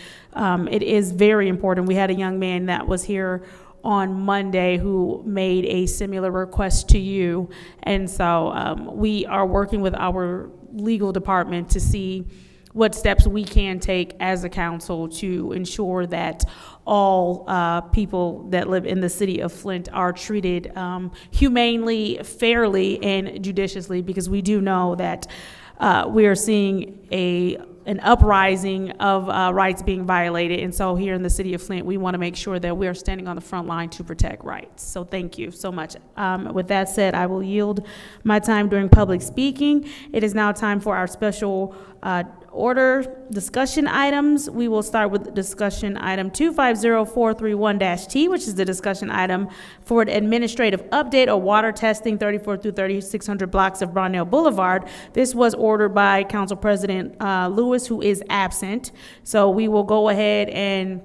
it is very important. We had a young man that was here on Monday who made a similar request to you. And so we are working with our legal department to see what steps we can take as a council to ensure that all people that live in the city of Flint are treated humanely, fairly, and judiciously, because we do know that we are seeing an uprising of rights being violated. And so here in the city of Flint, we want to make sure that we are standing on the front line to protect rights. So thank you so much. With that said, I will yield my time during public speaking. It is now time for our special order discussion items. We will start with discussion item 250431-T, which is the discussion item for an administrative update of water testing 34 through 3600 blocks of Brownell Boulevard. This was ordered by Council President Lewis, who is absent. So we will go ahead and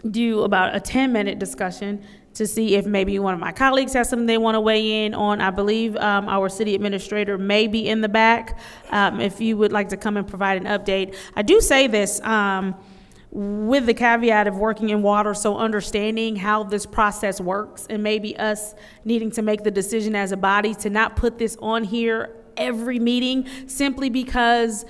do about a 10-minute discussion to see if maybe one of my colleagues has something they want to weigh in on. I believe our city administrator may be in the back. If you would like to come and provide an update. I do say this with the caveat of working in water, so understanding how this process works, and maybe us needing to make the decision as a body to not put this on here every meeting, simply because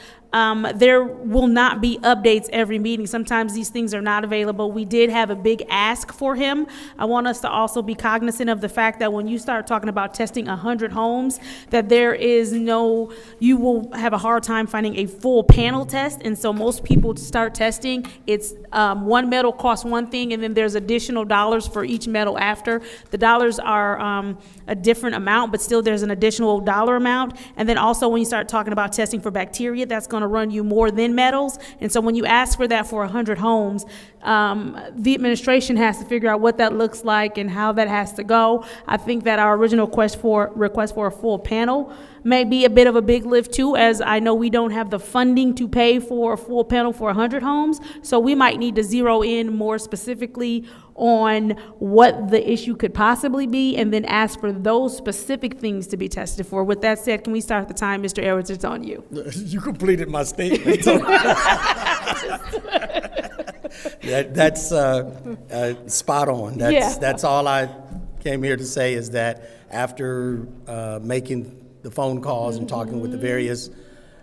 there will not be updates every meeting. Sometimes these things are not available. We did have a big ask for him. I want us to also be cognizant of the fact that when you start talking about testing 100 homes, that you will have a hard time finding a full panel test. And so most people start testing, it's one metal costs one thing, and then there's additional dollars for each metal after. The dollars are a different amount, but still there's an additional dollar amount. And then also when you start talking about testing for bacteria, that's going to run you more than metals. And so when you ask for that for 100 homes, the administration has to figure out what that looks like and how that has to go. I think that our original request for a full panel may be a bit of a big lift too, as I know we don't have the funding to pay for a full panel for 100 homes. So we might need to zero in more specifically on what the issue could possibly be, and then ask for those specific things to be tested for. With that said, can we start the time? Mr. Edwards, it's on you. You completed my statement. That's spot on. That's all I came here to say, is that after making the phone calls and talking with the various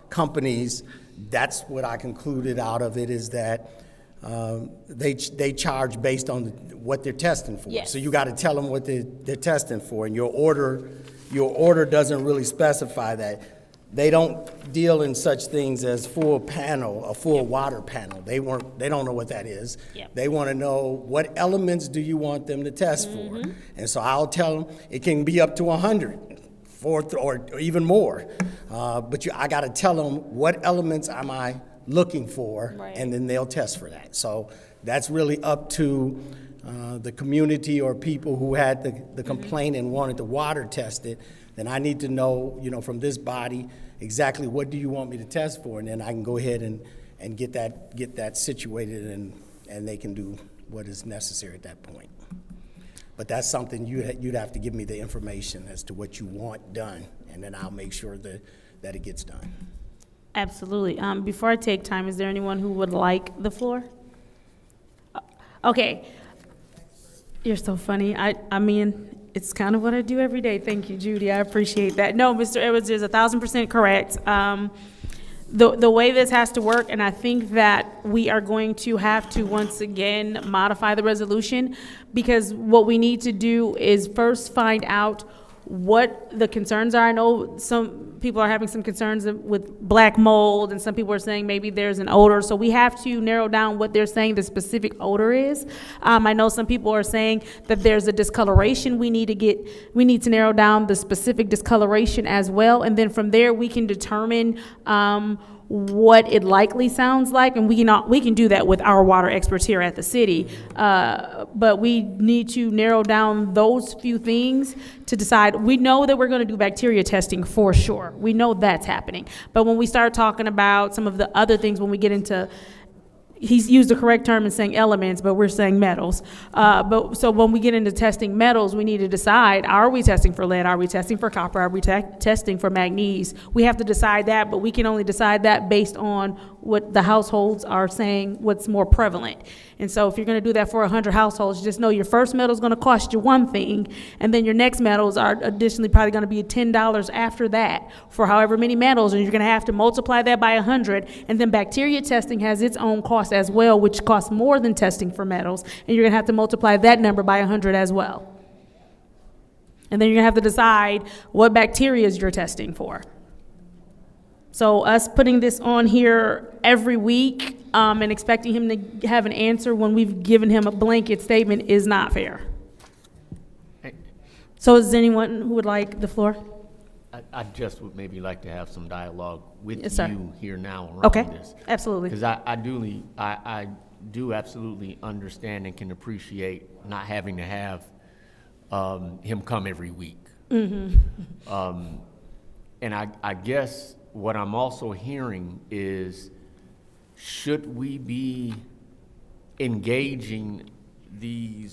companies, that's what I concluded out of it, is that they charge based on what they're testing for. Yes. So you got to tell them what they're testing for, and your order doesn't really specify that. They don't deal in such things as full panel, a full water panel. They don't know what that is. Yep. They want to know what elements do you want them to test for. And so I'll tell them it can be up to 100 or even more. But I got to tell them what elements am I looking for, right, and then they'll test for that. So that's really up to the community or people who had the complaint and wanted the water tested. Then I need to know, from this body, exactly what do you want me to test for, and then I can go ahead and get that situated, and they can do what is necessary at that point. But that's something you'd have to give me the information as to what you want done, and then I'll make sure that it gets done. Absolutely. Before I take time, is there anyone who would like the floor? Okay. You're so funny. I mean, it's kind of what I do every day. Thank you, Judy. I appreciate that. No, Mr. Edwards is 1,000% correct. The way this has to work, and I think that we are going to have to once again modify the resolution, because what we need to do is first find out what the concerns are. I know some people are having some concerns with black mold, and some people are saying maybe there's an odor. So we have to narrow down what they're saying the specific odor is. I know some people are saying that there's a discoloration. We need to narrow down the specific discoloration as well. And then from there, we can determine what it likely sounds like, and we can do that with our water experts here at the city. But we need to narrow down those few things to decide. We know that we're going to do bacteria testing for sure. We know that's happening. But when we start talking about some of the other things, when we get into he's used the correct term in saying elements, but we're saying metals. So when we get into testing metals, we need to decide, are we testing for lead? Are we testing for copper? Are we testing for manganese? We have to decide that, but we can only decide that based on what the households are saying, what's more prevalent. And so if you're gonna do that for 100 households, just know your first metal is gonna cost you one thing, and then your next metals are additionally probably gonna be $10 after that for however many metals, and you're gonna have to multiply that by 100, and then bacteria testing has its own cost as well, which costs more than testing for metals, and you're gonna have to multiply that number by 100 as well. And then you're gonna have to decide what bacteria you're testing for. So us putting this on here every week and expecting him to have an answer when we've given him a blanket statement is not fair. So is there anyone who would like the floor? I just would maybe like to have some dialogue with Yes, sir. you here now around Okay, this. absolutely. Because I do absolutely understand and can appreciate not having to have him come every week. Mm-hmm. And I guess what I'm also hearing is, should we be engaging the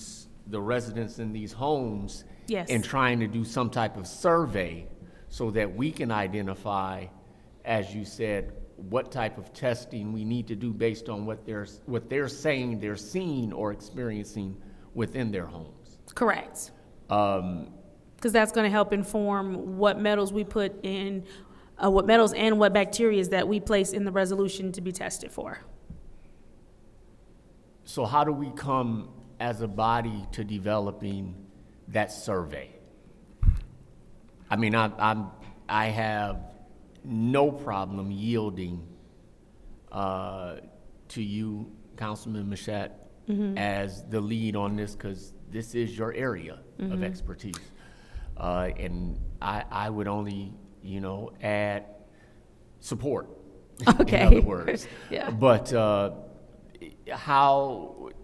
residents in these homes Yes. and trying to do some type of survey so that we can identify, as you said, what type of testing we need to do based on what they're saying they're seeing or experiencing within their homes? Correct. Because that's going to help inform what metals we put in, what metals and what bacteria that we place in the resolution to be tested for. So how do we come as a body to developing that survey? I mean, I have no problem yielding to you, Councilman Mashat, as the lead on this, because this is your area of expertise. And I would only, add support, Okay. in other words. Yeah. But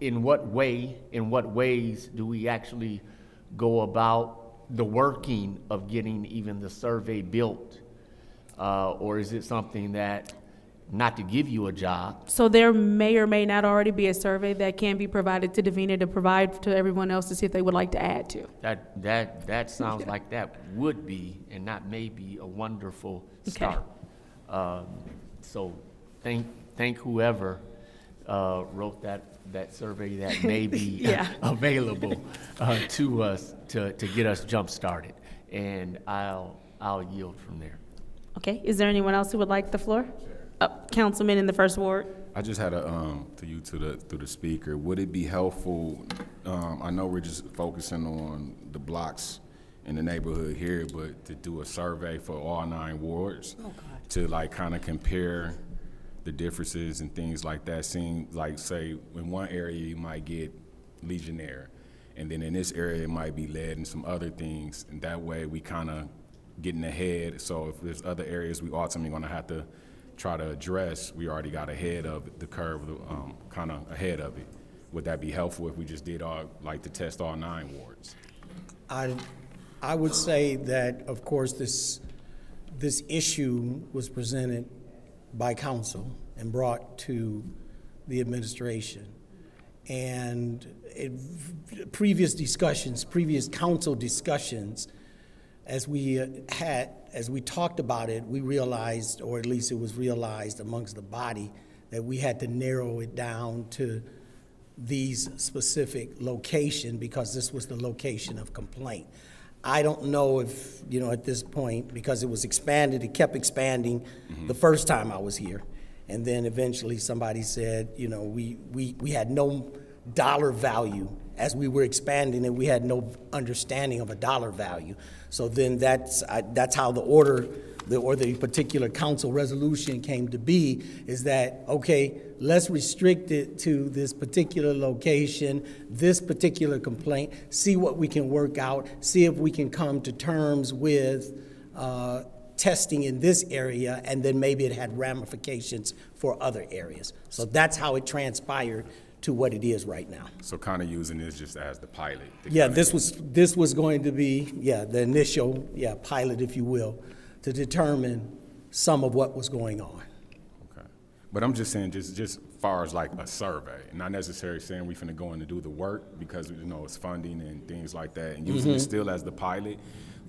in what ways do we actually go about the working of getting even the survey built? Or is it something that, not to give you a job? So there may or may not already be a survey that can be provided to Davina to provide to everyone else to see if they would like to add to. That sounds like that would be, and not maybe, a wonderful start. So thank whoever wrote that survey that may be Yeah. available to us to get us jump started, and I'll yield from there. Okay, is there anyone else who would like the floor? Councilman in the first ward. I just had through the speaker, would it be helpful, I know we're just focusing on the blocks in the neighborhood here, but to do a survey for all 9 wards to kind of compare the differences and things like that, seeing say in one area you might get Legionnaire, and then in this area it might be lead and some other things, and that way we kind of getting ahead. So if there's other areas we ultimately going to have to try to address, we already got ahead of the curve, kind of ahead of it. Would that be helpful if we just did to test all 9 wards? I would say that, of course, this issue was presented by council and brought to the administration. And previous council discussions, as we talked about it, we realized, or at least it was realized amongst the body, that we had to narrow it down to these specific location because this was the location of complaint. I don't know if, at this point, because it was expanded, it kept expanding the first time I was here. And then eventually somebody said, we had no dollar value. As we were expanding it, we had no understanding of a dollar value. So then that's how the particular council resolution came to be, is that, okay, let's restrict it to this particular location, this particular complaint, see what we can work out, see if we can come to terms with testing in this area, and then maybe it had ramifications for other areas. So that's how it transpired to what it is right now. So kind of using this just as the pilot. Yeah, this was going to be, the initial, pilot, if you will, to determine some of what was going on. Okay. But I'm just saying, just far as like a survey, not necessarily saying we finna go in and do the work because, you know, it's funding and things like that, and using it still as the pilot,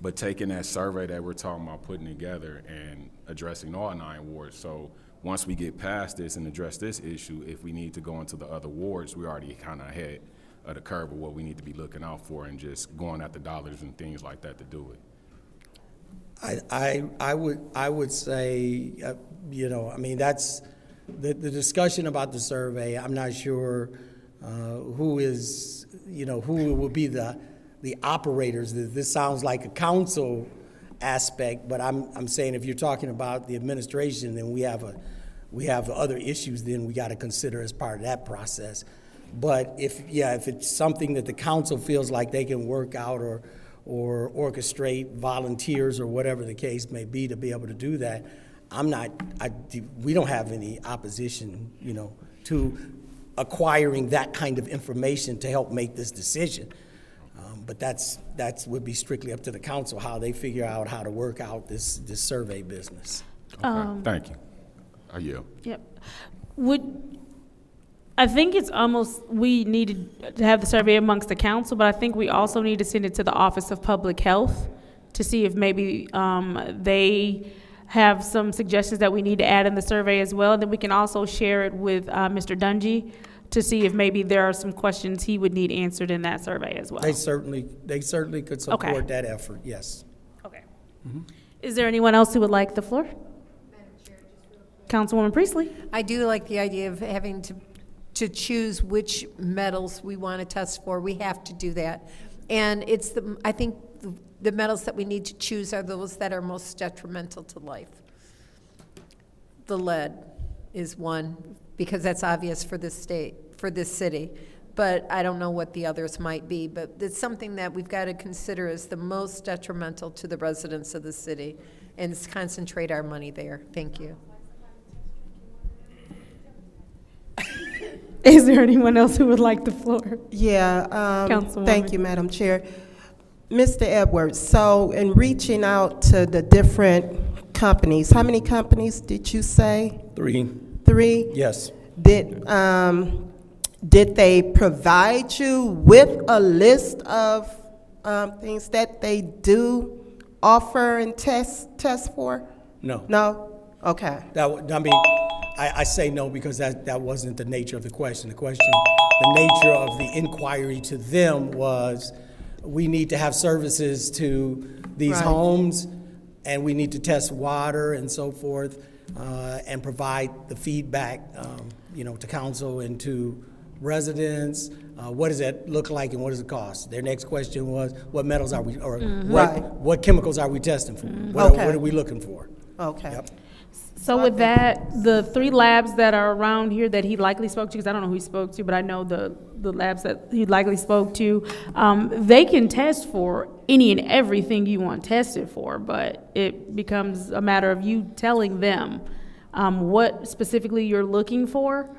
but taking that survey that we're talking about putting together and addressing all 9 wards. So once we get past this and address this issue, if we need to go into the other wards, we already kind of ahead of the curve of what we need to be looking out for and just going at the dollars and things like that to do it. I would say, you know, I mean, that's the discussion about the survey. I'm not sure who is, you know, who will be the operators. This sounds like a council aspect, but I'm saying if you're talking about the administration, then we have other issues then we got to consider as part of that process. But if it's something that the council feels like they can work out or orchestrate volunteers or whatever the case may be to be able to do that, we don't have any opposition, you know, to acquiring that kind of information to help make this decision. But that's would be strictly up to the council, how they figure out how to work out this survey business. Okay, thank you. I yield. Yep. I think it's almost, we needed to have the survey amongst the council, but I think we also need to send it to the Office of Public Health to see if maybe they have some suggestions that we need to add in the survey as well. Then we can also share it with Mr. Dungy to see if maybe there are some questions he would need answered in that survey as well. They certainly could support that effort, yes. Okay. Is there anyone else who would like the floor? Councilwoman Priestley. I do like the idea of having to choose which metals we want to test for. We have to do that. And I think the metals that we need to choose are those that are most detrimental to life. The lead is one, because that's obvious for this state, for this city. But I don't know what the others might be. But it's something that we've got to consider as the most detrimental to the residents of the city and concentrate our money there. Thank you. Is there anyone else who would like the floor? Yeah, Councilwoman. thank you, Madam Chair. Mr. Edwards, so in reaching out to the different companies, how many companies did you say? 3. 3? Yes. Did they provide you with a list of things that they do offer and test for? No. No? Okay. I say no because that wasn't the nature of the question. The nature of the inquiry to them was, we need to have services to these homes, and we need to test water and so forth, and provide the feedback, you know, to council and to residents. What does that look like and what does it cost? Their next question was, what metals are we, or what chemicals are we testing for? What are we looking for? Okay. Yep. So with that, the 3 labs that are around here that he likely spoke to, because I don't know who he spoke to, but I know the labs that he likely spoke to, they can test for any and everything you want tested for, but it becomes a matter of you telling them what specifically you're looking for,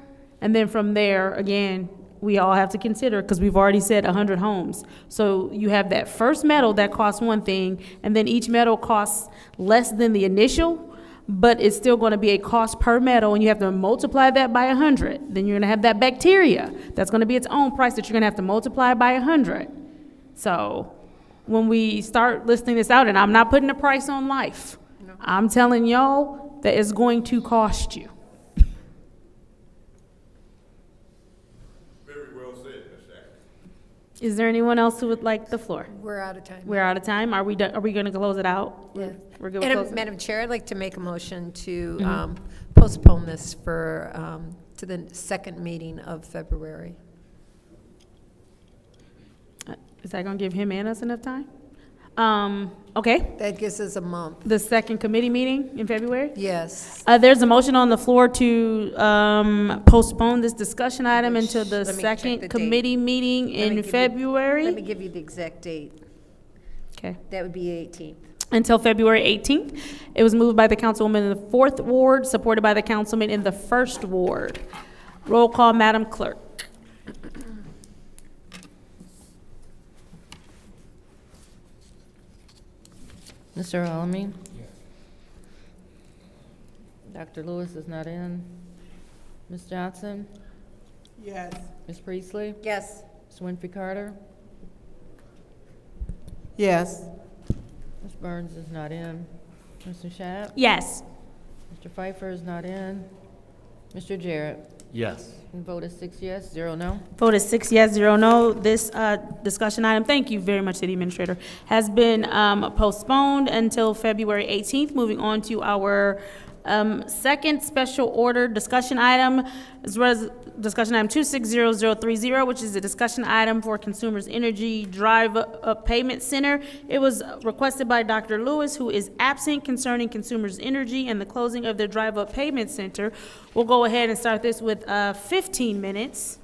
and then from there, again, we all have to consider, because we've already said 100 homes. So you have that first metal that costs one thing, and then each metal costs less than the initial, but it's still going to be a cost per metal, and you have to multiply that by 100. Then you're going to have that bacteria. That's going to be its own price that you're going to have to multiply by 100. So when we start listing this out, and I'm not putting a price on life, I'm telling y'all that it's going to cost you. Very well said, Ms. Jackson. Is there anyone else who would like the floor? We're out of time. We're out of time. Are we done? Are we going to close it out? Yeah. We're good with And closing? Madam Chair, I'd like to make a motion to postpone this for, to the second meeting of February. Is that going to give him and us enough time? Okay. That gives us a month. The second committee meeting in February? Yes. There's a motion on the floor to postpone this discussion item until the Let me check the second date. committee meeting in February. Let me give you the exact date. Okay. That would be 18th. Until February 18th. It was moved by the councilwoman in the 4th ward, supported by the councilman in the 1st ward. Roll call, Madam Clerk. Mr. Alamin? Dr. Lewis is not in. Ms. Johnson? Yes. Ms. Priestley? Yes. Ms. Winfrey Carter? Yes. Ms. Burns is not in. Ms. Mashat? Yes. Mr. Pfeiffer is not in. Mr. Jarrett? Yes. And vote is 6 yes, 0 no. Vote is 6 yes, 0 no. This discussion item, thank you very much, City Administrator, has been postponed until February 18th. Moving on to our second special order discussion item, discussion item 260030, which is a discussion item for Consumers Energy Drive Up Payment Center. It was requested by Dr. Lewis, who is absent, concerning Consumers Energy and the closing of their Drive Up Payment Center. We'll go ahead and start this with 15 minutes,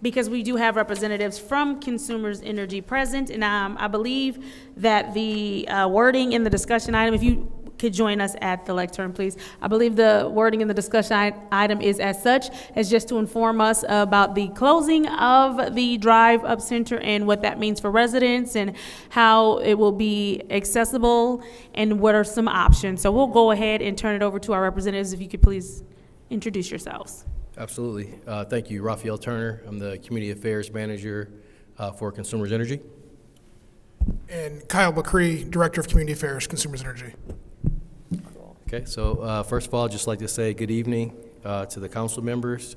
because we do have representatives from Consumers Energy present, and I believe that the wording in the discussion item, if you could join us at the lectern, please. I believe the wording in the discussion item is as such, as just to inform us about the closing of the Drive Up Center and what that means for residents and how it will be accessible and what are some options. So we'll go ahead and turn it over to our representatives. If you could please introduce yourselves. Absolutely. Thank you. Raphael Turner. I'm the Community Affairs Manager for Consumers Energy. And Kyle McCree, Director of Community Affairs, Consumers Energy. Okay, so first of all, I'd just like to say good evening to the council members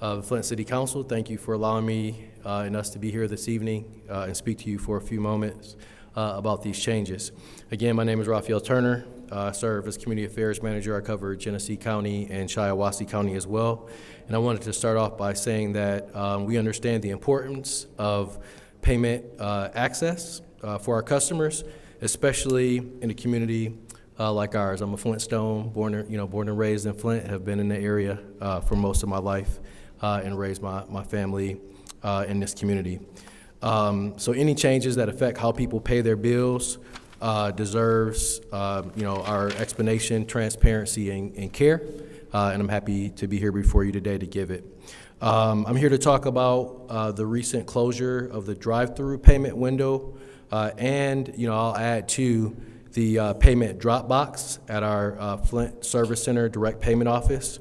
of the Flint City Council. Thank you for allowing me and us to be here this evening and speak to you for a few moments about these changes. Again, my name is Raphael Turner. I serve as Community Affairs Manager. I cover Genesee County and Shiawassee County as well. And I wanted to start off by saying that we understand the importance of payment access for our customers, especially in a community like ours. I'm a Flintstone, born and raised in Flint, have been in the area for most of my life and raised my family in this community. So any changes that affect how people pay their bills deserves our explanation, transparency, and care, and I'm happy to be here before you today to give it. I'm here to talk about the recent closure of the drive-through payment window, and I'll add to the payment drop box at our Flint Service Center direct payment office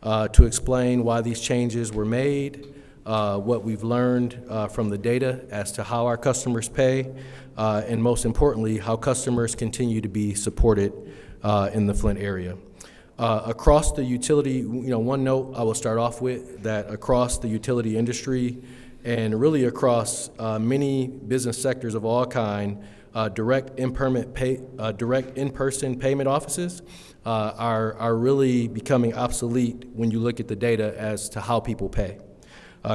to explain why these changes were made, what we've learned from the data as to how our customers pay, and most importantly, how customers continue to be supported in the Flint area. Across the utility, one note I will start off with, that across the utility industry and really across many business sectors of all kind, direct in-person payment offices are really becoming obsolete when you look at the data as to how people pay.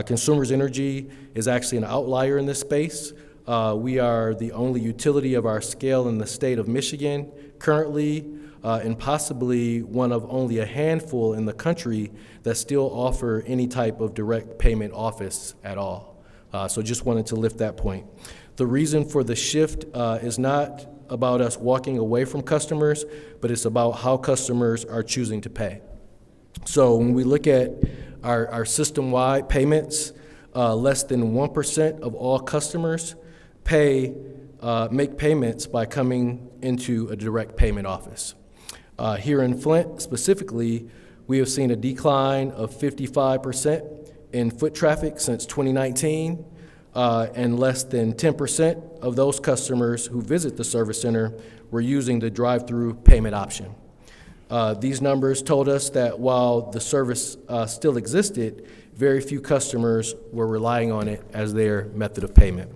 Consumers Energy is actually an outlier in this space. We are the only utility of our scale in the state of Michigan currently, and possibly one of only a handful in the country that still offer any type of direct payment office at all. So just wanted to lift that point. The reason for the shift is not about us walking away from customers, but it's about how customers are choosing to pay. So when we look at our system-wide payments, less than 1% of all customers make payments by coming into a direct payment office. Here in Flint specifically, we have seen a decline of 55% in foot traffic since 2019, and less than 10% of those customers who visit the service center were using the drive-through payment option. These numbers told us that while the service still existed, very few customers were relying on it as their method of payment.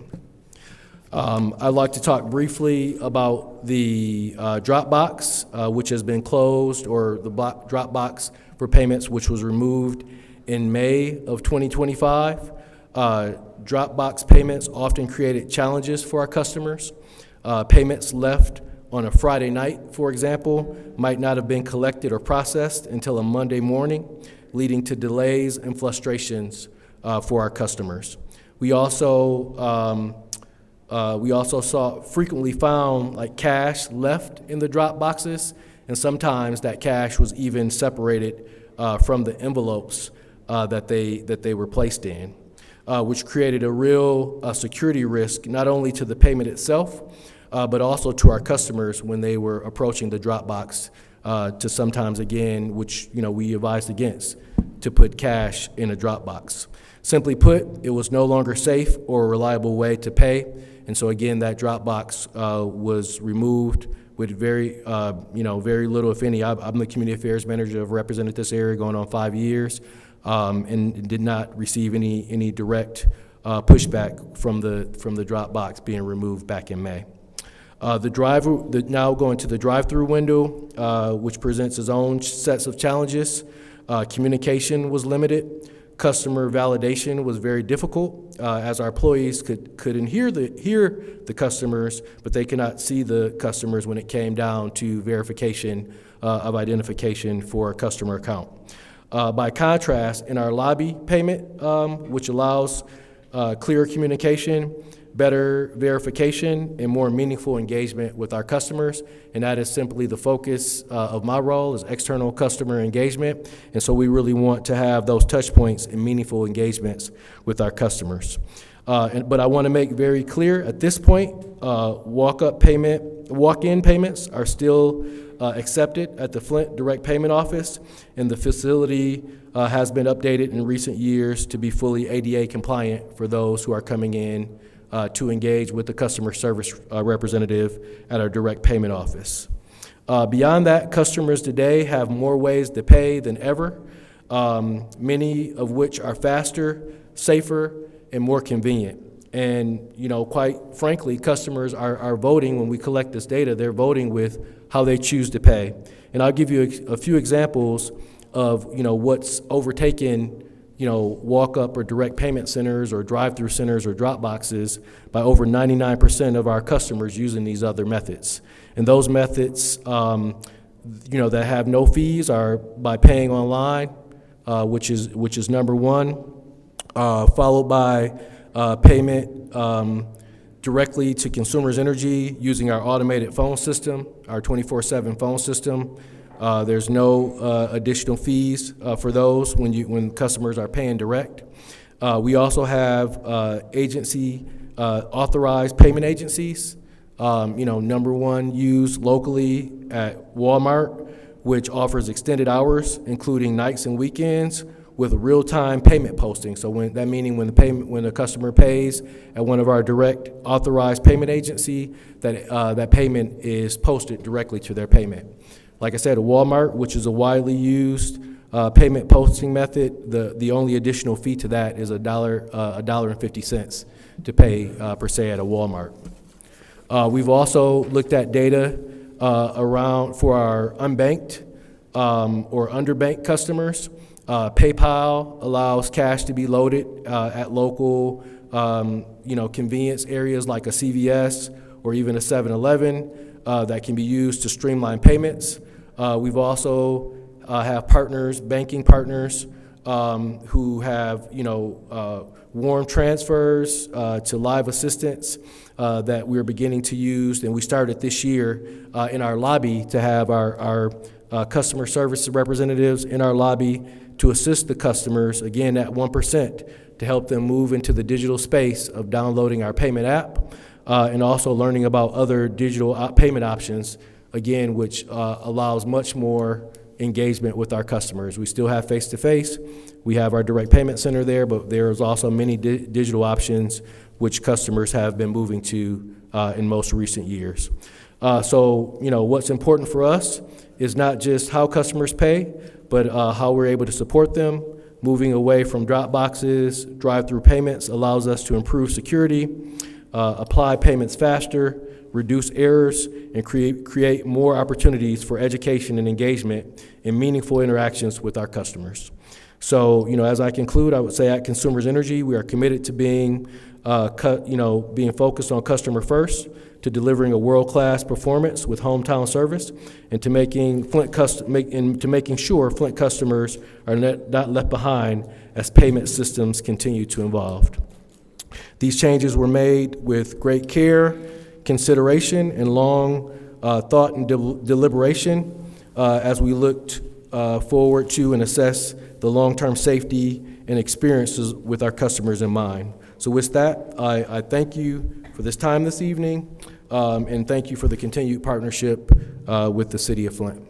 I'd like to talk briefly about the drop box, which has been closed, or the drop box for payments, which was removed in May of 2025. Drop box payments often created challenges for our customers. Payments left on a Friday night, for example, might not have been collected or processed until a Monday morning, leading to delays and frustrations for our customers. We also frequently found like cash left in the drop boxes, and sometimes that cash was even separated from the envelopes that they were placed in, which created a real security risk, not only to the payment itself, but also to our customers when they were approaching the drop box to sometimes, again, which we advised against, to put cash in a drop box. Simply put, it was no longer safe or a reliable way to pay, and so again, that drop box was removed with very little, if any. I'm the community affairs manager. I've represented this area going on 5 years, and did not receive any direct pushback from the drop box being removed back in May. Now going to the drive-through window, which presents its own sets of challenges. Communication was limited. Customer validation was very difficult, as our employees could hear the customers, but they could not see the customers when it came down to verification of identification for a customer account. By contrast, in our lobby payment, which allows clearer communication, better verification, and more meaningful engagement with our customers, and that is simply the focus of my role is external customer engagement, and so we really want to have those touch points and meaningful engagements with our customers. But I want to make very clear at this point, walk-in payments are still accepted at the Flint Direct Payment Office, and the facility has been updated in recent years to be fully ADA compliant for those who are coming in to engage with the customer service representative at our direct payment office. Beyond that, customers today have more ways to pay than ever, many of which are faster, safer, and more convenient. And, quite frankly, customers are voting when we collect this data. They're voting with how they choose to pay. And I'll give you a few examples of, what's overtaken walk-up or direct payment centers or drive-through centers or drop boxes by over 99% of our customers using these other methods. And those methods, that have no fees are by paying online, which is number one, followed by payment directly to Consumers Energy using our automated phone system, our 24/7 phone system. There's no additional fees for those when customers are paying direct. We also have authorized payment agencies. Number one used locally at Walmart, which offers extended hours, including nights and weekends, with real-time payment posting. So when the customer pays at one of our direct authorized payment agency, that payment is posted directly to their payment. Like I said, a Walmart, which is a widely used payment posting method, the only additional fee to that is $1.50 to pay per se at a Walmart. We've also looked at data around for our unbanked or underbanked customers. PayPal allows cash to be loaded at local, convenience areas like a CVS or even a 7-Eleven that can be used to streamline payments. We've also have banking partners who have, warm transfers to live assistance that we're beginning to use, and we started this year in our lobby to have our customer service representatives in our lobby to assist the customers, again, at 1%, to help them move into the digital space of downloading our payment app and also learning about other digital payment options, again, which allows much more engagement with our customers. We still have face-to-face. We have our direct payment center there, but there's also many digital options which customers have been moving to in most recent years. So, what's important for us is not just how customers pay, but how we're able to support them. Moving away from drop boxes, drive-through payments allows us to improve security, apply payments faster, reduce errors, and create more opportunities for education and engagement and meaningful interactions with our customers. So, as I conclude, I would say at Consumers Energy, we are committed to being focused on customer first, to delivering a world-class performance with hometown service, and to making sure Flint customers are not left behind as payment systems continue to evolve. These changes were made with great care, consideration, and long thought and deliberation as we looked forward to and assess the long-term safety and experiences with our customers in mind. So with that, I thank you for this time this evening, and thank you for the continued partnership with the City of Flint.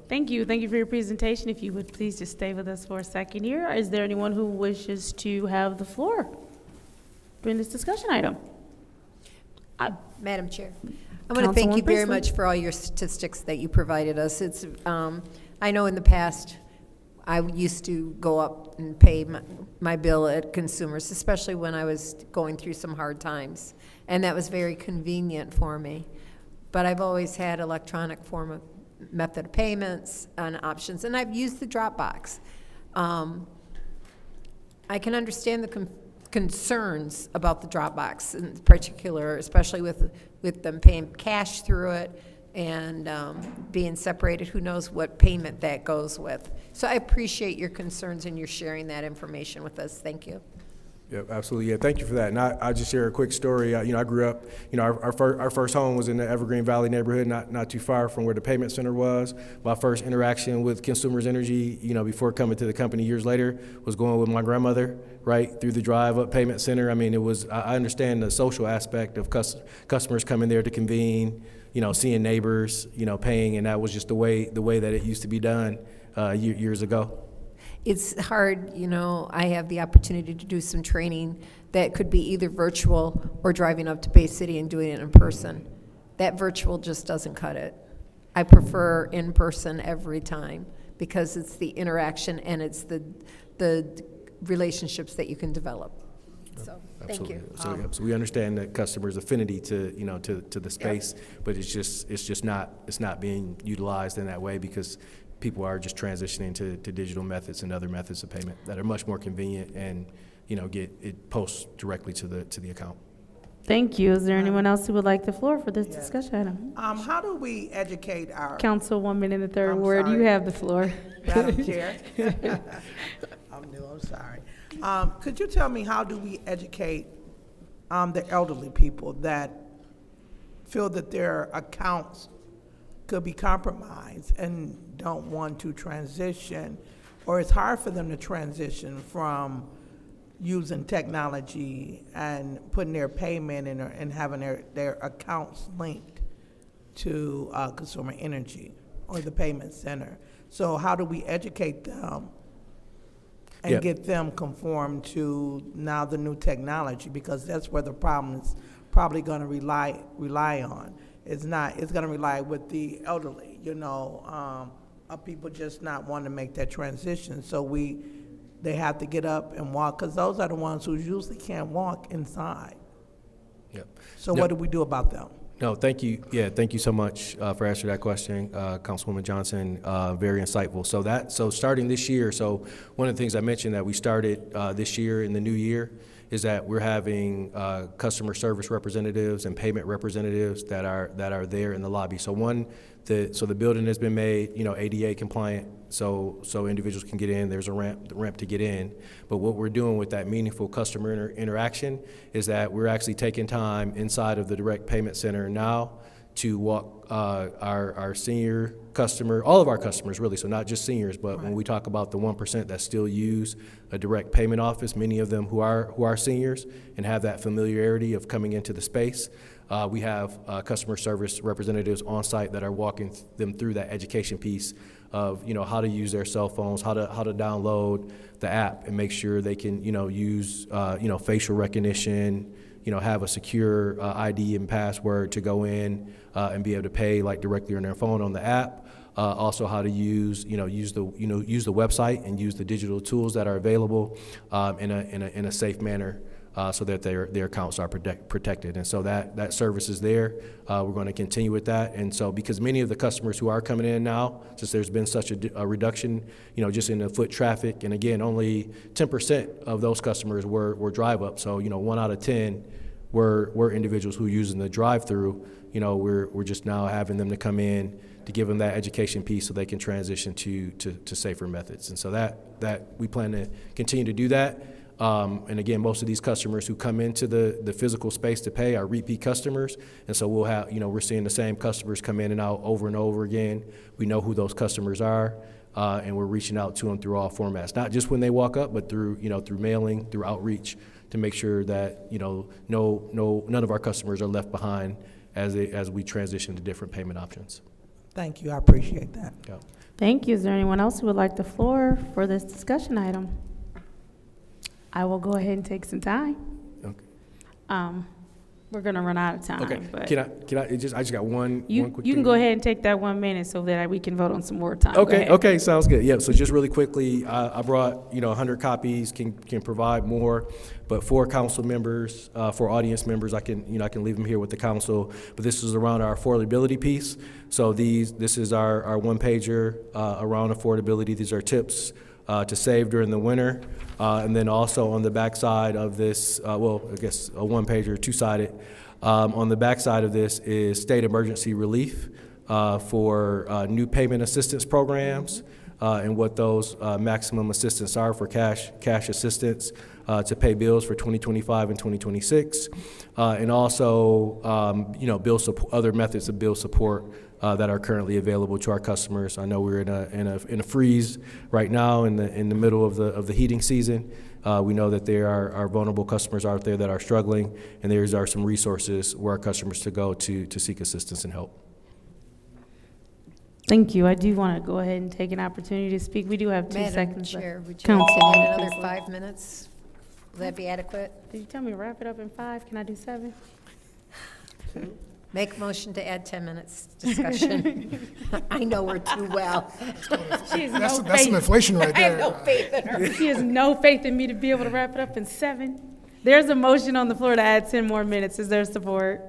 Thank you. Thank you for your presentation. If you would please just stay with us for a second here. Is there anyone who wishes to have the floor during this discussion item? Madam Chair, I want to thank you Councilwoman very Priestley. much for all your statistics that you provided us. It's, I know in the past, I used to go up and pay my bill at Consumers, especially when I was going through some hard times, and that was very convenient for me. But I've always had electronic form of method of payments and options, and I've used the Dropbox. I can understand the concerns about the Dropbox in particular, especially with them paying cash through it and being separated. Who knows what payment that goes with. So I appreciate your concerns and your sharing that information with us. Thank you. Yep, absolutely. Yeah, thank you for that. And I'll just share a quick story. I grew up, our first home was in the Evergreen Valley neighborhood, not too far from where the payment center was. My first interaction with Consumers Energy, before coming to the company years later, was going with my grandmother, right, through the drive up payment center. I mean, I understand the social aspect of customers coming there to convene, seeing neighbors, paying, and that was just the way that it used to be done years ago. It's hard, I have the opportunity to do some training that could be either virtual or driving up to Bay City and doing it in person. That virtual just doesn't cut it. I prefer in person every time because it's the interaction and it's the relationships that you can develop. So, thank you. Absolutely. So we understand that customers' affinity to the space, but it's just not being utilized in that way because people are just transitioning to digital methods and other methods of payment that are much more convenient and get it post directly to the account. Thank you. Is there anyone else who would like the floor for this discussion item? How do we educate our? Councilwoman in the third I'm ward, sorry. you have the floor. Madam Chair. I'm new, I'm sorry. Could you tell me how do we educate the elderly people that feel that their accounts could be compromised and don't want to transition, or it's hard for them to transition from using technology and putting their payment in and having their accounts linked to Consumer Energy or the payment center? So how do we educate them and get them conformed to now the new technology? Because that's where the problem is probably going to rely on. It's going to rely with the elderly, of people just not wanting to make that transition. So they have to get up and walk, because those are the ones who usually can't walk inside. Yep. So what do we do about them? No, thank you. Yeah, thank you so much for answering that question, Councilwoman Johnson. Very insightful. So starting this year, so one of the things I mentioned that we started this year in the new year is that we're having customer service representatives and payment representatives that are there in the lobby. So the building has been made, ADA compliant, so individuals can get in. There's a ramp to get in. But what we're doing with that meaningful customer interaction is that we're actually taking time inside of the direct payment center now to walk our senior customer, all of our customers really, so not just seniors, but when we talk about the 1% that still use a direct payment office, many of them who are seniors and have that familiarity of coming into the space, we have customer service representatives on site that are walking them through that education piece of how to use their cell phones, how to download the app and make sure they can use facial recognition, have a secure ID and password to go in and be able to pay like directly on their phone on the app. Also, how to use the website and use the digital tools that are available in a safe manner, so that their accounts are protected. And so that service is there. We're going to continue with that. And so because many of the customers who are coming in now, since there's been such a reduction, just in the foot traffic, and again, only 10% of those customers were drive up. So 1 out of 10 were individuals who are using the drive-through. We're just now having them to come in to give them that education piece so they can transition to safer methods. And so that we plan to continue to do that. And again, most of these customers who come into the physical space to pay are repeat customers. And so we'll have, we're seeing the same customers come in and out over and over again. We know who those customers are, and we're reaching out to them through all formats, not just when they walk up, but through mailing, through outreach, to make sure that, none of our customers are left behind as we transition to different payment options. Thank you, I appreciate that. Yeah. Thank you. Is there anyone else who would like the floor for this discussion item? I will go ahead and take some time. Okay. We're gonna run out of time. Okay, but I just got one quick you thing. can go ahead and take that 1 minute so that we can vote on some more time. Go Okay, ahead. okay, sounds good. Yeah, so just really quickly, I brought, 100 copies, can provide more, but for council members, for audience members, I can leave them here with the council, but this is around our affordability piece. So this is our one pager around affordability. These are tips to save during the winter. And then also on the backside of this, I guess a one pager, two-sided. On the backside of this is state emergency relief for new payment assistance programs and what those maximum assistance are for cash assistance to pay bills for 2025 and 2026. And also, other methods of bill support that are currently available to our customers. I know we're in a freeze right now in the middle of the heating season. We know that there are vulnerable customers out there that are struggling, and there are some resources where our customers to go to seek assistance and help. Thank you. I do want to go ahead and take an opportunity to speak. We do have 2 Madam seconds Chair, left. would you like to Councilwoman add another Priestley. 5 minutes? Will that be adequate? Did you tell me to wrap it up in 5? Can I do 7? Make a motion to add 10 minutes discussion. I know her too well. She has That's no some faith. inflation right I have there. no faith in her. She has no faith in me to be able to wrap it up in 7. There's a motion on the floor to add 10 more minutes. Is there support?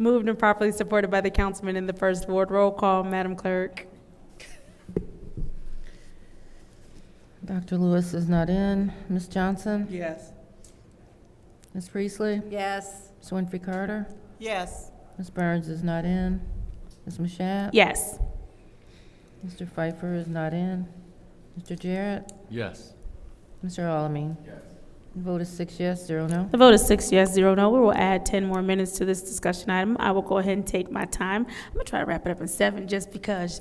Moved and properly supported by the councilman in the first ward. Roll call, Madam Clerk. Dr. Lewis is not in. Ms. Johnson? Yes. Ms. Priestley? Yes. Ms. Winfrey Carter? Yes. Ms. Burns is not in. Ms. Mashat? Yes. Mr. Pfeiffer is not in. Mr. Jarrett? Yes. Mr. Alamin? Yes. The vote is 6 yes, 0 no. The vote is 6 yes, 0 no. We will add 10 more minutes to this discussion item. I will go ahead and take my time. I'm gonna try to wrap it up in 7 just because.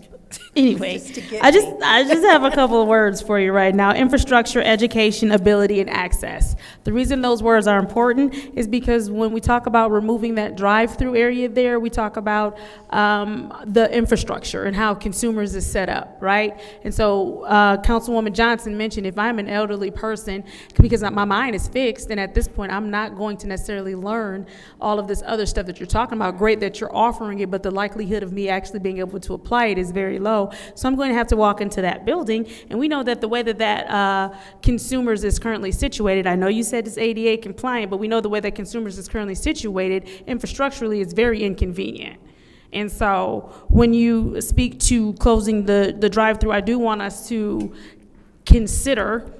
Anyway, Just to get I just me. have a couple of words for you right now. Infrastructure, education, ability, and access. The reason those words are important is because when we talk about removing that drive-through area there, we talk about the infrastructure and how consumers is set up, right? And so Councilwoman Johnson mentioned if I'm an elderly person, because my mind is fixed, and at this point, I'm not going to necessarily learn all of this other stuff that you're talking about. Great that you're offering it, but the likelihood of me actually being able to apply it is very low. So I'm going to have to walk into that building, and we know that the way that consumers is currently situated, I know you said it's ADA compliant, but we know the way that consumers is currently situated, infrastructurally, is very inconvenient. And so when you speak to closing the drive-through, I do want us to consider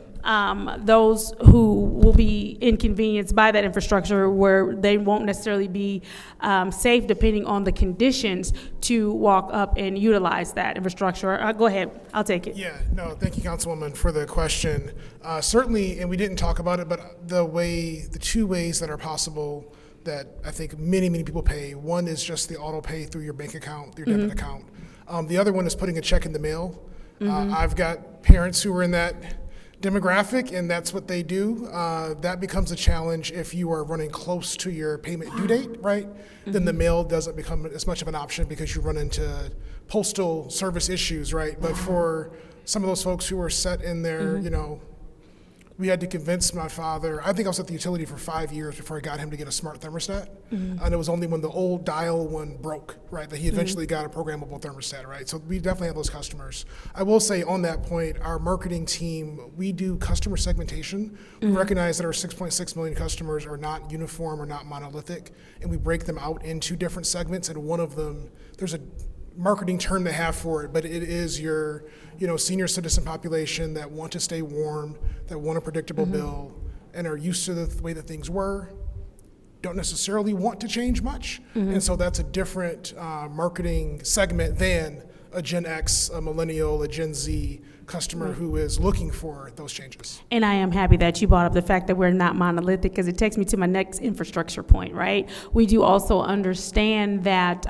those who will be inconvenienced by that infrastructure, where they won't necessarily be safe depending on the conditions to walk up and utilize that infrastructure. Go ahead, I'll take it. Yeah, no, thank you, Councilwoman, for the question. Certainly, and we didn't talk about it, but the 2 ways that are possible that I think many, many people pay. One is just the auto pay through your bank account, through your debit account. The other one is putting a check in the mail. I've got parents who are in that demographic, and that's what they do. That becomes a challenge if you are running close to your payment due date, right? Then the mail doesn't become as much of an option because you run into postal service issues, right? But for some of those folks who are set in their, we had to convince my father. I think I was at the utility for 5 years before I got him to get a smart thermostat. And it was only when the old dial one broke, right, that he eventually got a programmable thermostat, right? So we definitely have those customers. I will say on that point, our marketing team, we do customer segmentation. We recognize that our 6.6 million customers are not uniform or not monolithic, and we break them out into different segments, and one of them, there's a marketing term they have for it, but it is your senior citizen population that want to stay warm, that want a predictable bill, and are used to the way that things were, don't necessarily want to change much. And so that's a different marketing segment than a Gen X, a millennial, a Gen Z customer who is looking for those changes. And I am happy that you brought up the fact that we're not monolithic, because it takes me to my next infrastructure point, right? We do also understand that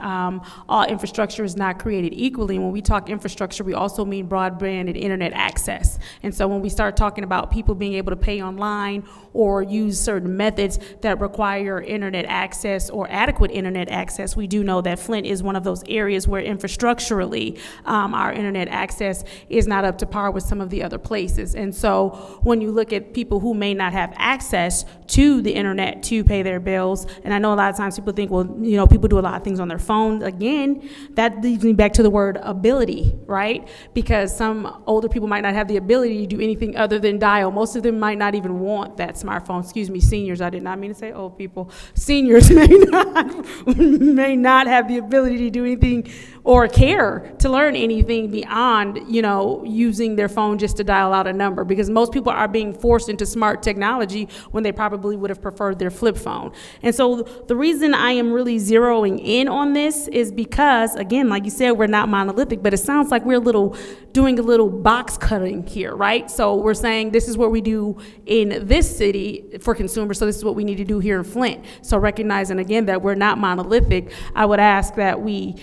all infrastructure is not created equally. When we talk infrastructure, we also mean broadband and internet access. And so when we start talking about people being able to pay online or use certain methods that require internet access or adequate internet access, we do know that Flint is one of those areas where infrastructurally our internet access is not up to par with some of the other places. And so when you look at people who may not have access to the internet to pay their bills, and I know a lot of times people think, well, you know, people do a lot of things on their phone. Again, that leads me back to the word ability, right? Because some older people might not have the ability to do anything other than dial. Most of them might not even want that smartphone. Excuse me, seniors. I did not mean to say old people. Seniors may not have the ability to do anything or care to learn anything beyond, you know, using their phone just to dial out a number, because most people are being forced into smart technology when they probably would have preferred their flip phone. And so the reason I am really zeroing in on this is because, again, like you said, we're not monolithic, but it sounds like we're doing a little box cutting here, right? So we're saying this is what we do in this city for consumers, so this is what we need to do here in Flint. So recognizing, again, that we're not monolithic, I would ask that we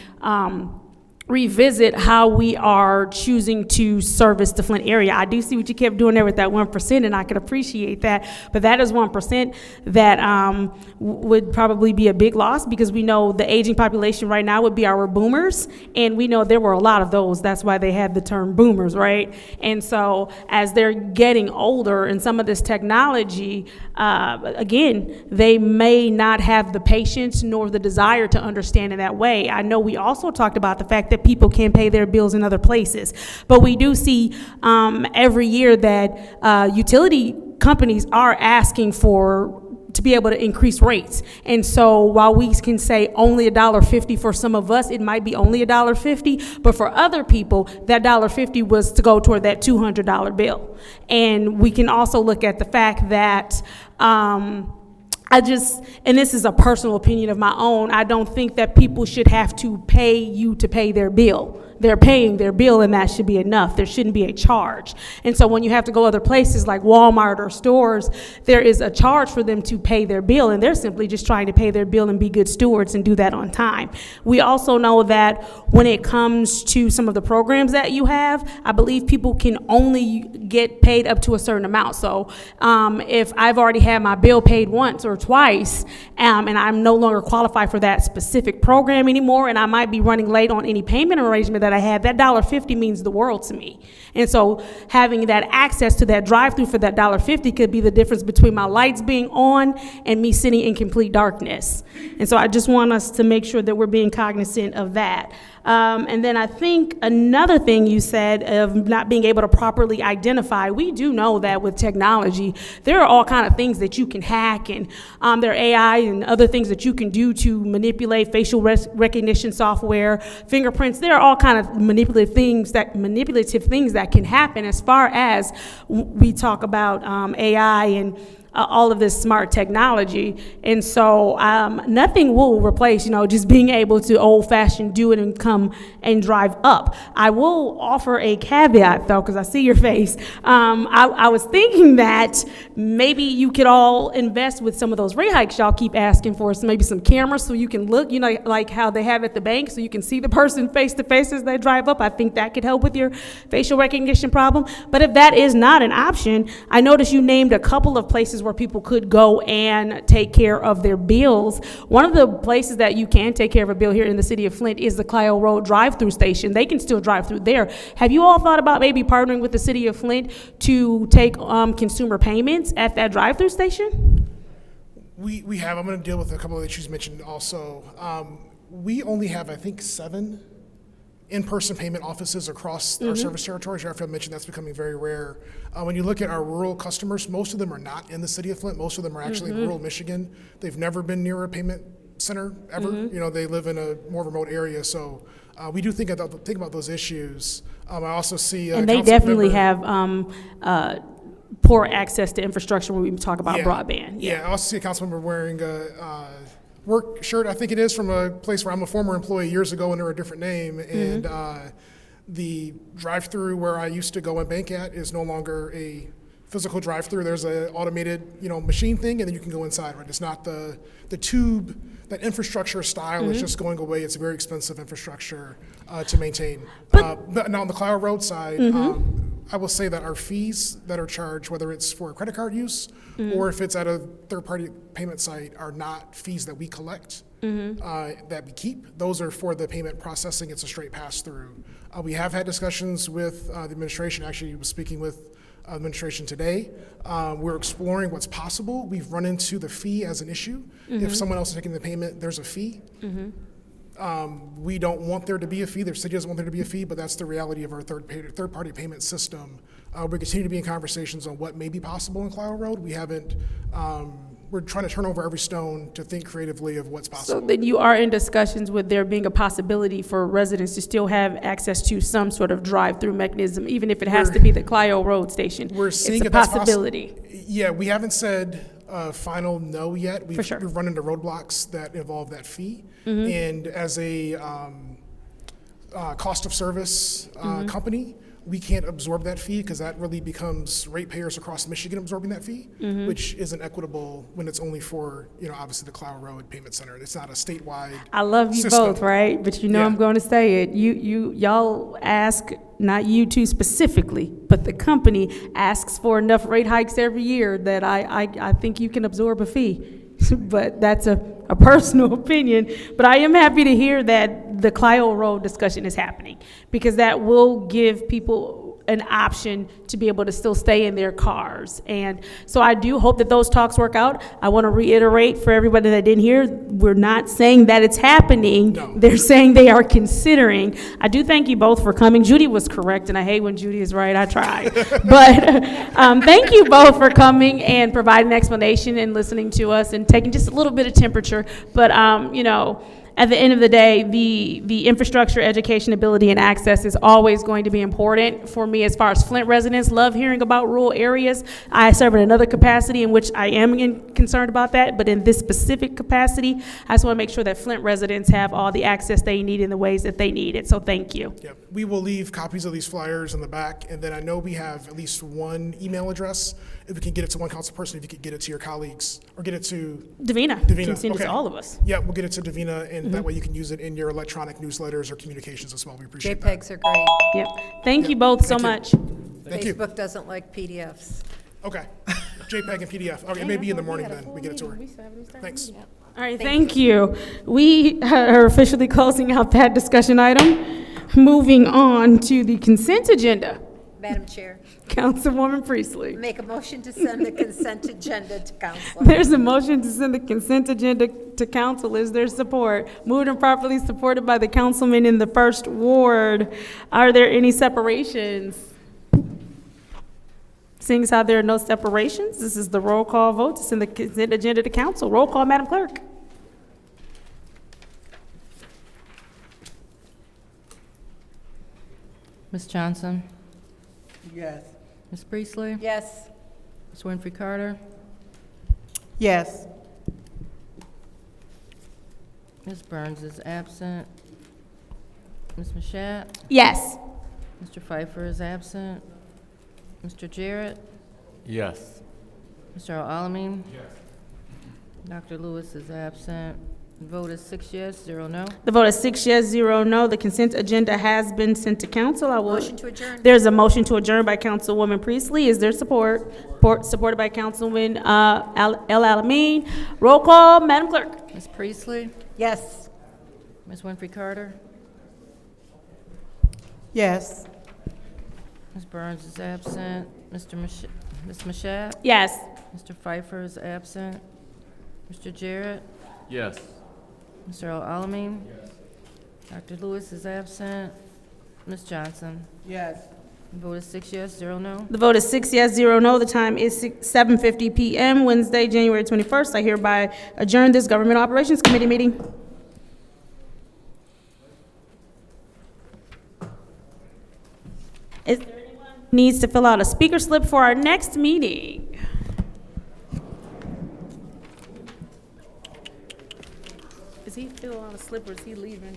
revisit how we are choosing to service the Flint area. I do see what you kept doing there with that 1%, and I can appreciate that, but that is 1% that would probably be a big loss, because we know the aging population right now would be our boomers, and we know there were a lot of those. That's why they had the term boomers, right? And so as they're getting older and some of this technology, again, they may not have the patience nor the desire to understand in that way. I know we also talked about the fact that people can pay their bills in other places, but we do see every year that utility companies are asking to be able to increase rates. And so while we can say only $1.50 for some of us, it might be only $1.50, but for other people, that $1.50 was to go toward that $200 bill. And we can also look at the fact that and this is a personal opinion of my own, I don't think that people should have to pay you to pay their bill. They're paying their bill, and that should be enough. There shouldn't be a charge. And so when you have to go other places like Walmart or stores, there is a charge for them to pay their bill, and they're simply just trying to pay their bill and be good stewards and do that on time. We also know that when it comes to some of the programs that you have, I believe people can only get paid up to a certain amount. So if I've already had my bill paid once or twice, and I'm no longer qualified for that specific program anymore, and I might be running late on any payment arrangement that I had, that $1.50 means the world to me. And so having that access to that drive-through for that $1.50 could be the difference between my lights being on and me sitting in complete darkness. And so I just want us to make sure that we're being cognizant of that. And then I think another thing you said of not being able to properly identify, we do know that with technology, there are all kinds of things that you can hack, and there are AI and other things that you can do to manipulate facial recognition software, fingerprints. There are all kinds of manipulative things that can happen as far as we talk about AI and all of this smart technology. And so nothing will replace, just being able to old-fashioned do it and come and drive up. I will offer a caveat, though, because I see your face. I was thinking that maybe you could all invest with some of those rate hikes y'all keep asking for, so maybe some cameras so you can look, like how they have at the bank, so you can see the person face-to-face as they drive up. I think that could help with your facial recognition problem. But if that is not an option, I noticed you named a couple of places where people could go and take care of their bills. One of the places that you can take care of a bill here in the city of Flint is the Clio Road drive-through station. They can still drive through there. Have you all thought about maybe partnering with the city of Flint to take consumer payments at that drive-through station? We have. I'm going to deal with a couple of issues mentioned also. We only have, I think, 7 in-person payment offices across our service territory. Sheriff mentioned that's becoming very rare. When you look at our rural customers, most of them are not in the city of Flint. Most of them are actually in rural Michigan. They've never been near a payment center ever. They live in a more remote area. So we do think about those issues. I also see and they definitely have poor access to infrastructure when we talk about broadband. Yeah, I also see a council member wearing a work shirt, I think it is, from a place where I'm a former employee years ago, and they were a different name. And The drive-through where I used to go and bank at is no longer a physical drive-through. There's a automated, machine thing, and then you can go inside, right? It's not the tube, that infrastructure style is just going away. It's a very expensive infrastructure to maintain. But now on the Cloud Road side, I will say that our fees that are charged, whether it's for credit card use or if it's at a third-party payment site, are not fees that we collect, that we keep. Those are for the payment processing. It's a straight pass-through. We have had discussions with the administration. Actually, I was speaking with administration today. We're exploring what's possible. We've run into the fee as an issue. If someone else is taking the payment, there's a fee. We don't want there to be a fee. The city doesn't want there to be a fee, but that's the reality of our third-party payment system. We continue to be in conversations on what may be possible in Cloud Road. We haven't. We're trying to turn over every stone to think creatively of what's possible. So then you are in discussions with there being a possibility for residents to still have access to some sort of drive-through mechanism, even if it has to be the Clio Road station. We're seeing it's a if that's possibility. Yeah, we haven't said final no yet. For sure. We've run into roadblocks that involve that fee. And as a cost of service company, we can't absorb that fee because that really becomes ratepayers across Michigan absorbing that fee, which isn't equitable when it's only for, obviously the Cloud Road Payment Center. It's not a statewide I love you system. both, right? But I'm going to say it. Y'all ask, not you two specifically, but the company asks for enough rate hikes every year that I think you can absorb a fee. But that's a personal opinion. But I am happy to hear that the Clio Road discussion is happening, because that will give people an option to be able to still stay in their cars. And so I do hope that those talks work out. I want to reiterate for everybody that didn't hear, we're not saying that it's happening. No. They're saying they are considering. I do thank you both for coming. Judy was correct, and I hate when Judy is right. I try. But thank you both for coming and providing an explanation and listening to us and taking just a little bit of temperature. But, at the end of the day, the infrastructure, education, ability, and access is always going to be important for me as far as Flint residents. Love hearing about rural areas. I serve in another capacity in which I am concerned about that, but in this specific capacity, I just want to make sure that Flint residents have all the access they need in the ways that they need it. So thank you. Yep. We will leave copies of these flyers in the back, and then I know we have at least one email address. If we can get it to one council person, if you could get it to your colleagues, or get it to Davina. Can send it to all of us. Yeah, we'll get it to Davina, and that way you can use it in your electronic newsletters or communications as well. We appreciate that. JPEGs are great. Yep. Thank you both so much. Thank you. Facebook doesn't like PDFs. Okay. JPEG and PDF. Okay, maybe in the morning then we get it to her. Thanks. All right, thank you. We are officially closing out that discussion item. Moving on to the consent agenda. Madam Chair, Councilwoman Priestley. make a motion to send the consent agenda to council. There's a motion to send the consent agenda to council. Is there support? Moved and properly supported by the councilman in the first ward. Are there any separations? Seeing as how there are no separations, this is the roll call vote to send the consent agenda to council. Roll call, Madam Clerk. Ms. Johnson? Yes. Ms. Priestley? Yes. Ms. Winfrey Carter? Yes. Ms. Burns is absent. Ms. Mashat? Yes. Mr. Pfeiffer is absent. Mr. Jarrett? Yes. Mr. Al-Alamin? Yes. Dr. Lewis is absent. The vote is 6 yes, 0 no. The vote is 6 yes, 0 no. The consent agenda has been sent to council. Motion to adjourn. There's a motion to adjourn by Councilwoman Priestley. Is there support? Supported by Councilman El-Alamin. Roll call, Madam Clerk. Ms. Priestley? Yes. Ms. Winfrey Carter? Yes. Ms. Burns is absent. Ms. Mashat? Yes. Mr. Pfeiffer is absent. Mr. Jarrett? Yes. Mr. Al-Alamin? Yes. Dr. Lewis is absent. Ms. Johnson? Yes. The vote is 6 yes, 0 no. The vote is 6 yes, 0 no. The time is 7:50 p.m. Wednesday, January 21st. I hereby adjourn this Government Operations Committee meeting. Is there anyone who needs to fill out a speaker slip for our next meeting? Is he filling out a slip or is he leaving?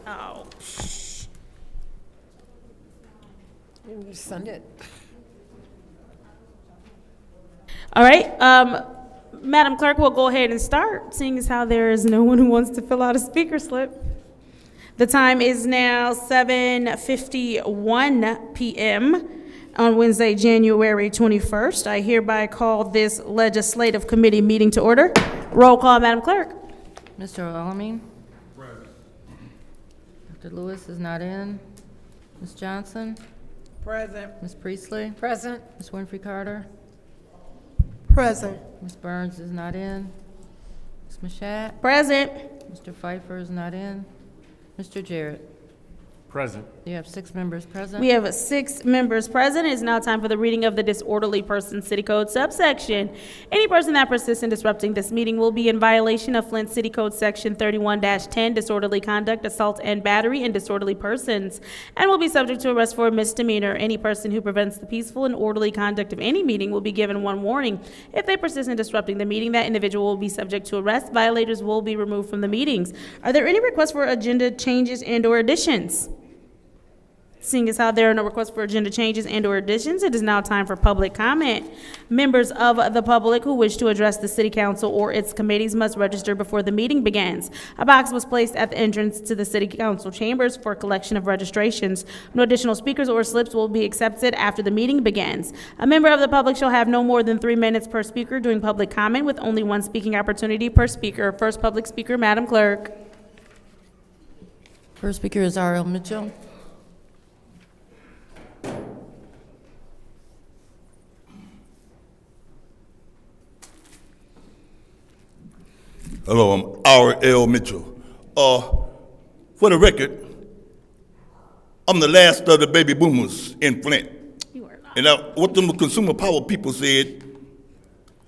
Oh, shh. Send it. All right, Madam Clerk, we'll go ahead and start, seeing as how there is no one who wants to fill out a speaker slip. The time is now 7:51 p.m. on Wednesday, January 21st. I hereby call this legislative committee meeting to order. Roll call, Madam Clerk. Mr. Alamin? Dr. Lewis is not in. Ms. Johnson? Present. Ms. Priestley? Present. Ms. Winfrey Carter? Present. Ms. Burns is not in. Ms. Mashat? Present. Mr. Pfeiffer is not in. Mr. Jarrett? Present. You have 6 members present. We have 6 members present. It is now time for the reading of the disorderly person city code subsection. Any person that persists in disrupting this meeting will be in violation of Flint City Code Section 31-10, disorderly conduct, assault and battery, and disorderly persons, and will be subject to arrest for a misdemeanor. Any person who prevents the peaceful and orderly conduct of any meeting will be given 1 warning. If they persist in disrupting the meeting, that individual will be subject to arrest. Violators will be removed from the meetings. Are there any requests for agenda changes and/or additions? Seeing as how there are no requests for agenda changes and/or additions, it is now time for public comment. Members of the public who wish to address the city council or its committees must register before the meeting begins. A box was placed at the entrance to the city council chambers for collection of registrations. No additional speakers or slips will be accepted after the meeting begins. A member of the public shall have no more than 3 minutes per speaker during public comment, with only 1 speaking opportunity per speaker. First public speaker, Madam Clerk. First speaker is R.L. Mitchell. Hello, I'm R.L. Mitchell. For the record, I'm the last of the baby boomers in Flint. And what them consumer power people said,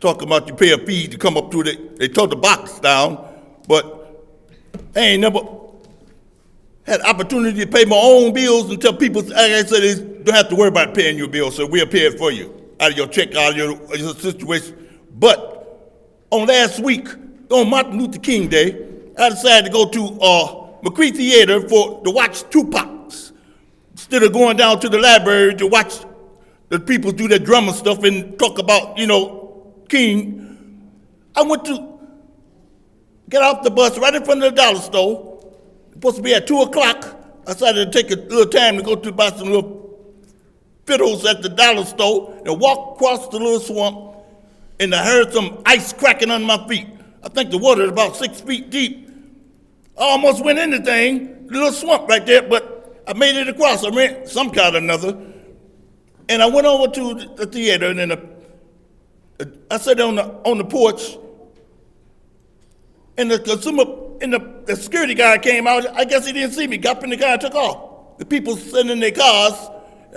talking about you pay a fee to come up through they tore the box down, but I ain't never had opportunity to pay my own bills until people, like I said, they don't have to worry about paying your bill, so we'll pay it for you, out of your check, out of your situation. But on last week, on Martin Luther King Day, I decided to go to McCree Theater to watch Tupac's, instead of going down to the library to watch the people do their drummer stuff and talk about, King. I went to get off the bus right in front of the dollar store. Supposed to be at 2 o'clock. I decided to take a little time to go to buy some little fiddles at the dollar store and walk across the little swamp, and I heard some ice cracking under my feet. I think the water is about 6 feet deep. I almost went in the thing, the little swamp right there, but I made it across. I ran some kind or another. And I went over to the theater, and then I sat on the porch, and the security guy came out. I guess he didn't see me. Got up in the car and took off. The people sitting in their cars.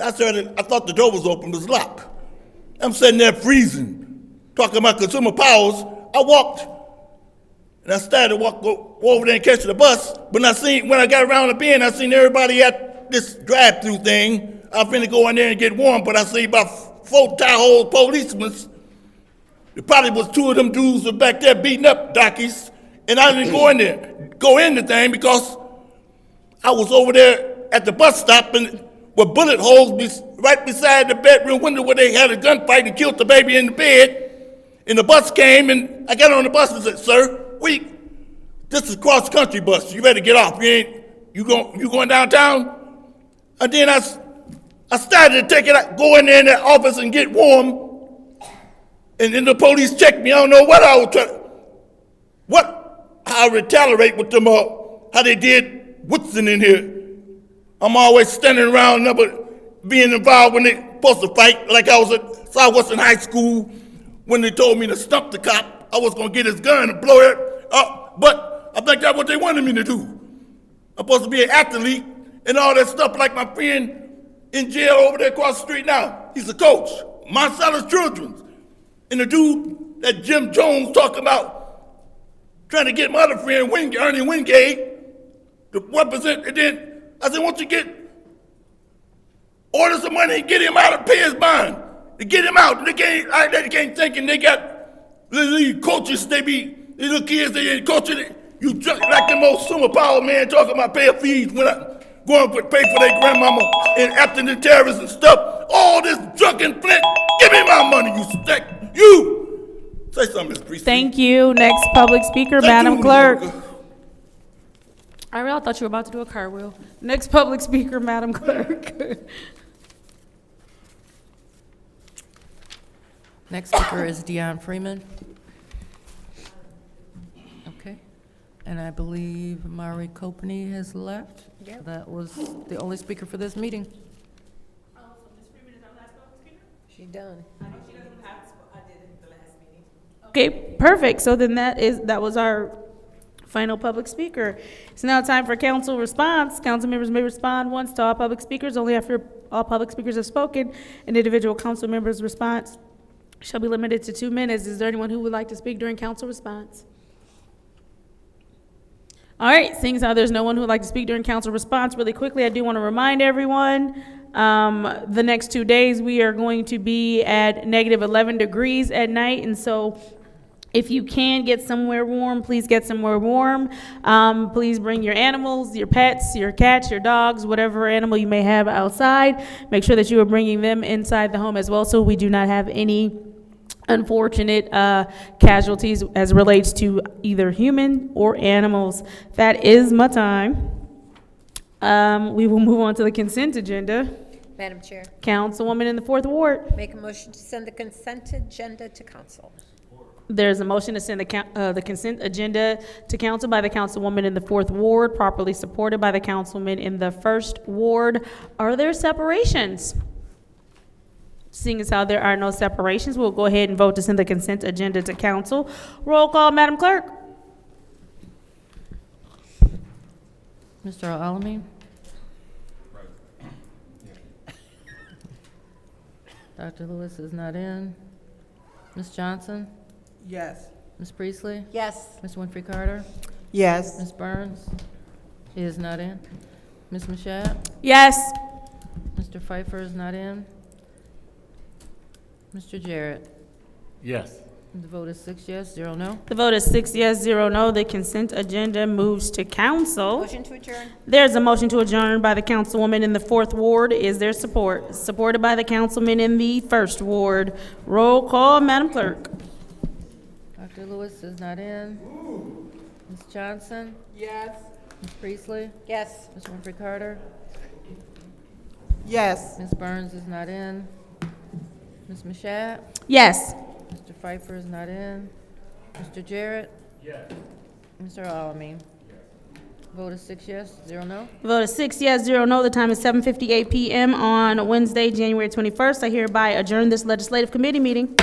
I thought the door was open, it was locked. I'm sitting there freezing, talking about consumer powers. I walked, and I started to go over there and catch the bus. But when I got around the bend, I seen everybody at this drive-through thing. I was finna go in there and get warm, but I see about 4 tie-hole policemen. There probably was 2 of them dudes was back there beating up darkies, and I didn't go in the thing because I was over there at the bus stop and with bullet holes right beside the bedroom window where they had a gunfight and killed the baby in the bed. And the bus came, and I got on the bus and said, "Sir, this is cross-country bus. You better get off. You going downtown?" And then I started to go in there in that office and get warm. And then the police checked me. I don't know what I was trying, how I retaliate with them, how they did Woodson in here. I'm always standing around, never being involved when they supposed to fight, like I was in high school when they told me to stump the cop. I was going to get his gun and blow it up, but I think that's what they wanted me to do. I'm supposed to be an athlete and all that stuff, like my friend in jail over there across the street now. He's a coach, Marcellus Children's. And the dude that Jim Jones talking about, trying to get my other friend, Ernie Wingate, to represent, and then I said, "Won't you order some money and get him out of pay his bond, to get him out." They can't thinking they got little coaches, these little kids, they ain't coaching it. You just like them old sumo power man talking about pay fees going to pay for their grandmama and after the terrorists and stuff. All this drunken Flint. Give me my money, you stick. You. Say something, Ms. Priestley. Thank you. Next public speaker, Thank Madam you, Clerk. Monica. I really thought you were about to do a cartwheel. Next public speaker, Madam Clerk. Next speaker is Dion Freeman. Okay. And I believe Mari Copany has left. Yep. That was the only speaker for this meeting. She done. Okay, perfect. So then that was our final public speaker. It's now time for council response. Council members may respond once to all public speakers, only after all public speakers have spoken. An individual council member's response shall be limited to 2 minutes. Is there anyone who would like to speak during council response? All right, seeing as how there's no one who would like to speak during council response, really quickly, I do want to remind everyone, the next 2 days, we are going to be at negative 11 degrees at night, and so if you can get somewhere warm, please get somewhere warm. Please bring your animals, your pets, your cats, your dogs, whatever animal you may have outside. Make sure that you are bringing them inside the home as well, so we do not have any unfortunate casualties as it relates to either human or animals. That is my time. We will move on to the consent agenda. Madam Chair, Councilwoman in the 4th Ward. make a motion to send the consent agenda to council. There's a motion to send the consent agenda to council by the councilwoman in the 4th Ward, properly supported by the councilman in the 1st Ward. Are there separations? Seeing as how there are no separations, we'll go ahead and vote to send the consent agenda to council. Roll call, Madam Clerk. Mr. Alamin? Dr. Lewis is not in. Ms. Johnson? Yes. Ms. Priestley? Yes. Ms. Winfrey Carter? Yes. Ms. Burns? She is not in. Ms. Mashat? Yes. Mr. Pfeiffer is not in. Mr. Jarrett? Yes. The vote is 6 yes, 0 no. The vote is 6 yes, 0 no. The consent agenda moves to council. Motion to adjourn. There's a motion to adjourn by the councilwoman in the 4th Ward. Is there support? Supported by the councilman in the 1st Ward. Roll call, Madam Clerk. Dr. Lewis is not in. Ms. Johnson? Yes. Ms. Priestley? Yes. Ms. Winfrey Carter? Yes. Ms. Burns is not in. Ms. Mashat? Yes. Mr. Pfeiffer is not in. Mr. Jarrett? Yes. Mr. Alamin? Vote is 6 yes, 0 no. The vote is 6 yes, 0 no. The time is 7:58 p.m. on Wednesday, January 21st. I hereby adjourn this legislative committee meeting.